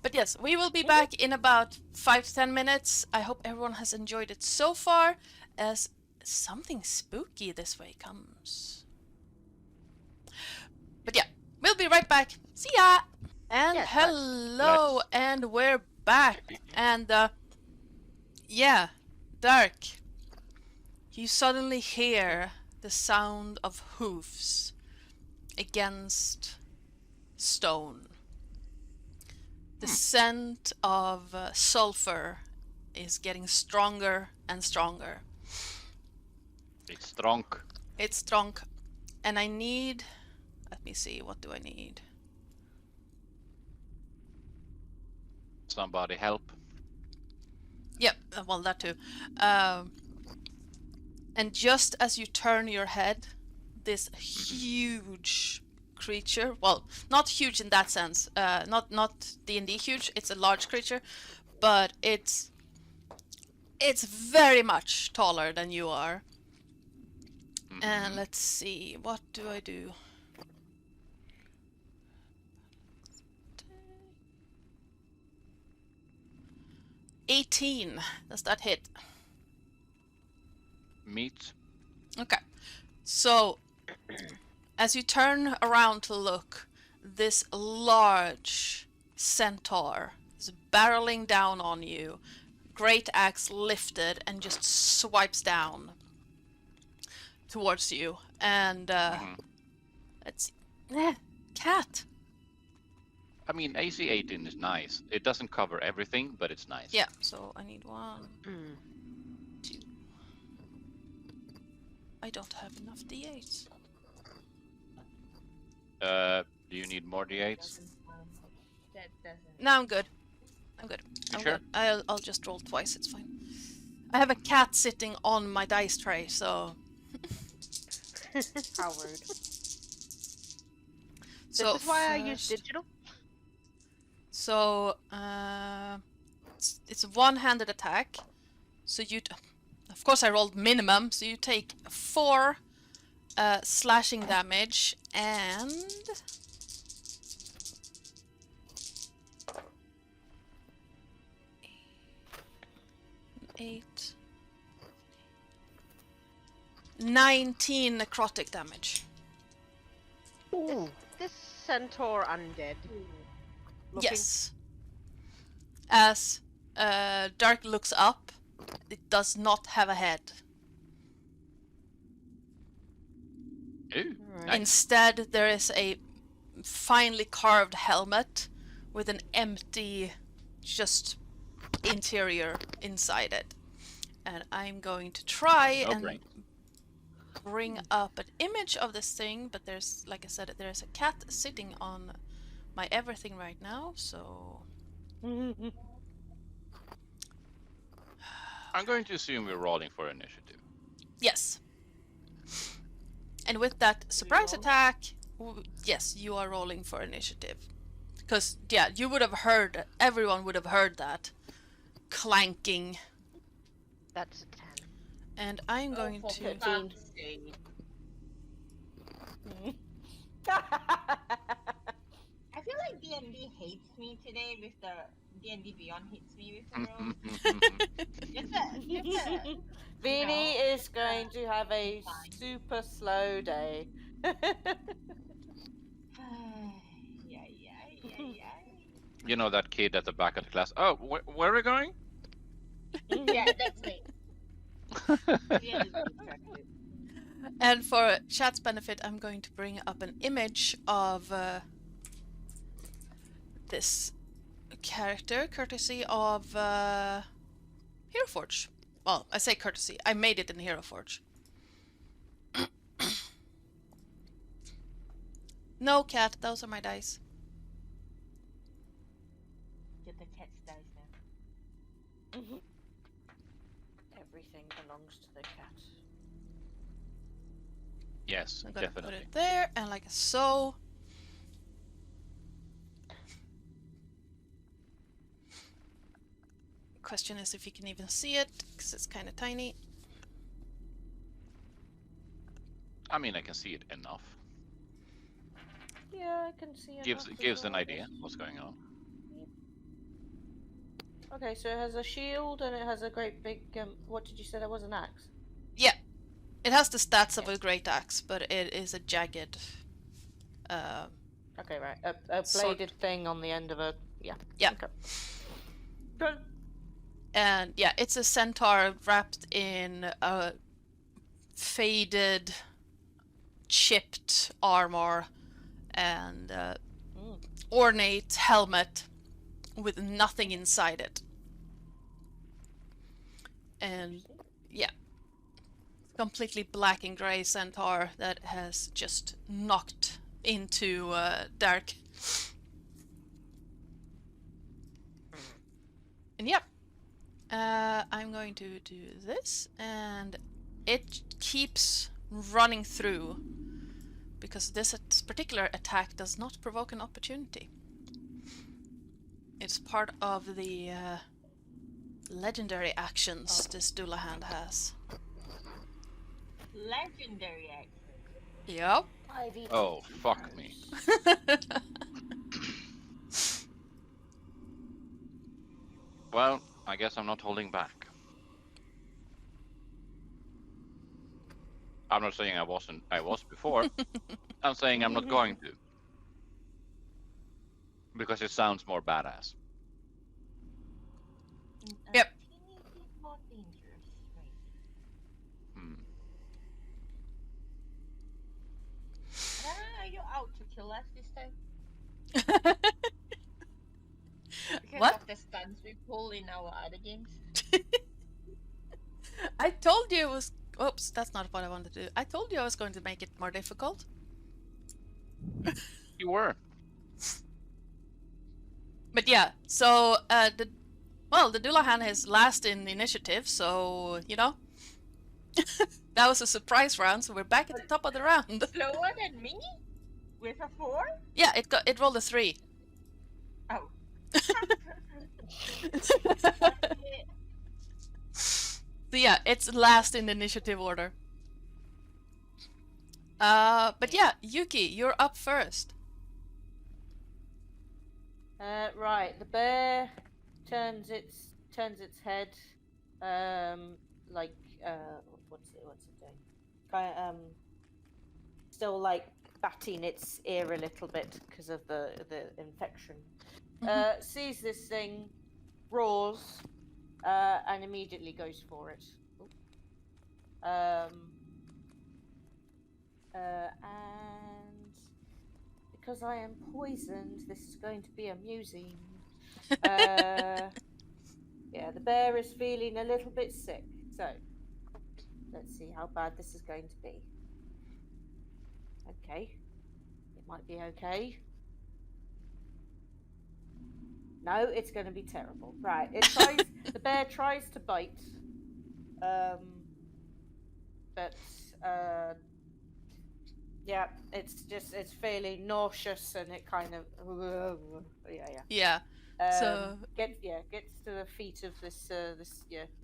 But yes, we will be back in about 5 to 10 minutes. I hope everyone has enjoyed it so far, as something spooky this way comes. But yeah, we'll be right back. See ya! And Yes, hello, and we're back. And yeah, Dark. You suddenly hear the sound of hoofs against stone. The scent of sulfur is getting stronger and stronger. It's strong. It's strong. And I need... Let me see, what do I need? Somebody help. Yep, well, that too. And just as you turn your head, this huge creature, well, not huge in that sense, not D&D huge, it's a large creature, but it's very much taller than you are. And let's see, what do I do? $18. Does that hit? Meat. Okay. So, as you turn around to look, this large centaur is barreling down on you, great axe lifted, and just swipes down towards you. And, let's see. Cat! I mean, AC 18 is nice. It doesn't cover everything, but it's nice. Yeah, so I need 1, 2. I don't have enough D8s. Do you need more d8s? That doesn't. No, I'm good. I'm good. You I'm sure? good. I'll just roll twice. It's fine. I have a cat sitting on my dice tray, so How rude. so This is why I use first- digital. So it's a one-handed attack. So of course I rolled minimum, so you take 4 slashing damage and 8, 19 necrotic damage. Ooh. This centaur undead. Looking. Yes. As Dark looks up, it does not have a head. Ooh, Alright. nice. Instead, there is a finely carved helmet with an empty, just interior inside it. And I'm going to try No and brain. bring up an image of this thing, but there's, like I said, there's a cat sitting on my everything right now, so... I'm going to assume we're rolling for initiative. Yes. And with that surprise attack, yes, you are rolling for initiative. Because, yeah, you would have heard, everyone would have heard that clanking. That's a 10. And I'm going for to... fuck's sake. I feel like D&D hates me today with the D&D Beyond hates me with the roll. Vinny is going to have a super slow day. Yeah. You know that kid at the back of the class. Oh, where are we going? Yeah, that's me. Yeah, distracted. And for chat's benefit, I'm going to bring up an image of this character, courtesy of Hero Forge. Well, I say courtesy. I made it in Hero Forge. No, cat. Those are my dice. Get the cat's dice now. Everything belongs to the cat. Yes, I'm gonna put definitely. it there, and like so. Question is if you can even see it, because it's kind of tiny. I mean, I can see it enough. Yeah, I can see it. Gives an idea what's going on. Okay, so it has a shield and it has a great big. What did you say? That was an axe. Yeah, it has the stats of a great axe, but it is a jagged. Okay, right. A Sword. bladed thing on the end of a. Yeah. Yeah. Okay. Good. And yeah, it's a centaur wrapped in a faded, chipped armor and ornate helmet with nothing inside it. And yeah, completely black and gray centaur that has just knocked into Dark. And yeah, I'm going to do this, and it keeps running through because this particular attack does not provoke an opportunity. It's part of the legendary actions this Dullahan has. Legendary action. Yep. Oh, fuck me. Well, I guess I'm not holding back. I'm not saying I wasn't. I was before. I'm saying I'm not going to. Because it sounds more badass. Yep. Teeny bit more dangerous, maybe. Are you out to kill us this time? Because What? of the stunts we pull in our other games? I told you it was... Oops, that's not what I wanted to do. I told you I was going to make it more difficult. you were. But yeah, so the Dullahan is last in initiative, so you know that was a surprise round. So we're back at the top of the round. Slower than me? With a 4? Yeah, it rolled a 3. Oh. So yeah, it's last in the initiative order. But yeah, Yuki, you're up first. Right, the bear turns its head, like what's it doing? Kind of, still like batting its ear a little bit because of the infection. Sees this thing, roars, and immediately goes for it. And because I am poisoned, this is going to be amusing. Yeah, the bear is feeling a little bit sick, so let's see how bad this is going to be. Okay, it might be okay. No, it's going to be terrible. Right, it tries. The bear tries to bite, but yeah, it's feeling nauseous and it kind of Yeah. So gets to the feet of this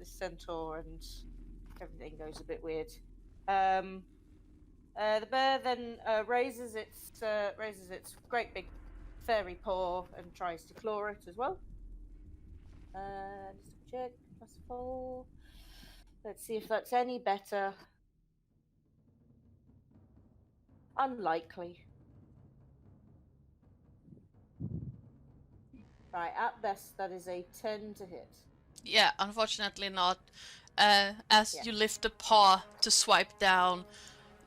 centaur and everything goes a bit weird. The bear then raises its great big fairy paw and tries to claw it as well. Just check +4. Let's see if that's any better. Unlikely. Right, at best that is a 10 to hit. yeah, unfortunately not. As Yeah. you lift the paw to swipe down,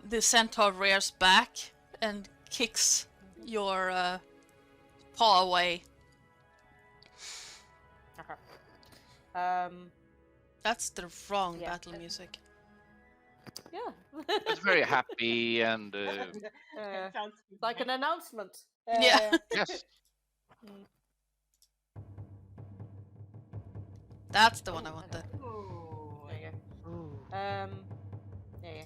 the centaur rears back and kicks your paw away. That's the wrong Yeah. battle music. Yeah. It's very happy and Sounds like an announcement. Yeah. yes. That's the one I wanted. Ooh. There you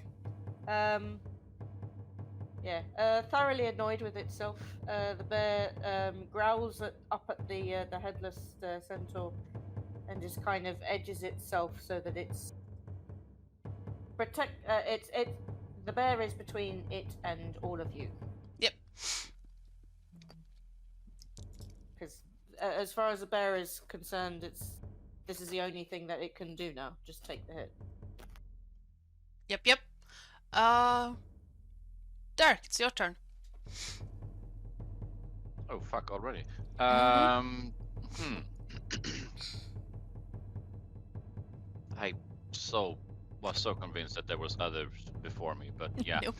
go. Thoroughly annoyed with itself, the bear growls up at the headless centaur and just kind of edges itself so that it's the bear is between it and all of you. Yep. Because as far as the bear is concerned, this is the only thing that it can do now. Just take the hit. Yep. Derek, it's your turn. Oh fuck already. I was so convinced that there was others before me, but yeah. Nope.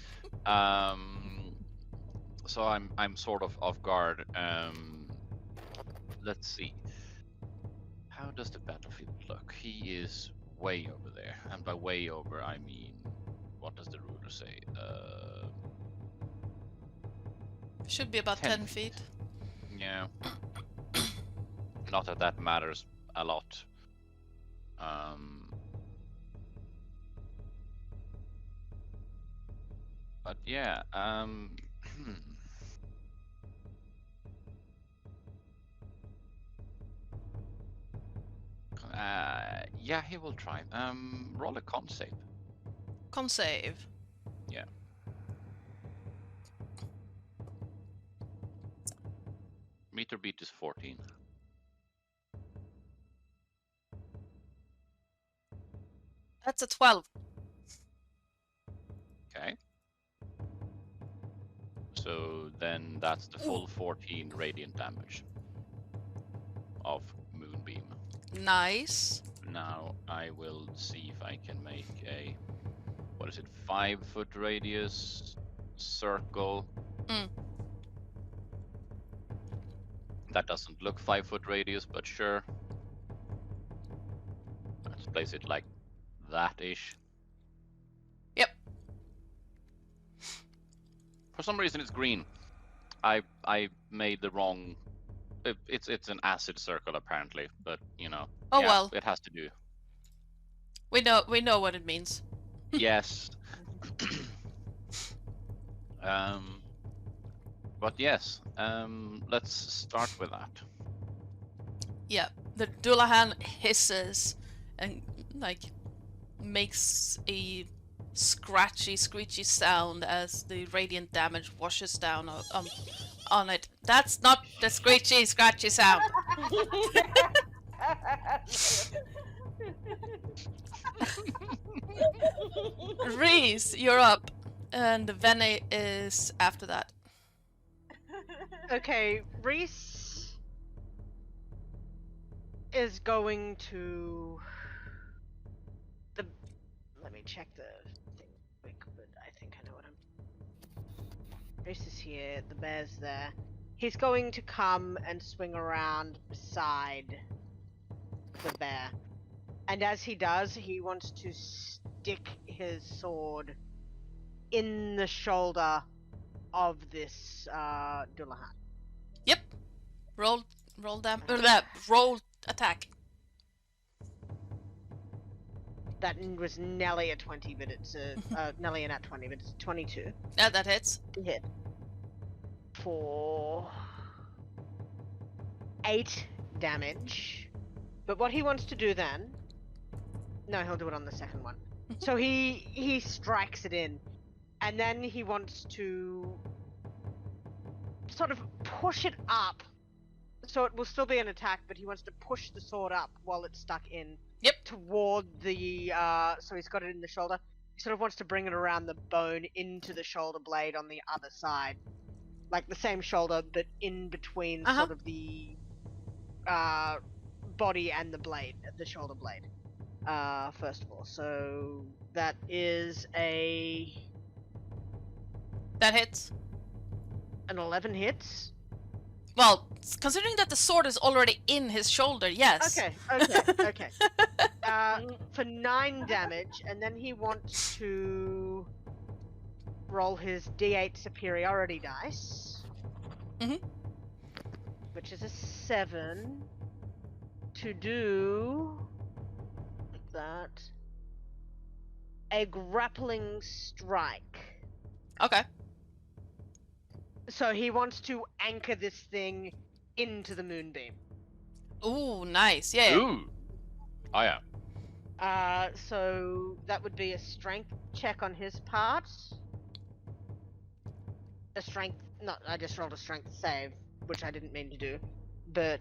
So I'm sort of off guard. Let's see. How does the battlefield look? He is way over there, and by way over I mean, what does the ruler say? Should be about 10 feet. Yeah. Not that matters a lot. But yeah, yeah, he will try. Roll a con save. Con save. Yeah. Meter beat is 14. That's a 12. Okay. So then that's the full 14 radiant damage of Moonbeam. Nice. Now I will see if I can make a, 5-foot radius circle. That doesn't look 5-foot radius, but sure. Let's place it like that-ish. Yep. For some reason it's green. I made the wrong. It's an acid circle apparently, but you know. Oh yeah, well, it has to do. we know what it means. Yes. But yes, let's start with that. Yeah, the Dullahan hisses and like makes a scratchy, screechy sound as the radiant damage washes down on it. That's not the screechy, scratchy sound. Reese, you're up, and Vene is after that. Okay, Reese is going to let me check the thing quick, but I think I know what Reese is here, the bear's there. He's going to come and swing around beside the bear. And as he does, he wants to stick his sword in the shoulder of this Dullahan. Yep. Roll attack. That was nearly a 20, but it's a nearly a nat 20, but it's 22 Yeah, that hits. to hit for 8 damage. But what he wants to do then, no, he'll do it on the second one. So he strikes it in, and then he wants to sort of push it up. So it will still be an attack, but he wants to push the sword up while it's stuck in. Yep. Toward the so he's got it in the shoulder. He sort of wants to bring it around the bone into the shoulder blade on the other side, like the same shoulder, but in between sort of the body and the blade, the shoulder blade. First of all, so that is That hits. an 11 hits. Well, considering that the sword is already in his shoulder, yes. Okay. For 9 damage, and then he wants to roll his D8 superiority dice, which is a 7, to do that a grappling strike. Okay. So he wants to anchor this thing into the moonbeam. Ooh, nice. Yeah. Ooh. Oh yeah. So that would be a strength check on his part. A strength, no, I just rolled a strength save, which I didn't mean to do. But,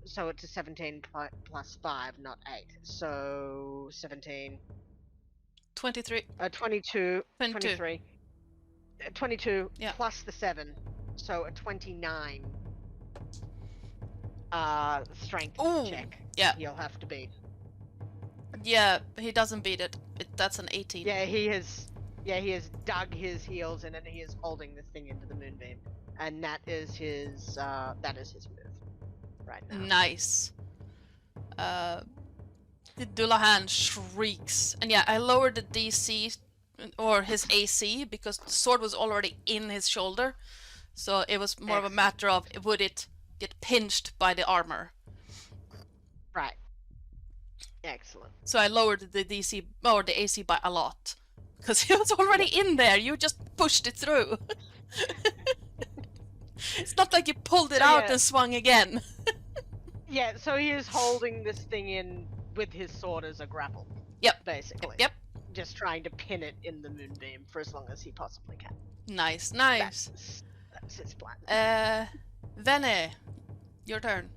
so it's a 17 plus 5, not 8. So 17. 23. 22. 23. 22 Yeah. plus the 7. So a 29 strength Ooh, check. yeah. He'll have to beat. Yeah, he doesn't beat it. That's an 18. Yeah, he has dug his heels in and he is holding this thing into the moonbeam. And that is his move right now. Nice. The Dullahan shrieks. And yeah, I lowered the DC or his AC because the sword was already in his shoulder. So it was more of a matter of would it get pinched by the armor. Right. Excellent. So I lowered the DC or the AC by a lot. Because it was already in there, you just pushed it through. It's not like you pulled it out and swung again. Yeah, so he is holding this thing in with his sword as a grapple. Yep. Basically. Yep. Just trying to pin it in the moonbeam for as long as he possibly can. Nice. That's his plan. Vene, your turn.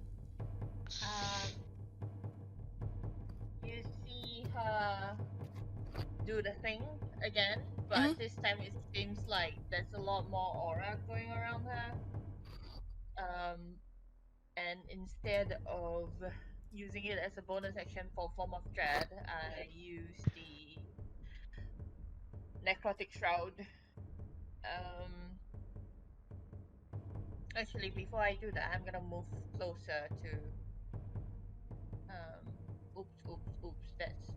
You see her do the thing again, but this time it seems like there's a lot more aura going around her. And instead of using it as a bonus action for Form of Dread, I use the Necrotic Shroud. Actually, before I do that, I'm gonna move closer to. Oops. That's.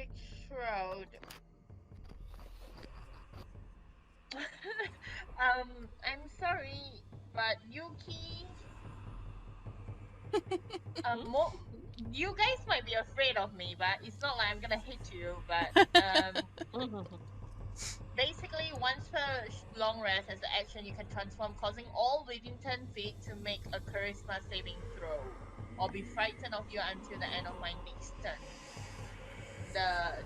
Magic Shroud. I'm sorry, but Yuki. You guys might be afraid of me, but it's not like I'm gonna hit you. But basically, once per long rest as an action, you can transform, causing all within 10 feet to make a charisma saving throw, or be frightened of you until the end of my next turn.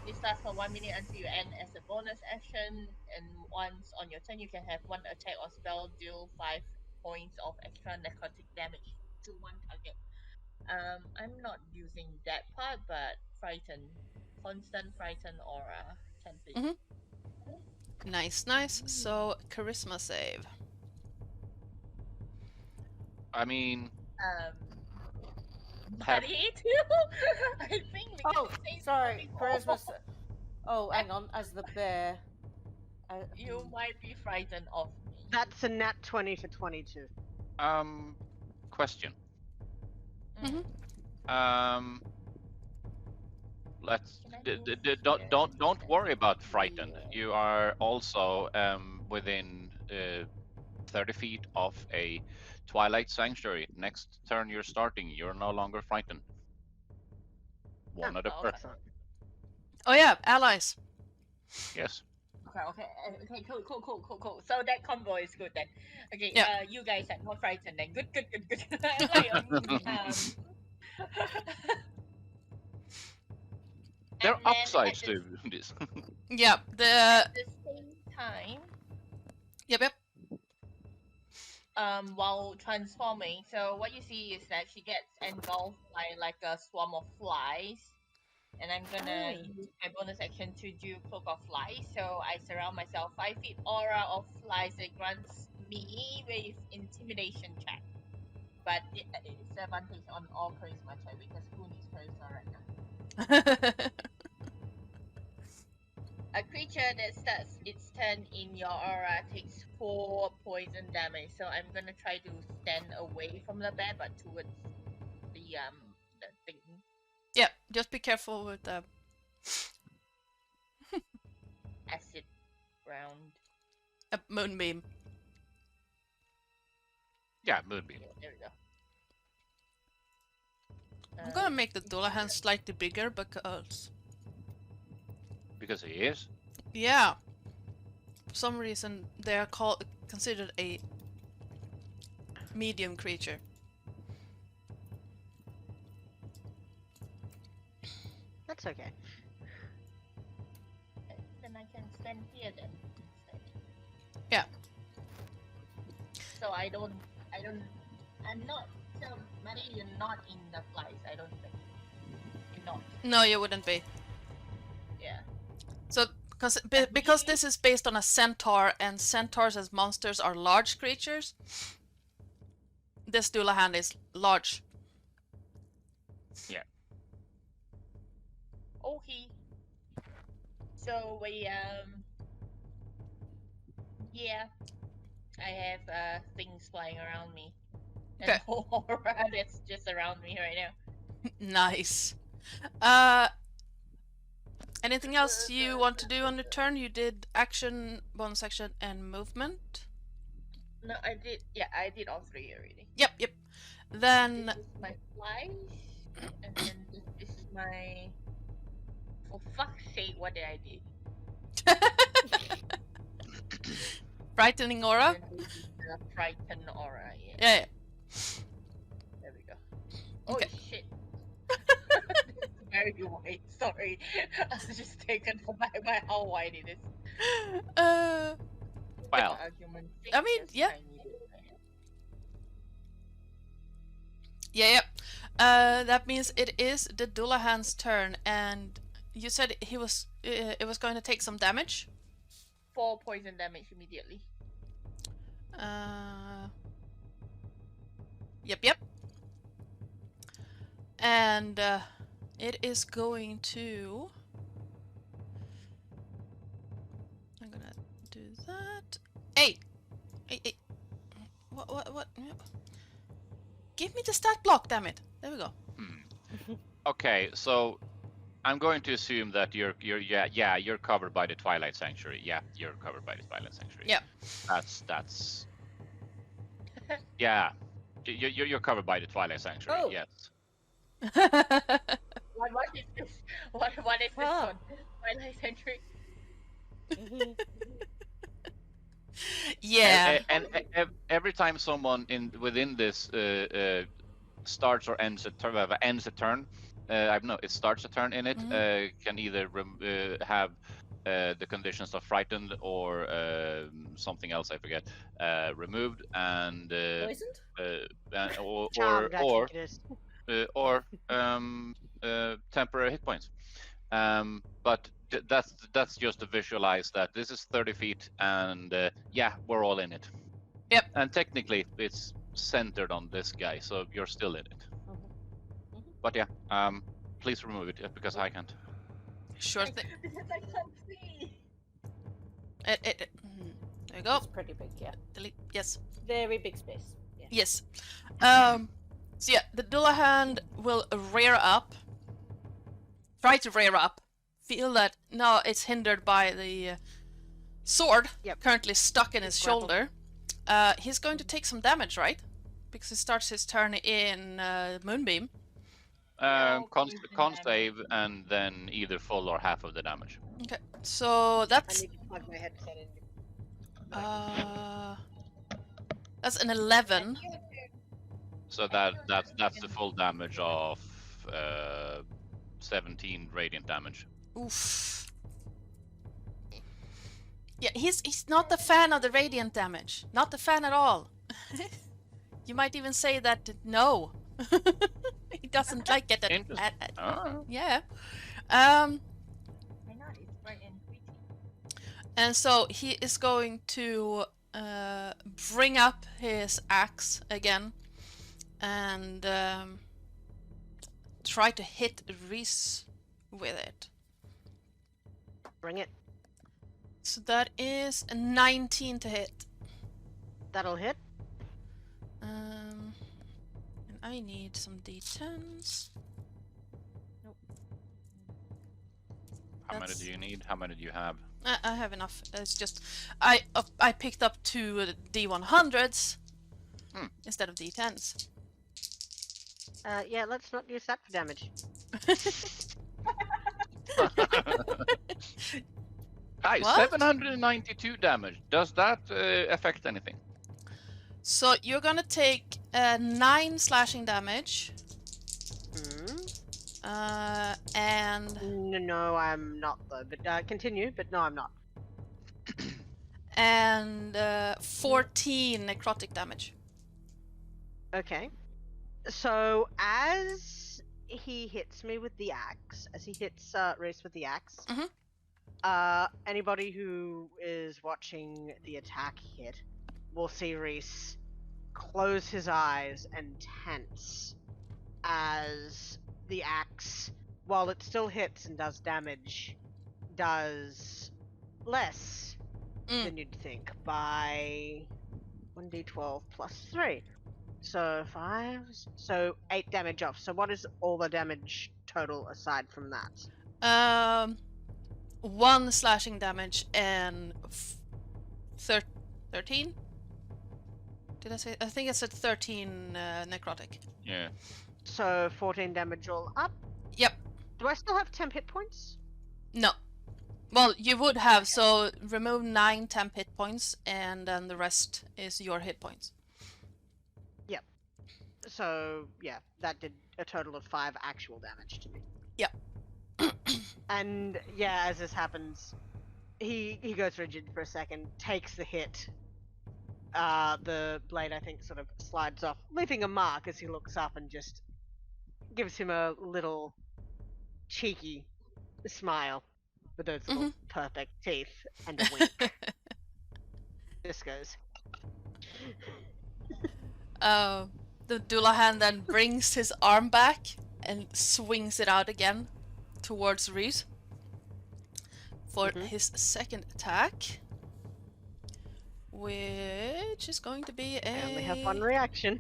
This lasts for 1 minute until you end as a bonus action, and once on your turn, you can have one attack or spell deal 5 points of extra necrotic damage to one target. I'm not using that part, but frighten, constant frighten aura, 10 feet. Nice, nice. So, charisma save. I mean, Buddy too. I think we Oh, can say sorry, something charisma. Oh, hang on. As the bear, You might be frightened of me. That's a nat 20 for 22. question. Mhm. Let's Can I move here? don't worry about frightened. You are also within 30 feet of a Twilight Sanctuary. Next turn you're starting, you're no longer frightened. One other okay. person. Excellent. Oh yeah, allies. Yes. Okay, cool. So that combo is good then. Okay, Yeah. you guys are not frightened then. Good. I'm like, There and are then upsides to this. Yeah. at the same time, Yep. while transforming, so what you see is that she gets engulfed by like a swarm of flies. And I'm gonna use my bonus action to do Cloak of Flies. So I surround myself 5 feet aura of flies that grants me with intimidation check. But it's advantage on all charisma check because who needs charisma right now? A creature that starts its turn in your aura takes 4 poison damage. So I'm gonna try to stand away from the bear, but towards the thing. Yeah. Just be careful with the. Acid round. Moonbeam. Yeah, Moonbeam. There we go. I'm gonna make the Dullahan slightly bigger because. Because he is. Yeah. For some reason, they are considered a medium creature. That's okay. Then I can stand here then instead. Yeah. So I'm not, so Maddie, you're not in the flies, I don't think. You're not. No, you wouldn't be. Yeah. So, because this is based on a centaur, and centaurs as monsters are large creatures, this Dullahan is large. Yeah. Okay. So we yeah. I have things flying around me. And Okay. the whole aura that's just around me right now. Nice. Anything else you want to do on the turn? You did action, bonus action, and movement. No, I did all 3 already. Yep. Then This is my flies, and then this is my. For fuck's sake, what did I do? frightening aura. And this is the frighten aura. Yeah. Yeah. There we go. Oh Okay. shit. Very wide. Sorry, I was just taken aback by how wide it is. Well, Argument I mean, just yeah. tiny bit. Yeah. That means it is the Dullahan's turn, and you said it was going to take some damage. 4 poison damage immediately. Yep. And it is going to. I'm gonna do that. Hey. What? Give me the stat block, damn it. There we go. Okay, so I'm going to assume that you're covered by the Twilight Sanctuary. Yeah, you're covered by the Twilight Sanctuary. Yeah. That's. Yeah, you're covered by the Twilight Sanctuary. Oh. Yes. What is this? What is this Ah. one? Twilight Century. Yeah. And every time someone within this starts or ends a turn, I know it starts a turn in it. Can either have the conditions of frightened or something else I forget removed, and Poisoned? Charmed, I think it is. or temporary hit points. But that's just to visualize that this is 30 feet, and yeah, we're all in it. Yep. And technically, it's centered on this guy, so you're still in it. But yeah, please remove it because I can't. Sure thing. Because I can't see. There you go. It's pretty big, yeah. Delete. Yes. Very big space. Yeah. Yes. So yeah, the Dullahan will rear up. Try to rear up. Feel that no, it's hindered by the sword currently stuck in his shoulder. He's going to take some damage, right? Because he starts his turn in Moonbeam. Con save and then either full or half of the damage. Okay, so I that's need to plug my headset in. that's an 11. So that's the full damage of 17 radiant damage. Oof. Yeah, he's not a fan of the radiant damage. Not a fan at all. You might even say that no. He doesn't like it. Yeah. Why not? It's bright and pretty. And so he is going to bring up his axe again and try to hit Reese with it. Bring it. So that is a 19 to hit. That'll hit. And I need some d10s. Nope. How many do you need? How many do you have? I have enough. It's just I picked up two d100s instead of d10s. Yeah, let's not use that for damage. Hi, What? 792 damage. Does that affect anything? So you're gonna take 9 slashing damage. And No, I'm not though. But continue. But no, I'm not. and 14 necrotic damage. Okay. So as he hits me with the axe, as he hits Reese with the axe, anybody who is watching the attack hit will see Reese close his eyes and tense as the axe, while it still hits and does damage, does less than you'd think by 1d12 plus 3. So 5, so 8 damage off. So what is all the damage total aside from that? 1 slashing damage and 13? Did I say? I think I said 13 necrotic. Yeah. So 14 damage all up. Yep. Do I still have temp hit points? No. Well, you would have, so remove 9 temp hit points, and then the rest is your hit points. Yep. So, yeah, that did a total of 5 actual damage to me. Yep. And, yeah, as this happens, he goes rigid for a second, takes the hit. The blade, I think, sort of slides off, leaving a mark as he looks up and just gives him a little cheeky smile with those little perfect teeth and a wink. This goes. The Dullahan then brings his arm back and swings it out again towards Reese for his second attack, which is going to be a... I only have one reaction.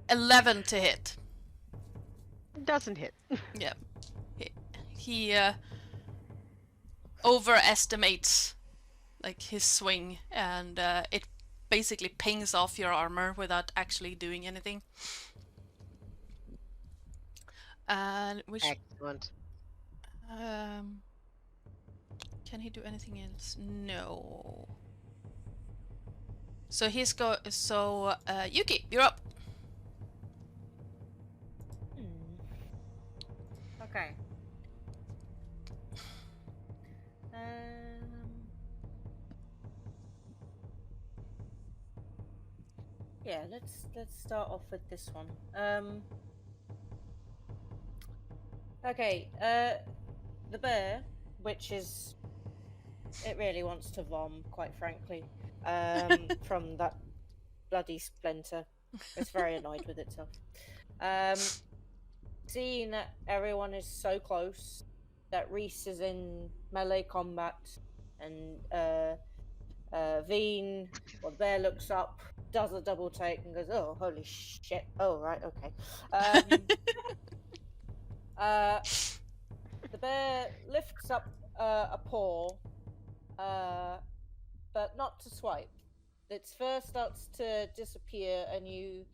11 to hit. Doesn't hit. Yeah. he overestimates like his swing, and it basically pings off your armor without actually doing anything. And which Excellent. can he do anything else? No. So Yuki, you're up. Okay. Yeah, let's start off with this one. Okay, the bear, which is, it really wants to vom, quite frankly, from that bloody splinter. It's very annoyed with itself. Seeing that everyone is so close, that Reese is in melee combat, and Veen, or the bear looks up, does a double take, and goes, "Oh, holy shit! Oh, right, okay." The bear lifts up a paw, but not to swipe. Its fur starts to disappear, and you,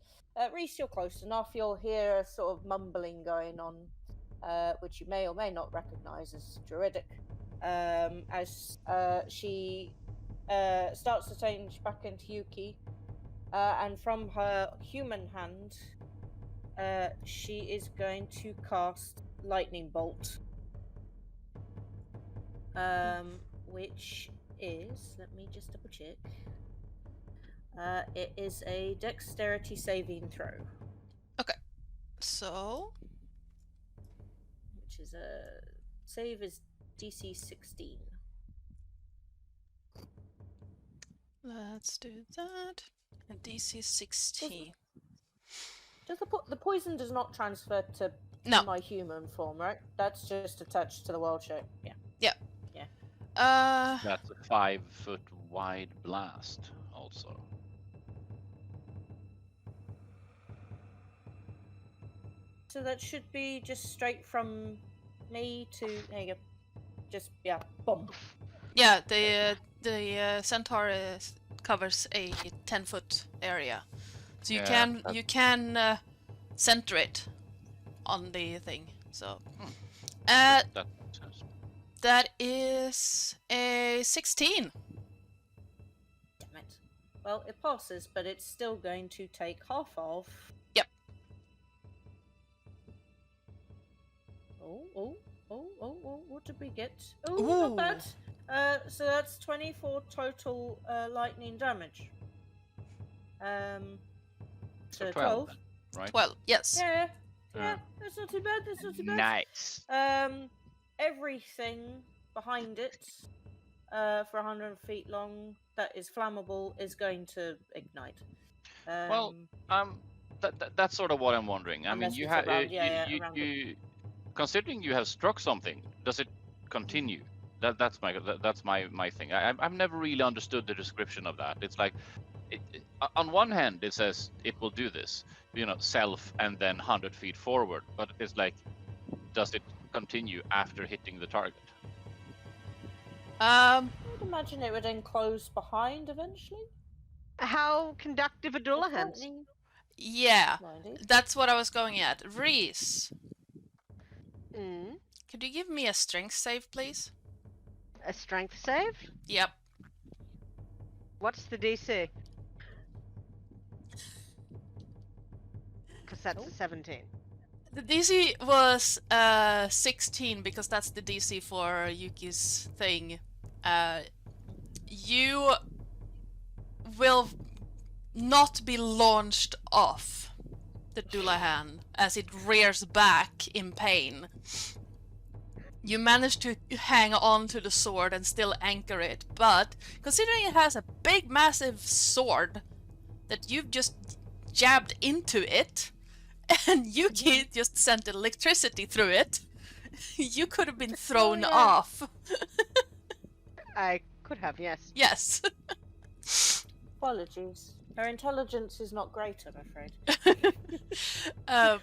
Reese, you're close enough. You'll hear a sort of mumbling going on, which you may or may not recognize as druidic, as she starts to change back into Yuki, and from her human hand, she is going to cast Lightning Bolt, which is, let me just double check. It is a dexterity saving throw. Okay. So Which is a save is DC 16. let's do that. And DC 16. Does the poison does not transfer to No. my human form, right? That's just attached to the wild shape. Yeah. That's a 5-foot wide blast, also. So that should be just straight from me to, there you go. Just, yeah, boom. Yeah, the centaur covers a 10-foot area, so you can center it on the thing. So That makes sense. that is a 16. Damn it. Well, it passes, but it's still going to take half of. Yep. Oh, what did we get? Oh, not bad. So that's 24 total lightning damage. So 12. then, right? 12. Yes. Yeah, Yeah. that's not too bad. That's not too bad. Nice. Everything behind it, for 100 feet long, that is flammable, is going to ignite. Well, that's sort of what I'm wondering. I mean, Unless you it's have around- yeah, around you considering you have struck something, does it continue? That's my thing. I've never really understood the description of that. It's like, on one hand it says it will do this, self and then 100 feet forward, but it's like, does it continue after hitting the target? I would imagine it would enclose behind eventually. How conductive are Dula hands? Apparently, Yeah, 90. that's what I was going at. Reese, Mm. could you give me a strength save, please? A strength save? Yep. What's the DC? Because that's a 17. The DC was 16 because that's the DC for Yuki's thing. You will not be launched off the Dullahan as it rears back in pain. You manage to hang on to the sword and still anchor it, but considering it has a big massive sword that you've just jabbed into it, and Yuki just sent electricity through it, you could have been thrown yeah. off. I could have, yes. Yes. Apologies. Her intelligence is not great, I'm afraid.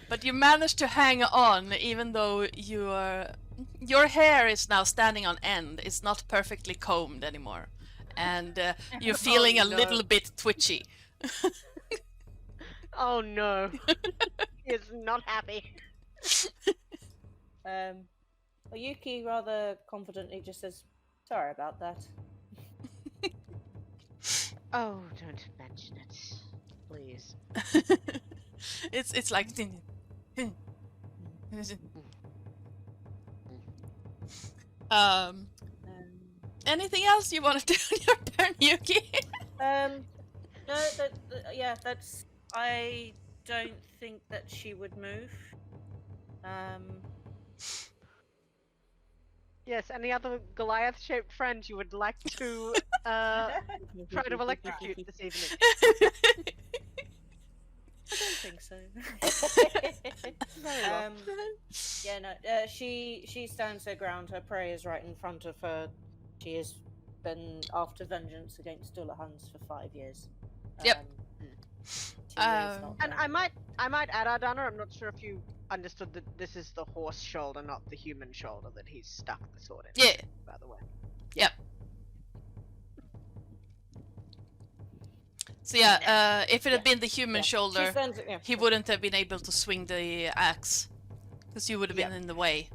But you managed to hang on, even though your hair is now standing on end. It's not perfectly combed anymore, and you're feeling a no. little bit twitchy. Oh no. He is not happy. Yuki rather confidently just says, "Sorry about that." Oh, don't mention it. Please. It's like. Um, Anything else you want to do on your turn, Yuki? No, that's. I don't think that she would move. Yes, any other Goliath-shaped friend you would like to try to electrocute this evening? I don't think so. Very well. Yeah, no. She stands her ground. Her prey is right in front of her. She has been after vengeance against Dullahans for 5 years. Yep. And I might add, Ardana, I'm not sure if you understood that this is the horse shoulder, not the human shoulder that he's stuck the sword in. Yeah. By the way. Yep. So yeah, if it had been the human shoulder, he wouldn't have been able to swing the axe, because you would have been in the way.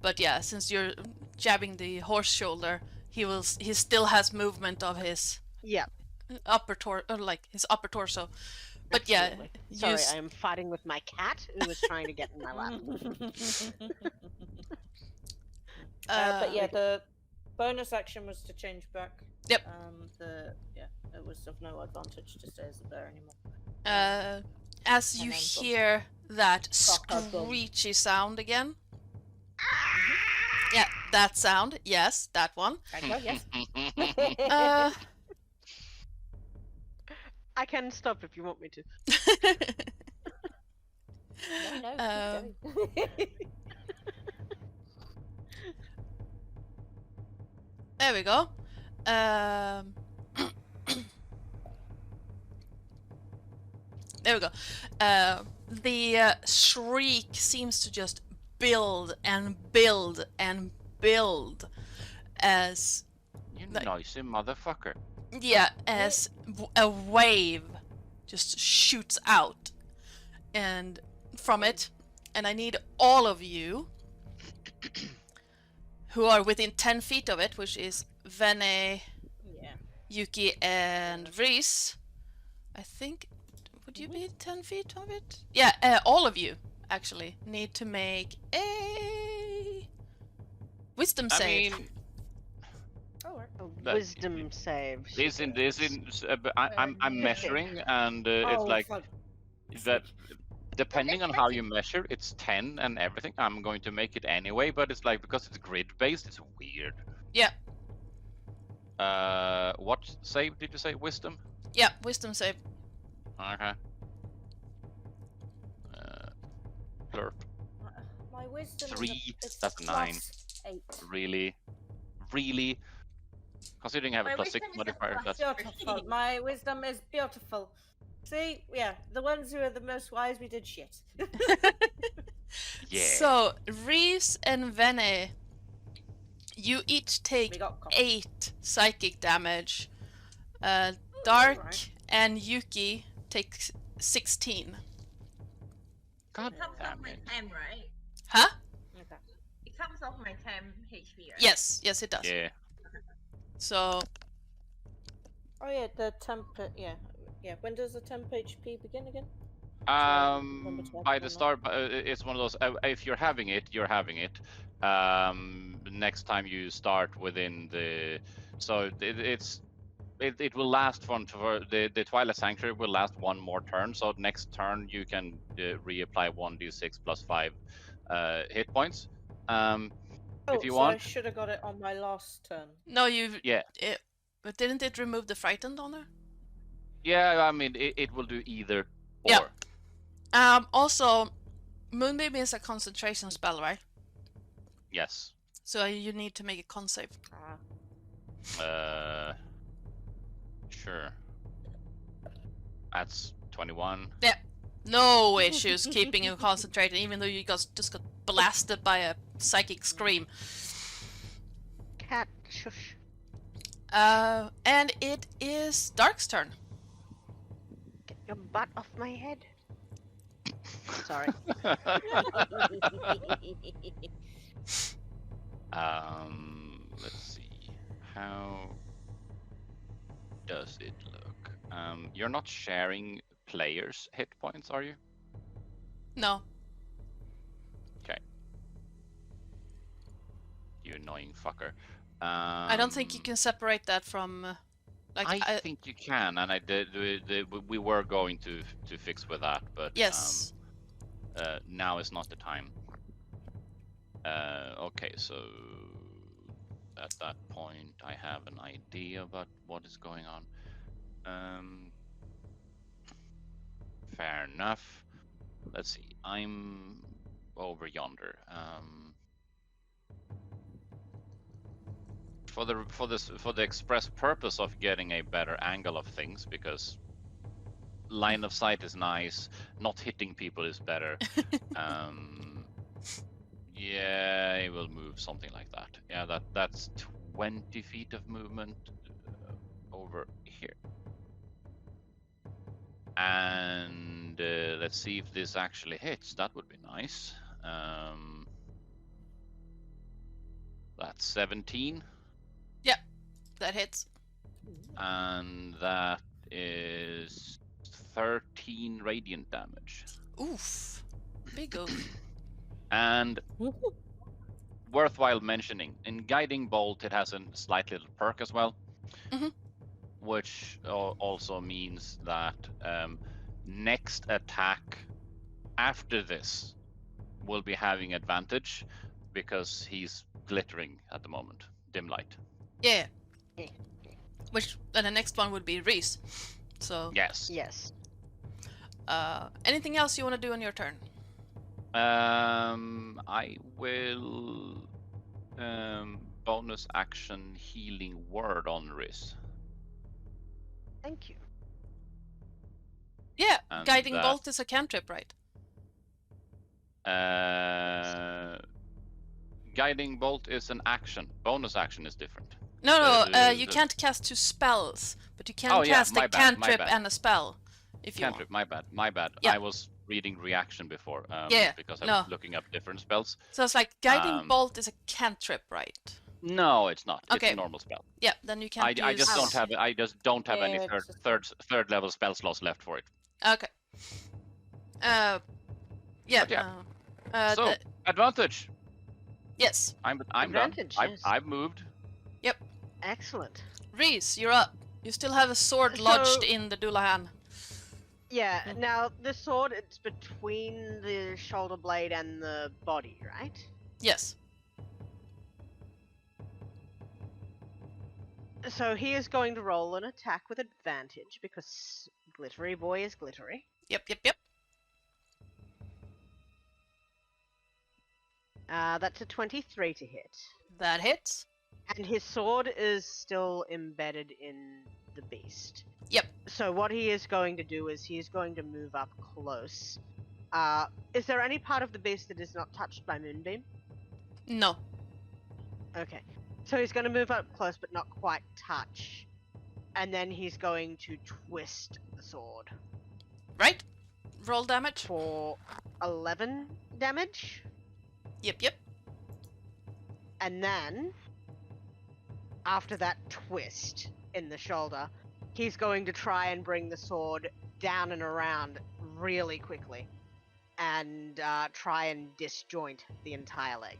But yeah, since you're jabbing the horse shoulder, he still has movement of his upper torso. But Absolutely. yeah, sorry, I am fighting with my cat who was trying to get in my lap. But yeah, the bonus action was to change back. Yep. It was of no advantage to stay as a bear anymore. As you hear that screechy sound again. Yeah, that sound. Yes, that one. Yes. I can stop if you want me to. No, There we go. There we go. The shriek seems to just build and build and build as... You noisy motherfucker. Yeah, as a wave just shoots out and from it. And I need all of you who are within 10 feet of it, which is Vene, Yuki, and Reese. I think... Would you be 10 feet of it? Yeah, all of you, actually, need to make a... Wisdom save. I mean... Wisdom save. I'm measuring, and it's like... that. Depending on how you measure, it's 10 and everything. I'm going to make it anyway, but it's like, because it's grid-based, it's weird. Yeah. What save did you say? Wisdom? Yeah, wisdom save. Okay. Blurp. My wisdom 3, is that's 9. 8. Really? Considering I have a plus 6 modifier, that's... Beautiful. My wisdom is beautiful. See, the ones who are the most wise, we did shit. Yeah. So, Reese and Vene, you each take 8 psychic damage. Dark and Yuki take 16. It God comes off damn my it. 10, right? Huh? Okay. It comes off my 10 HP, right? Yes, it does. Yeah. So... Oh yeah, the temp... Yeah. When does the temp HP begin again? By the start, it's one of those, if you're having it, you're having it. Next time you start within the... So it will last for the Twilight Sanctuary will last one more turn, so next turn you can reapply 1d6 plus 5 hit points. If you want. I should have got it on my last turn. No, you... Yeah. But didn't it remove the frightened on her? Yeah, I mean, it will do either or. Yeah. Also, Moonbeam is a concentration spell, right? Yes. So you need to make a con save. Sure. That's 21. No issues keeping you concentrated, even though you just got blasted by a psychic scream. Cat, shush. And it is Dark's turn. Get your butt off my head. Sorry. Let's see. How does it look? You're not sharing players' hit points, are you? No. You annoying fucker. I don't think you can separate that from. I think you can, and we were going to fix with that, but Yes. now is not the time. Okay, so at that point, I have an idea about what is going on. Fair enough. Let's see. I'm over yonder. For the express purpose of getting a better angle of things, because line of sight is nice, not hitting people is better. Yeah, it will move something like that. Yeah, that's 20 feet of movement over here. And let's see if this actually hits. That would be nice. That's 17. That hits. And that is 13 radiant damage. Oof. Big oof. And worthwhile mentioning, in Guiding Bolt, it has a slight little perk as well, which also means that next attack after this will be having advantage because he's glittering at the moment, dim light. Yeah. Which and the next one would be Reese. So Yes. Yes. anything else you want to do on your turn? I will bonus action healing word on Riz. Thank you. Yeah, And guiding that- bolt is a cantrip, right? Guiding bolt is an action. Bonus action is different. No, you can't cast 2 spells, but you can cast my a bad, my cantrip bad. and a spell if you Cantrip, my bad. Yeah. I was reading reaction before, Yeah, because I no. was looking up different spells. want. So it's like guiding bolt is a cantrip, right? No, it's not. Okay. It's a normal spell. Yeah, then you can't I use. just don't have any Yeah, it's just- third level spell slots left for it. Okay. Yeah. But yeah. So advantage. yes, I'm Advantage, done. yes. I've moved. Excellent. Reese, you're up. You still have a sword So- lodged in the Dullahan. Yeah, now the sword, it's between the shoulder blade and the body, right? Yes. So he is going to roll an attack with advantage because glittery boy is glittery. Yep. That's a 23 to hit. That hits. And his sword is still embedded in the beast. Yep. So what he is going to do is he is going to move up close. Is there any part of the beast that is not touched by Moonbeam? No. Okay. So he's going to move up close but not quite touch. And then he's going to twist the sword Right? Roll damage. for 11 damage. Yep. And then, after that twist in the shoulder, he's going to try and bring the sword down and around really quickly. And try and disjoint the entire leg.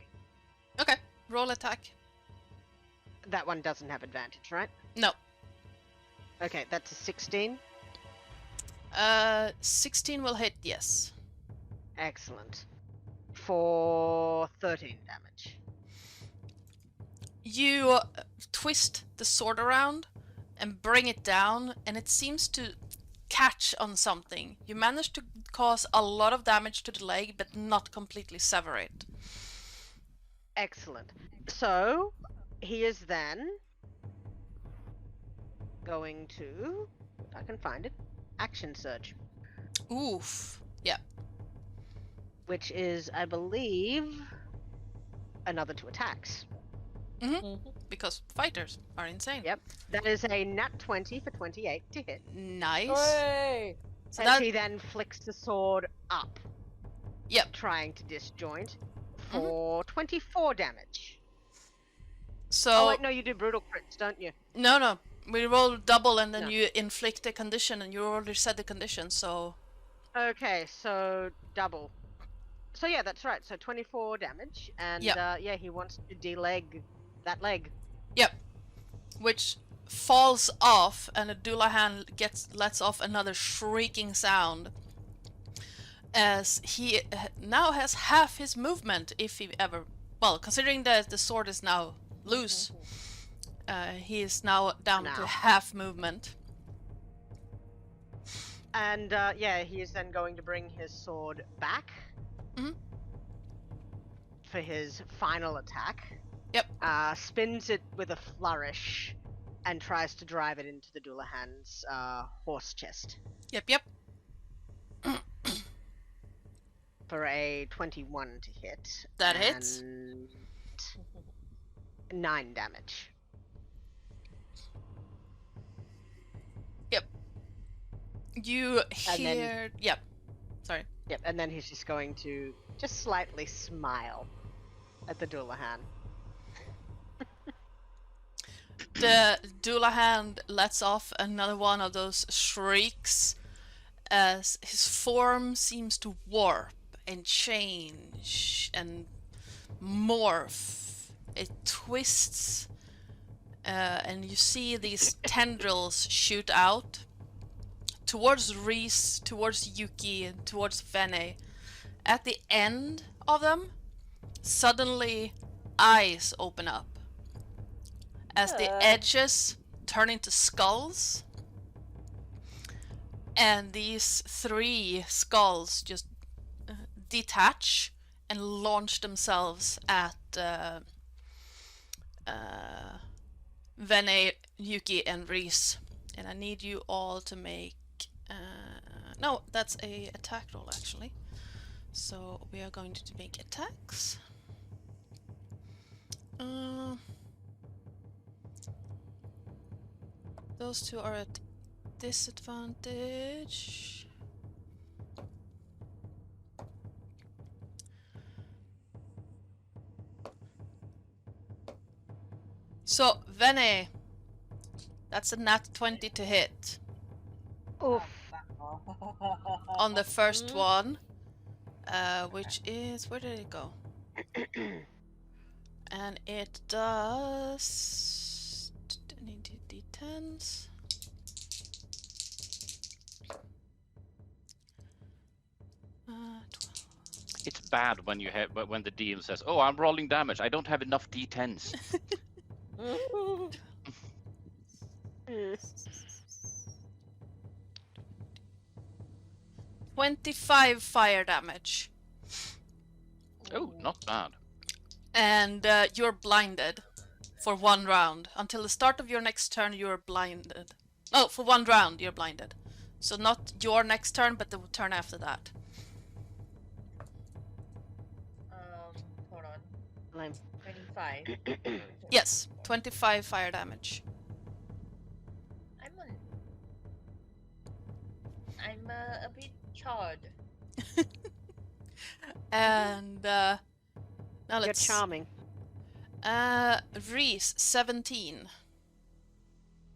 Okay. Roll attack. That one doesn't have advantage, right? No. Okay, that's a 16. 16 will hit. Yes. Excellent. For 13 damage. You twist the sword around and bring it down, and it seems to catch on something. You manage to cause a lot of damage to the leg, but not completely sever it. Excellent. So, he is then going to, if I can find it, action surge, Oof. Yeah. which is, I believe, another 2 attacks. Because fighters are insane. Yep. That is a nat 20 for 28 to hit. Nice. Hooray! So As that he then flicks the sword up. Yep. Trying to disjoint for 24 damage. so Oh wait, no, you do brutal crits, don't you? no. We roll double and then No. you inflict a condition and you already said the condition, so Okay, so double. So yeah, that's right. So 24 damage, and Yep. yeah, he wants to deleg that leg. which falls off and Doulahan lets off another shrieking sound as he now has half his movement if he ever considering that the sword is now loose, he is now down to Now. half movement. And yeah, he is then going to bring his sword back for his final attack. Yep. Spins it with a flourish and tries to drive it into the Doulahan's horse chest Yep. for a 21 to hit. That hits. and 9 damage. You And then- hear Yep. Yep, and then he's just going to just slightly smile at the Doulahan. The Doulahan lets off another one of those shrieks as his form seems to warp and change and morph. It twists, and you see these tendrils shoot out towards Reese, towards Yuki, and towards Vene. At the end of them, suddenly eyes open up as the edges turn into skulls, and these 3 skulls just detach and launch themselves at Vene, Yuki, and Reese. And I need you all to make no, that's a attack roll actually. So we are going to make attacks. Those 2 are at disadvantage. So, Vene, that's a nat 20 to hit Oof. on the first one, which is, where did it go? And it does, I need d10s. It's bad when you have when the DM says, "Oh, I'm rolling damage. I don't have enough d10s." 25 fire damage. Oh, not bad. And you're blinded for 1 round. Until the start of your next turn, you're blinded. Oh, for 1 round, you're blinded. So not your next turn, but the turn after that. Hold on. Lame. 25. Yes, 25 fire damage. I'm a bit charred. And now You're let's... charming. Reese, 17.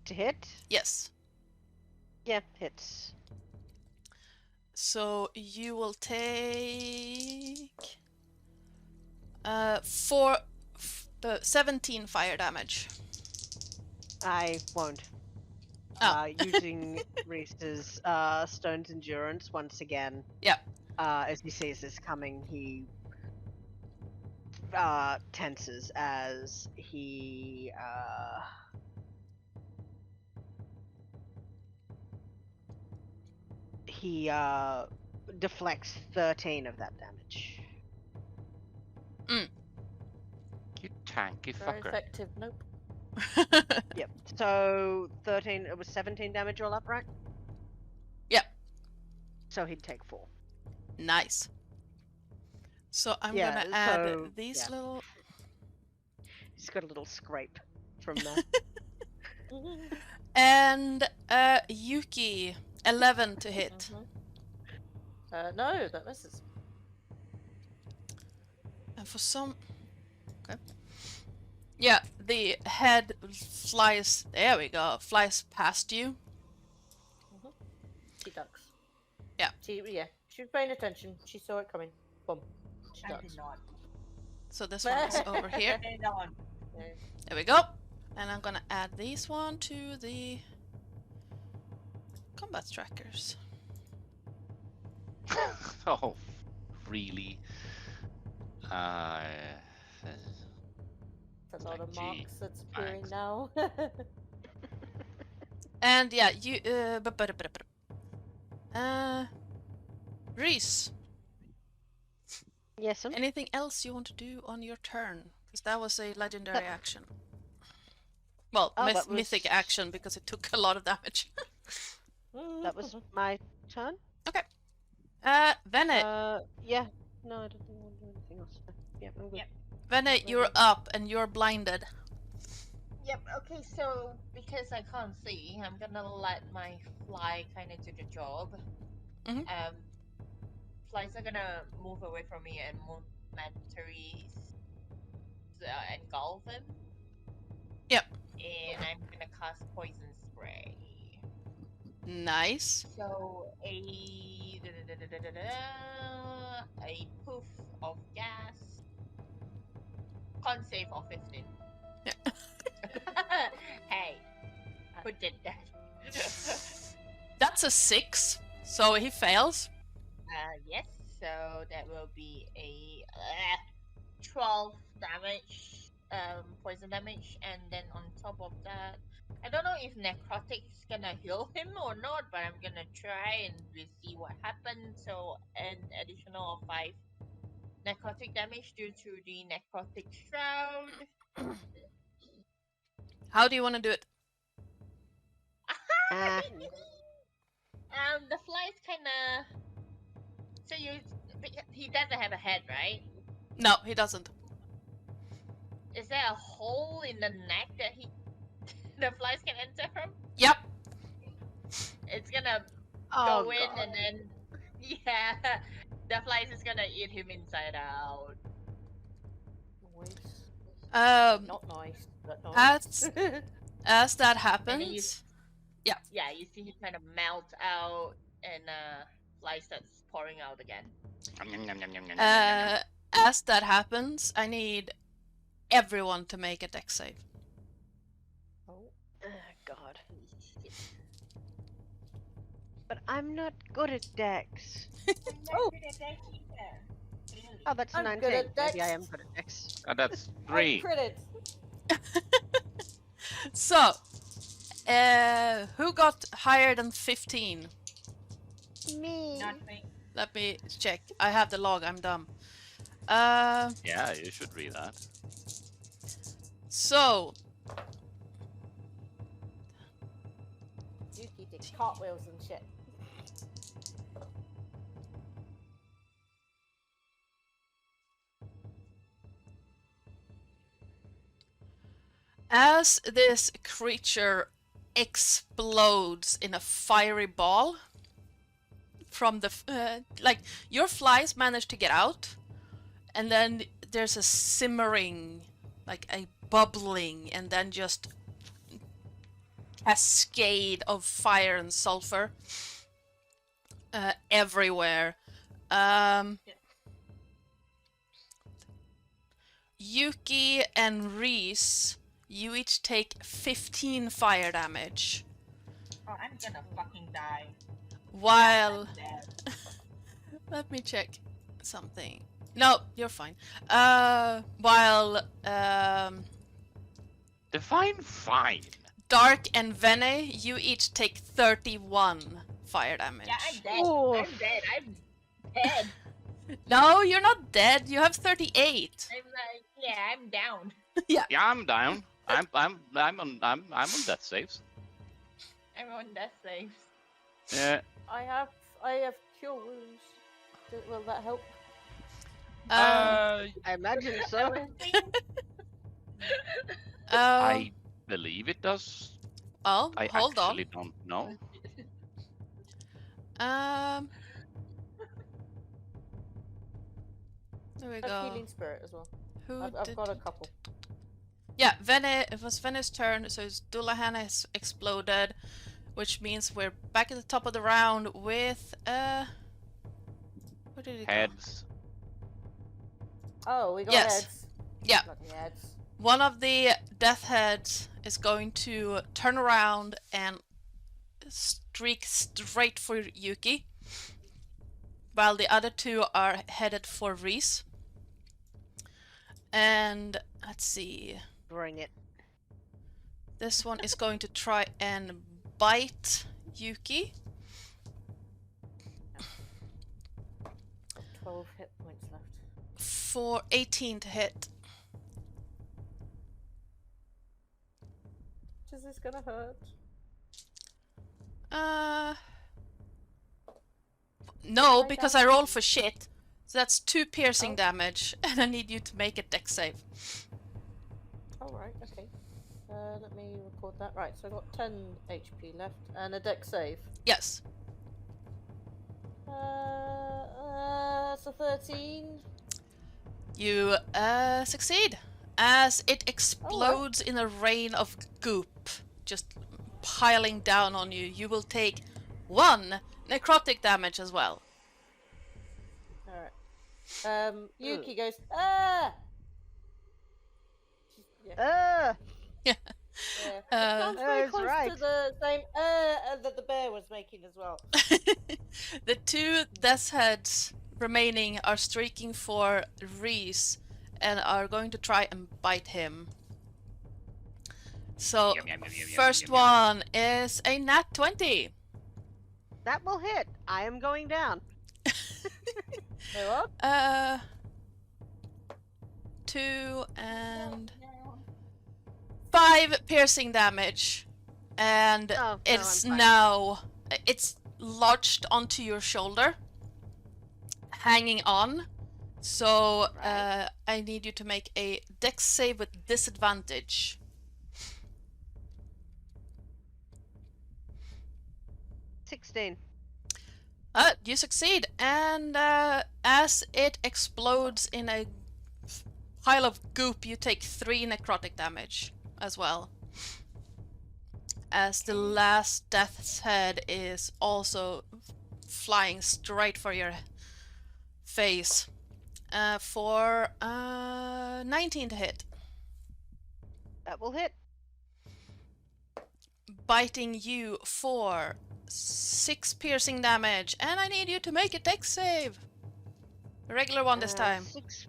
To hit? Yes. Yeah, hits. So you will take 17 fire damage. I won't. Oh. Using Reese's Stone's Endurance once again. Yep. As he sees this coming, he tenses as he deflects 13 of that damage. You tanky Very fucker. effective. Nope. Yep. So 13. It was 17 damage all up, right? So he'd take 4. Nice. So I'm Yeah, gonna add so- these yeah. little. He's got a little scrape from that. And Yuki, 11 to hit. No, that misses. And for some. Okay. Yeah, the head flies. There we go. Flies past you. She ducks. Yeah. She was paying attention. She saw it coming. Boom. She I ducks. did not. So this one is over here. I did not. There we go. And I'm gonna add these one to the combat trackers. Oh, really? It's a lot of Gee, marks that's appearing thanks. now. And yeah, you Reese, Yes, anything else you want to do on your turn? Because that was a legendary action. Well, Oh, that mythic was- action because it took a lot of damage. that was my turn. Vene, Yeah. No, I don't think I want to do anything else. Yeah, I'm good. Yep. Vene, you're up and you're blinded. Yep, okay, so because I can't see, I'm gonna let my fly kind of do the job. Mhm. Flies are gonna move away from me and momentary engulf him. Yep. And I'm gonna cast poison spray. Nice. So a poof of gas. Con save of 15. Yeah. Hey, who did that? That's a 6, so he fails. Yes, so that will be a 12 damage, poison damage, and then on top of that, I don't know if necrotic's gonna heal him or not, but I'm gonna try and we'll see what happens. So an additional 5 necrotic damage due to the necrotic shroud. How do you want to do it? Ah. The fly's kinda. So he doesn't have a head, right? No, he doesn't. Is there a hole in the neck that the flies can enter from? Yep. It's gonna Oh, go in God. and then yeah, the flies is gonna eat him inside out. Nice. Um, Not nice, but nice. as that And happens, then you see him kind of melt out and fly starts pouring out again. as that happens, I need everyone to make a dex save. Oh. God. But I'm not good at Dex. Oh. Oh, that's a I'm 19. good at Maybe I Dex. am good at Dex. That's I 3. critted. So, who got higher than 15? Me. Not me. Let me check. I have the log. I'm dumb. Yeah, you should read that. So Yuki did cartwheels and shit. as this creature explodes in a fiery ball from the like your flies manage to get out, and then there's a simmering, like a bubbling, and then just cascade of fire and sulfur everywhere. Yuki and Reese, you each take 15 fire damage, Oh, I'm gonna fucking die. while Dead. let me check something. No, you're fine. While Define fine. Dark and Vene, you each take 31 fire damage. Yeah, I'm dead. Oof. I'm dead. I'm dead. No, you're not dead. You have 38. I'm like, yeah, I'm down. Yeah, I'm down. I'm on death saves. I'm on death saves. Yeah. I have cure wounds. Will that help? I imagine so. I believe it does. Oh, I hold on. actually don't know. There we Have go. healing spirit as well. Who I've got a couple. Yeah, it was Venne's turn, so Dullahan has exploded, which means we're back at the top of the round with where did it go? Heads. Oh, we got Yes. heads. Yeah. Bloody heads. One of the death heads is going to turn around and streak straight for Yuki, while the other two are headed for Reese. And let's see. Bring it. This one is going to try and bite Yuki. 12 hit points left. For 18 to hit. Is this gonna hurt? No, I because don't I rolled think- for shit. So that's 2 piercing Oh. damage, and I need you to make a dex save. Alright, okay. Let me record that. Right, so I got 10 HP left and a dex save. Yes. That's a 13. You succeed. As it explodes in a rain of goop, just piling down on you, you will take 1 necrotic damage as well. Alright. Yuki goes, ah! Yeah. Yeah. Yeah. Uh, Sounds very that's close right. to the same that the bear was making as well. The 2 death heads remaining are streaking for Reese and are going to try and bite him. So, Yum, yum, yum, yum, yum, first yum, yum. one is a nat 20. That will hit. I am going down. Wait, what? 2 and 5 piercing damage, and Oh, no, it's I'm fine. now it's lodged onto your shoulder, hanging on. So Right. I need you to make a dex save with disadvantage. 16. You succeed, and as it explodes in a pile of goop, you take 3 necrotic damage as well. As the last death's head is also flying straight for your face. For 19 to hit. That will hit. Biting you for 6 piercing damage, and I need you to make a dex save. A regular one this time. 6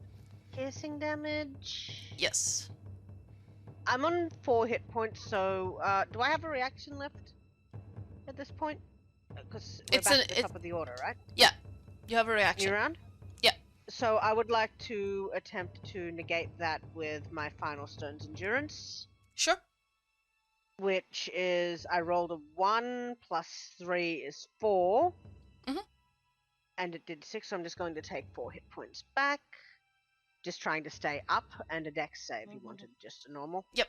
piercing damage. Yes. I'm on 4 hit points, so do I have a reaction left at this point? Because we're It's back an- at the it- top of the order, right? You have a reaction. You around? Yeah. So I would like to attempt to negate that with my final stone's endurance, Sure. which is I rolled a 1 plus 3 is 4. Mhm. And it did 6, so I'm just going to take 4 hit points back. Just trying to stay up, and a dex save. You wanted just a normal? Yep.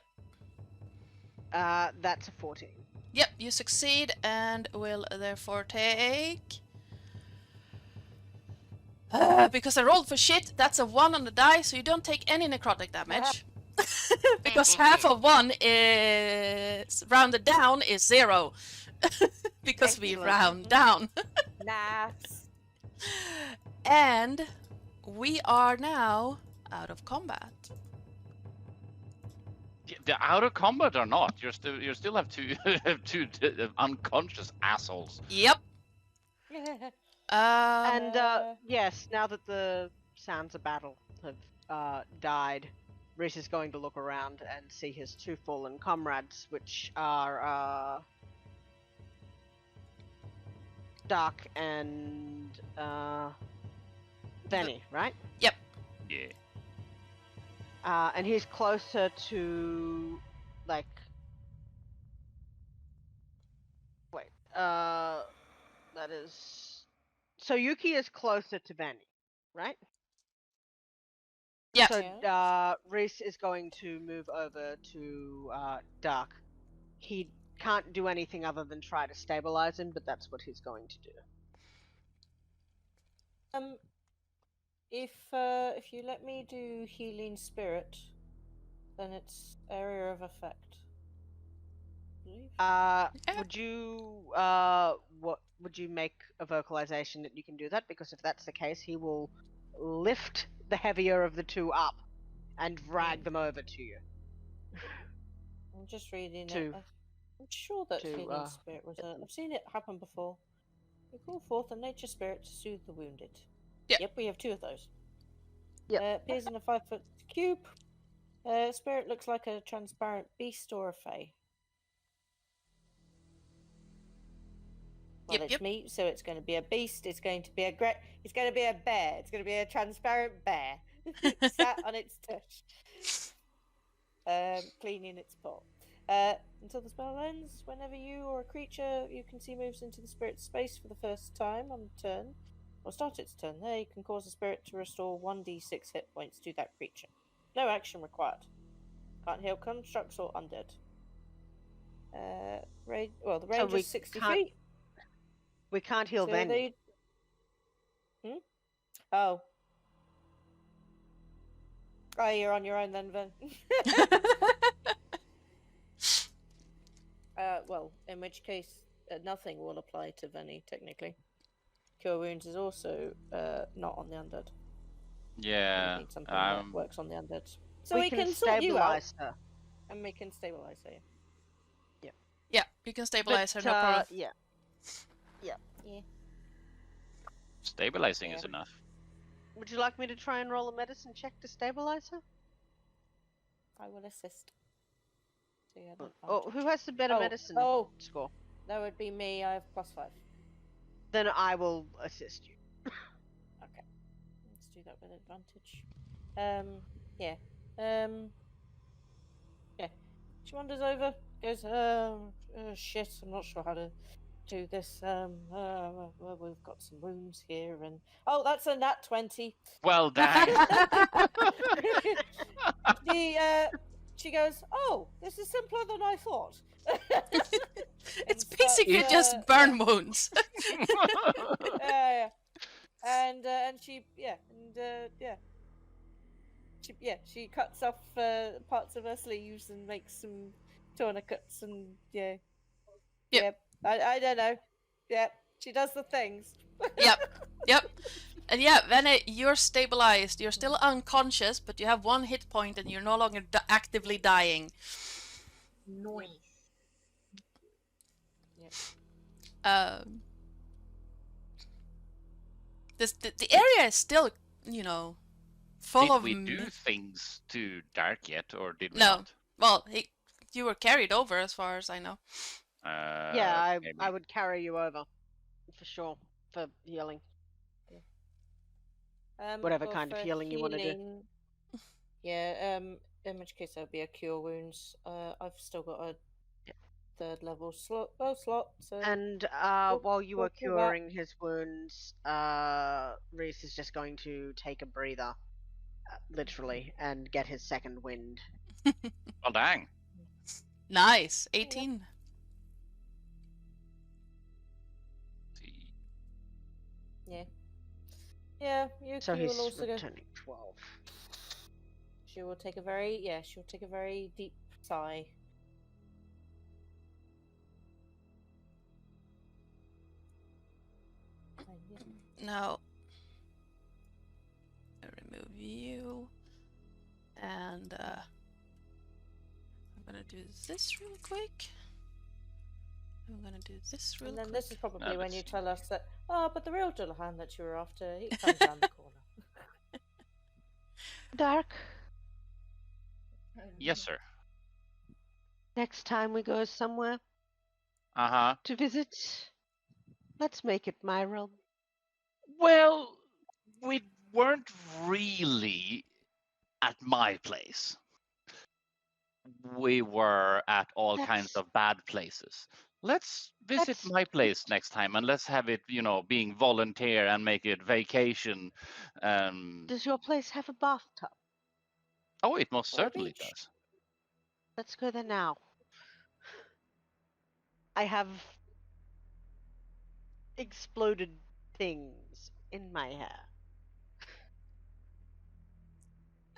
That's a 14. Yep, you succeed and will therefore take... because I rolled for shit, that's a 1 on the die, so you don't take any necrotic damage. Because half of 1 is rounded down is 0. Because we Excellent. round down. Nice. And we are now out of combat. The out of combat or not, you still have two two unconscious assholes. Yep. And yes, now that the sounds of battle have died, Reese is going to look around and see his 2 fallen comrades, which are Dark and Benny, right? Yeah. And he's closer to, like, wait, that is So Yuki is closer to Vanny, right? Yeah. So Yeah. Reese is going to move over to Dark. He can't do anything other than try to stabilize him, but that's what he's going to do. If you let me do healing spirit, then it's area of effect. I believe. Would you what would you make a vocalization that you can do that? Because if that's the case, he will lift the heavier of the two up and drag them over to you. I'm just reading To- it. I'm sure that to, healing spirit was a. I've seen it happen before. We call forth a nature spirit to soothe the wounded. Yeah. Yep, we have 2 of those. Yep. Appears in a 5-foot cube. Spirit looks like a transparent beast or a fae. Well, Yep, it's yep. me, so it's going to be a beast. It's going to be a It's going to be a bear. It's going to be a transparent bear sat on its tush, cleaning its paw. Until the spell ends, whenever you or a creature you can see moves into the spirit's space for the first time on turn, or start its turn there, you can cause the spirit to restore 1d6 hit points to that creature. No action required. Can't heal constructs or undead. The range we is 60 can't- feet. We can't heal So Vanny. Oh. Oh, you're on your own then, Ven. Well, in which case, nothing will apply to Venny, technically. Cure Wounds is also not on the undead. Yeah. We need something that works on the undead. So we can sort you out. stabilize her. And we can stabilize her. Yeah, you can stabilize But, her, no problem. Yeah. Stabilizing is Yeah. enough. Would you like me to try and roll a medicine check to stabilize her? I will assist. So you have Oh, who has the better medicine score? That would be me. I have +5. Then I will assist you. Okay. Let's do that with advantage. Yeah. Yeah. She wanders over, goes, shit, I'm not sure how to do this. Well, we've got some wounds here, and oh, that's a nat 20. Well, dang. She goes, oh, this is simpler than I thought. It's And basically starts, just burn wounds. yeah. And she she cuts off parts of her sleeves and makes some tourniquets and Yep. I don't know. Yeah, she does the things. Yep. And yeah, Vene, you're stabilized. You're still unconscious, but you have 1 hit point and you're no longer actively dying. Noise. The area is still, full Did of... we do things to Dark yet, or did we No. not? Well, you were carried over as far as I know. Yeah, maybe. I would carry you over. For sure. For healing. Whatever Or kind of for healing you want to do. healing- Yeah, in which case there'll be a cure wounds. I've still got a 3rd level slot. So And while you we'll were do that. curing his wounds, Reese is just going to take a breather, literally, and get his second wind. Well, dang. Nice. 18. Yeah, Yuki So he's will also go. returning 12. She'll take a very deep sigh. Now, I remove you, and I'm gonna do this real quick. I'm gonna do this real And then quick. this is probably No, when you that's- tell us that, but the real Dullahan that you were after, he comes down the corner. Dark, Yes, sir. next time we go somewhere Uh-huh. to visit, let's make it my realm. Well, we weren't really at my place. We were at all kinds That's- of bad places. Let's visit Let's- my place next time, and let's have it, being volunteer and make it vacation. Does your place have a bathtub? Oh, it most Or a certainly beach? does. Let's go there now. I have exploded things in my hair.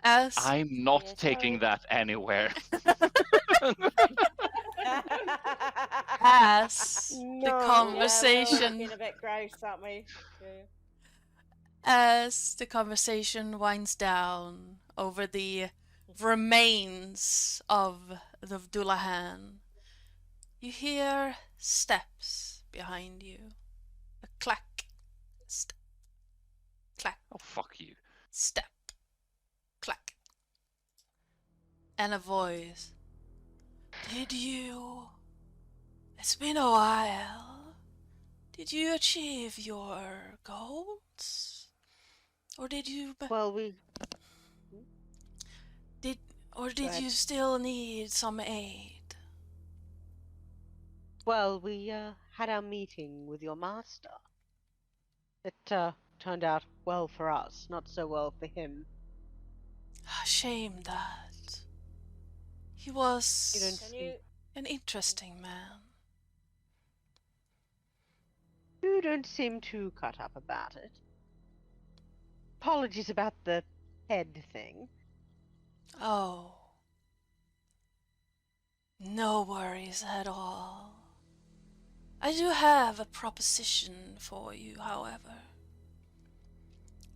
As I'm not Yes, taking sorry. that anywhere. as the No. Yeah, we're all conversation looking a bit gross, aren't we? Yeah. as the conversation winds down over the remains of the Dullahan, you hear steps behind you. A clack, step, clack, Oh, fuck you. step, clack. And a voice. Did you? It's been a while. Did you achieve your goals? Or did you Well, we did Go did ahead. you still need some aid? had our meeting with your master. It turned out well for us, not so well for him. Shame that. He You don't was Can seem, you? an interesting man. you don't seem too cut up about it. Apologies about the head thing. Oh. No worries at all. I do have a proposition for you, however.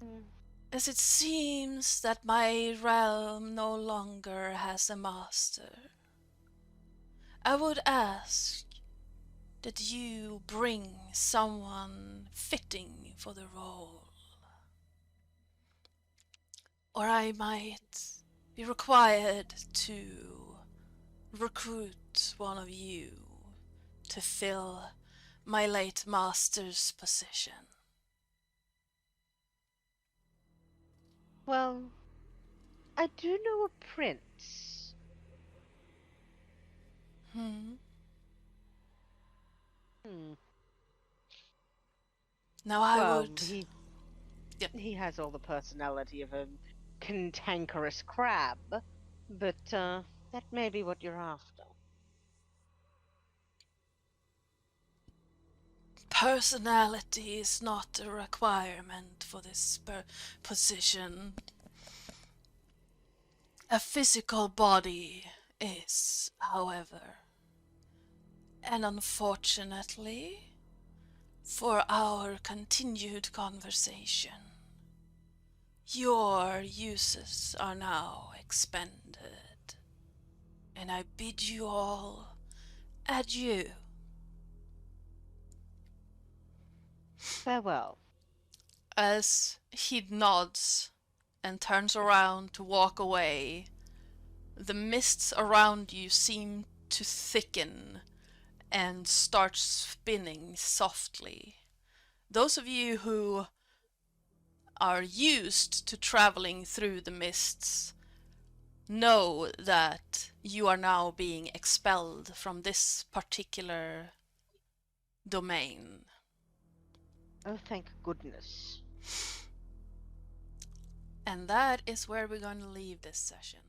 Mm, As it seems that my realm no longer has a master, I would ask that you bring someone fitting for the role. Or I might be required to recruit one of you to fill my late master's position. Well, I do know a prince. Hmm. Hmm. Now I Well, would. Yep. he has all the personality of a cantankerous crab, but that may be what you're after. Personality is not a requirement for this position. A physical body is, however. And unfortunately, for our continued conversation, your uses are now expended. And I bid you all adieu. Farewell. As he nods and turns around to walk away, the mists around you seem to thicken and start spinning softly. Those of you who are used to traveling through the mists know that you are now being expelled from this particular domain. Oh, thank goodness. And that is where we're going to leave this session.